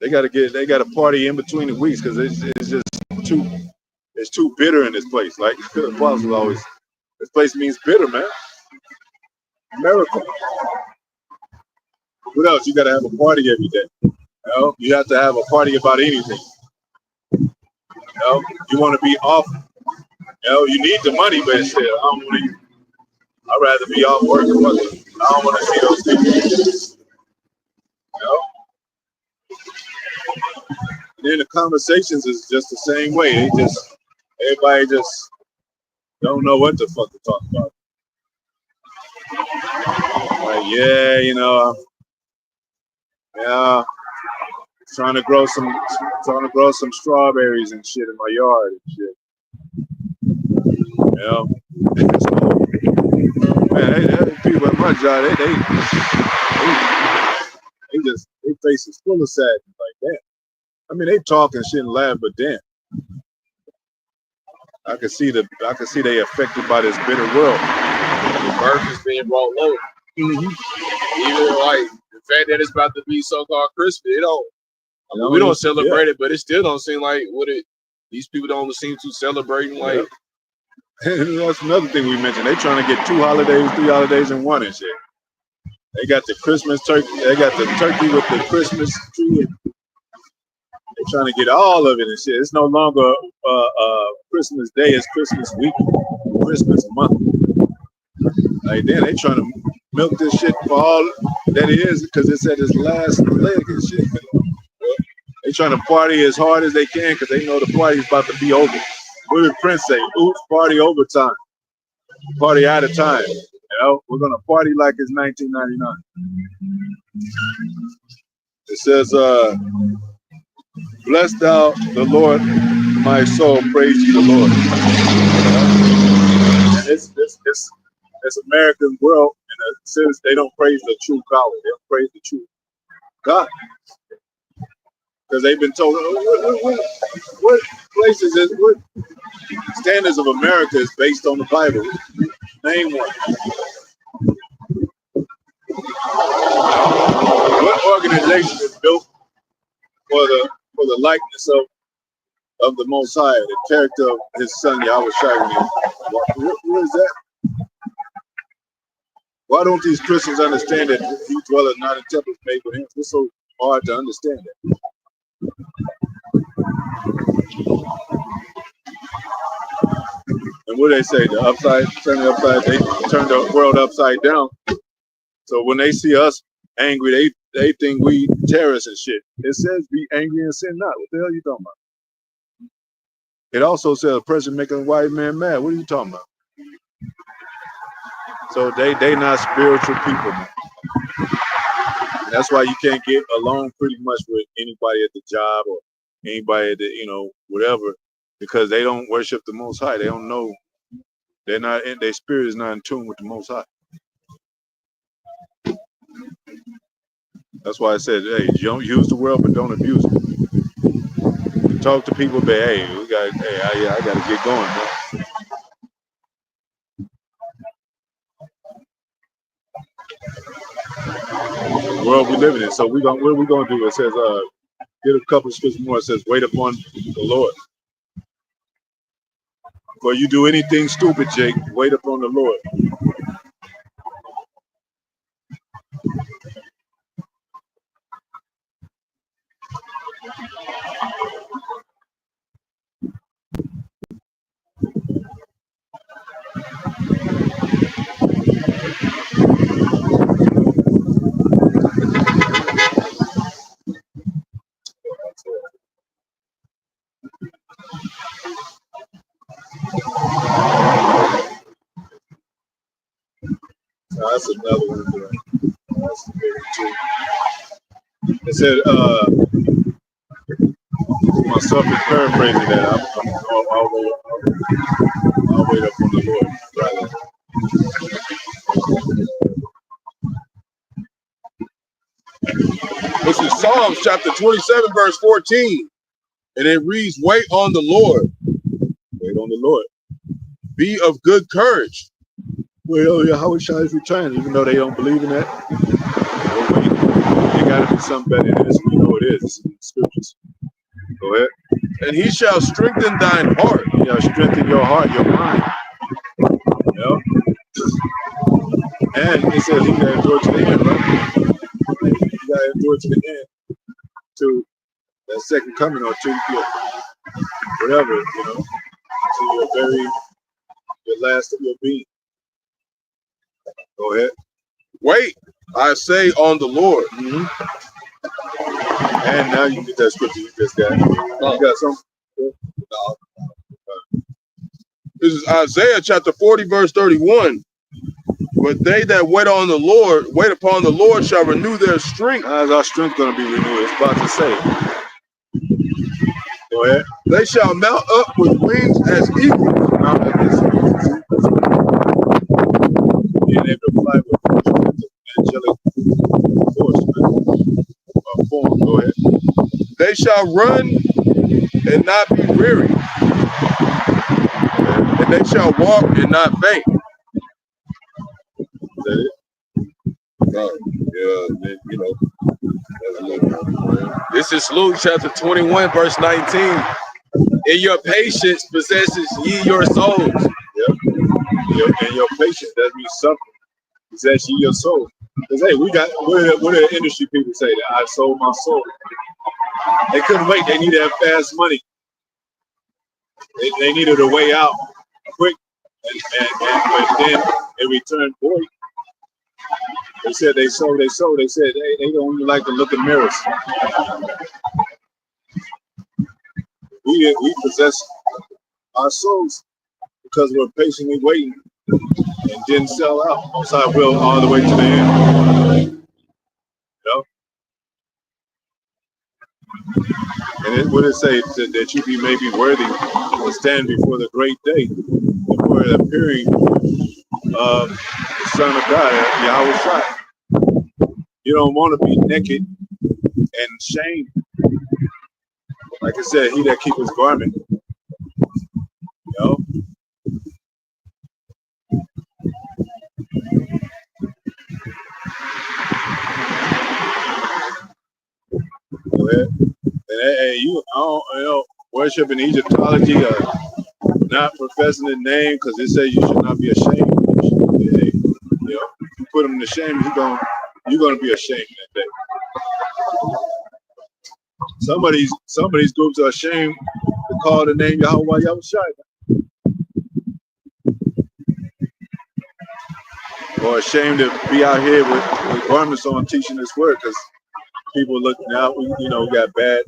They got to party in between the weeks because it's just too bitter in this place. Like the apostle always, this place means bitter, man. America. What else? You got to have a party every day. You have to have a party about anything. You want to be off. You need the money, but instead, I don't want to. I'd rather be off work. I don't want to see those things. And then the conversations is just the same way. Everybody just don't know what the fuck to talk about. Like, trying to grow some strawberries and shit in my yard and shit. Man, people at my job, they faces full of sadness like that. I mean, they talking shit and laugh, but damn, I can see they affected by this bitter world. The birth is being brought low. Mm-hmm. Even like the fact that it's about to be so-called Christmas, we don't celebrate it, but it still don't seem like these people don't seem to celebrating like. That's another thing we mentioned. They trying to get 3 holidays in one and shit. They got the Christmas turkey. They got the turkey with the Christmas tree. They're trying to get all of it and shit. It's no longer Christmas Day. It's Christmas week, Christmas month. Like then they trying to milk this shit for all that it is because it's at its last leg and shit. They trying to party as hard as they can because they know the party's about to be over. What did Prince say? Oops, party overtime. Party out of time. We're gonna party like it's 1999. It says, bless thou the Lord, my soul, praise ye the Lord. It's American world, and since they don't praise the true God, they don't praise the true God. Because they've been told, what places is, what standards of America is based on the Bible? Name one. What organization is built for the likeness of the Most High, the character of His Son Yahweh Shai? What is that? Why don't these Christians understand that He dwelleth not in temples made with hands? It's so hard to understand that. And what they say, they turn the world upside down. So when they see us angry, they think we terrorists and shit. It says be angry and sin not. What the hell are you talking about? It also says a person making a white man mad. What are you talking about? So they not spiritual people, man. That's why you can't get along pretty much with anybody at the job or anybody at the, whatever, because they don't worship the Most High. They don't know. Their spirit is not in tune with the Most High. That's why I said, hey, you don't use the world, but don't abuse it. Talk to people, but hey, I got to get going, man. The world we living in. So what are we gonna do? It says, get a couple of scriptures more. It says, wait upon the Lord. Before you do anything stupid, Jake, wait upon the Lord. That's another one. That's a big one too. It said, myself is paraphrasing that. I'll wait up on the Lord. Rather. This is Psalms chapter 27, verse 14. And it reads, wait on the Lord. Wait on the Lord. Be of good courage. Well, Yahweh Shai is returning, even though they don't believe in that. Well, wait. There got to be something better than this. We know it is. It's in the scriptures. Go ahead. And he shall strengthen thine heart. Yeah, strengthen your heart, your mind. You know? And it says he got to endure to the end, right? You got to endure to the end, to that second coming, or to your, whatever, you know, to your last of your being. Go ahead. Wait, I say, on the Lord. Mm-hmm. And now you get that scripture you just got. You got something? This is Isaiah chapter 40, verse 31. But they that wait on the Lord, wait upon the Lord, shall renew their strength. How's our strength going to be renewed? It's about to say. Go ahead. They shall mount up with wings as eagles. Mount up as being able to fly with angelic force, form. Go ahead. They shall run and not be weary. And they shall walk and not faint. Is that it? Yeah, then, you know. That's a little bit. This is Luke chapter 21, verse 19. In your patience possesses ye your souls. Yep. And your patience, that means something. Possess ye your soul. Because hey, what do the industry people say? That I sold my soul. They couldn't wait. They needed to have fast money. They needed a way out quick, and then in return, boy, they said they sold. They said they don't even like to look in mirrors. We possess our souls because we're patiently waiting and didn't sell out. So I will all the way to the end. You know? And what did it say? That you be maybe worthy to stand before the great day, before the appearing of the Son of God, Yahweh Shai. You don't want to be naked and shamed. Like I said, he that keep his garment. You know? Go ahead. And hey, you know, worship in Egyptology, not professing the name, because it says you should not be ashamed. Hey, you know, you put him to shame, you're gonna be ashamed that day. Some of these groups are ashamed to call the name Yahweh Yahushai. Or ashamed to be out here with garments on teaching this word, because people looking out, you know, got bad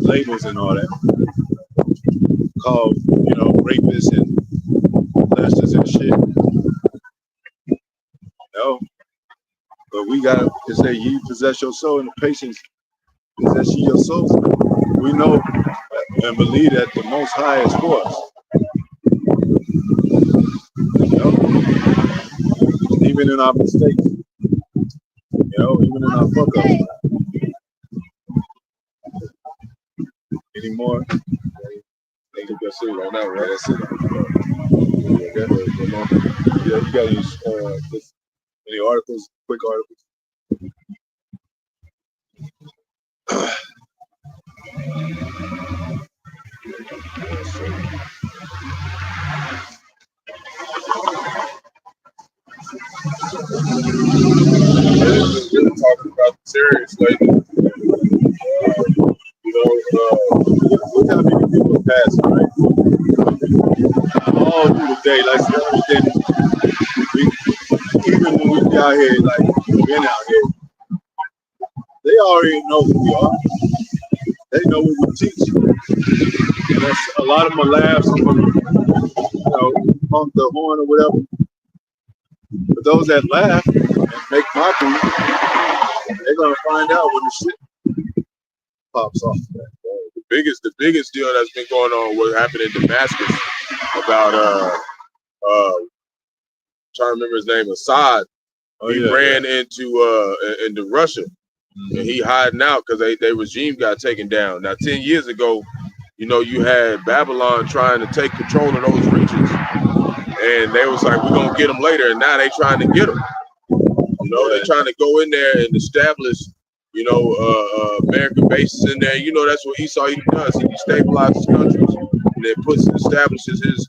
labels and all that. Called, you know, rapists and molesters and shit. No. But we got to say, ye possess your soul, and the patience possess ye your souls. We know and believe that the Most High is for us. You know? Even in our mistakes. You know, even in our fuck up. Any more? Think that's it right now, right? That's it. Yeah, you got any articles, quick articles? Really talking about the serious lately. Look how many people pass, right? All through the day, like everything. Even when we be out here, like been out here, they already know who we are. They know what we teach. And that's, a lot of them are laugh, some of them, you know, honk the horn or whatever. But those that laugh and make mockery, they're gonna find out when the shit pops off. The biggest deal that's been going on, what happened in Damascus about trying to remember his name, Assad. He ran into Russia, and he hiding out because their regime got taken down. Now 10 years ago, you know, you had Babylon trying to take control of those regions, and they was like, we're gonna get them later, and now they trying to get them. You know, they're trying to go in there and establish, you know, American bases in there. You know, that's what Esau does. He destabilizes countries and then establishes his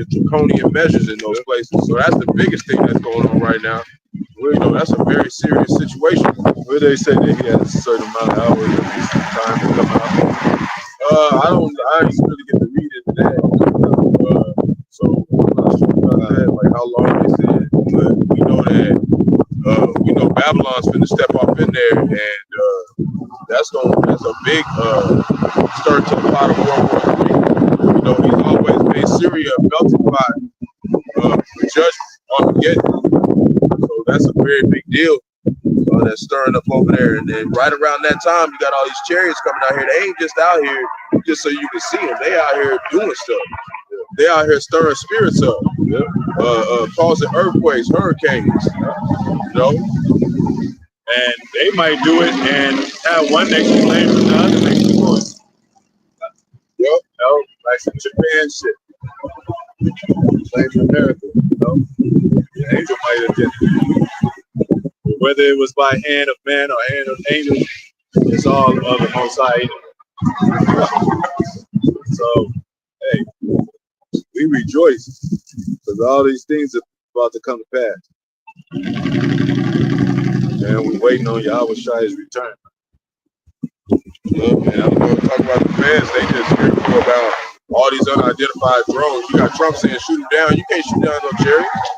draconian measures in those places. So that's the biggest thing that's going on right now. You know, that's a very serious situation. Where they say that he has a certain amount of hours and time to come out. I didn't really get to read into that. So I'm not sure about that, like how long they said, but we know that Babylon's finna step up in there, and that's a big stir to the pot of World War III. You know, he's always made Syria a melting pot for judgment on Armageddon. So that's a very big deal. That's stirring up over there, and then right around that time, you got all these chariots coming out here. They ain't just out here just so you can see them. They out here doing stuff. They out here stirring spirits up, causing earthquakes, hurricanes. You know, And they might do it and have one nation blame for the other nation for it. Yep. You know, like some Japan shit. Blame America. You know? The angel might have did it. Whether it was by hand of man or hand of angel, it's all of the Most High. So, hey, we rejoice because all these things are about to come to pass. And we're waiting on Yahweh Shai's return. Look, man, I'm going to talk about the feds. They just fearful about all these unidentified drones. You got Trump saying shoot them down. You can't shoot down no chariots.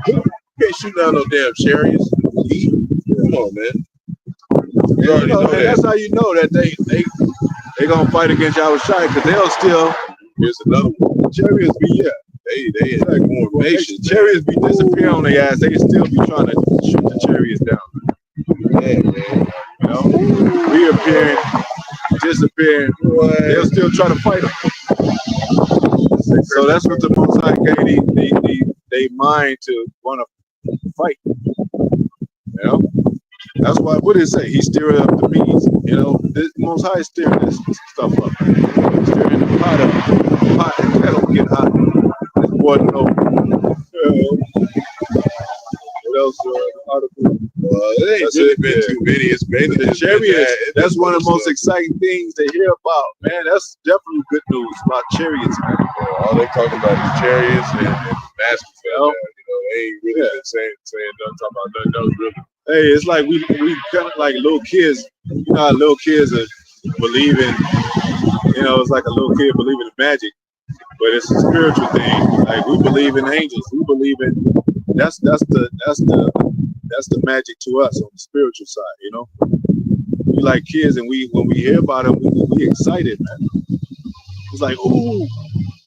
You can't shoot down no damn chariots. Come on, man. You already know that. That's how you know that they gonna fight against Yahweh Shai because they'll still. Here's another one. Chariots be They like more patience. Chariots be disappearing on their ass. They can still be trying to shoot the chariots down. Yeah, man. You know, reappearing, disappearing. They'll still try to fight them. So that's what the Most High gave they mind to want to fight. You know, that's why. What did it say? He's stirring up the bees. You know, this Most High is stirring this stuff up. He's stirring the pot up. The pot that don't get hot. It's boiling over. What else? Article. It ain't really been too many. It's mainly the chariots. That's one of the most exciting things to hear about, man. That's definitely good news about chariots, man. All they talking about is chariots and Damascus. You know, they ain't really been saying nothing, talking about nothing else really. Hey, it's like we kind of like little kids. You know how little kids are believing. You know, it's like a little kid believing in magic, but it's a spiritual thing. Like we believe in angels. We believe in that's the magic to us on the spiritual side. You know, we like kids, and when we hear about them, we excited, man. It's like, ooh,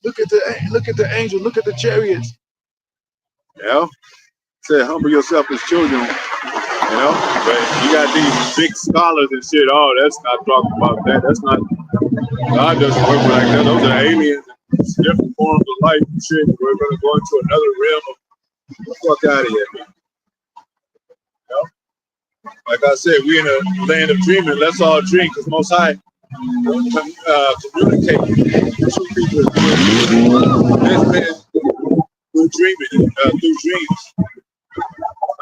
look at the angel, look at the chariots. You know, said humble yourself as children. You know, but you got these big scholars and shit. Oh, that's not talking about that. That's not. God doesn't work like that. Those are aliens. It's different forms of life and shit. We're gonna go into another realm of. Get the fuck out of here, man. You know? Like I said, we in a land of dreaming. Let's all dream, because Most High communicate. Two people this man through dreaming, through dreams.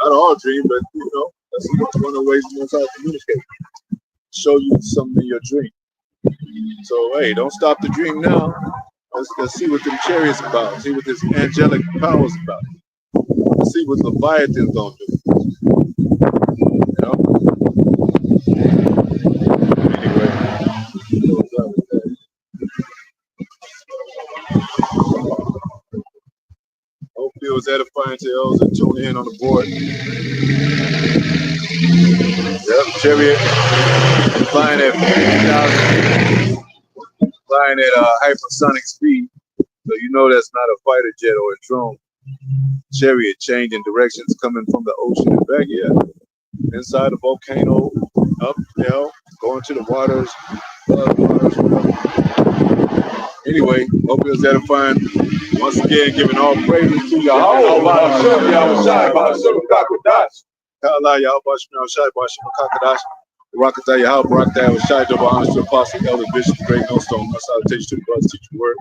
Not all dream, but you know, that's one of the ways Most High communicate. Show you something in your dream. So hey, don't stop the dream now. Let's see what the chariot's about. See what this angelic power's about. Let's see what Leviathan's gonna do. You know? Anyway. Hope it was edifying to those that tune in on the board. Yep, chariot flying at 50,000, flying at hypersonic speed. So you know that's not a fighter jet or a drone. chariot changing directions coming from the ocean and back. Yeah, inside the volcano, up, going to the waters, Anyway, hope it was edifying. Once again, giving all praises to Yahweh. Allah, Yahweh, Shemel, Shai, Bashim, Kakadash, Rakata, Yahweh, Barakata, Shai, Jabba, honors to Apostle, Elder, Bishop, Great Millstone, Most High, teach to the brothers, teach the word.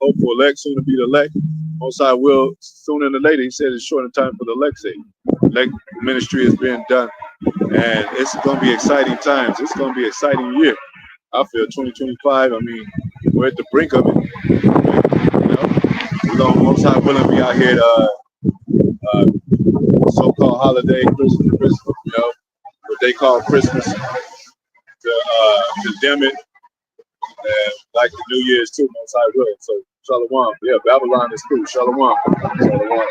Hope for elect, soon to be the elect. Most High will, sooner than later, he said it's short in time for the elect's sake. Elect ministry is being done, and it's going to be exciting times. It's going to be an exciting year. I feel 2025, I mean, we're at the brink of it. We're going to most high willing be out here so-called holiday, Christmas, what they call Christmas, to condemn it, and like the New Year's too, most high will. So, Shalom. Yeah, Babylon is cool. Shalom. Shalom.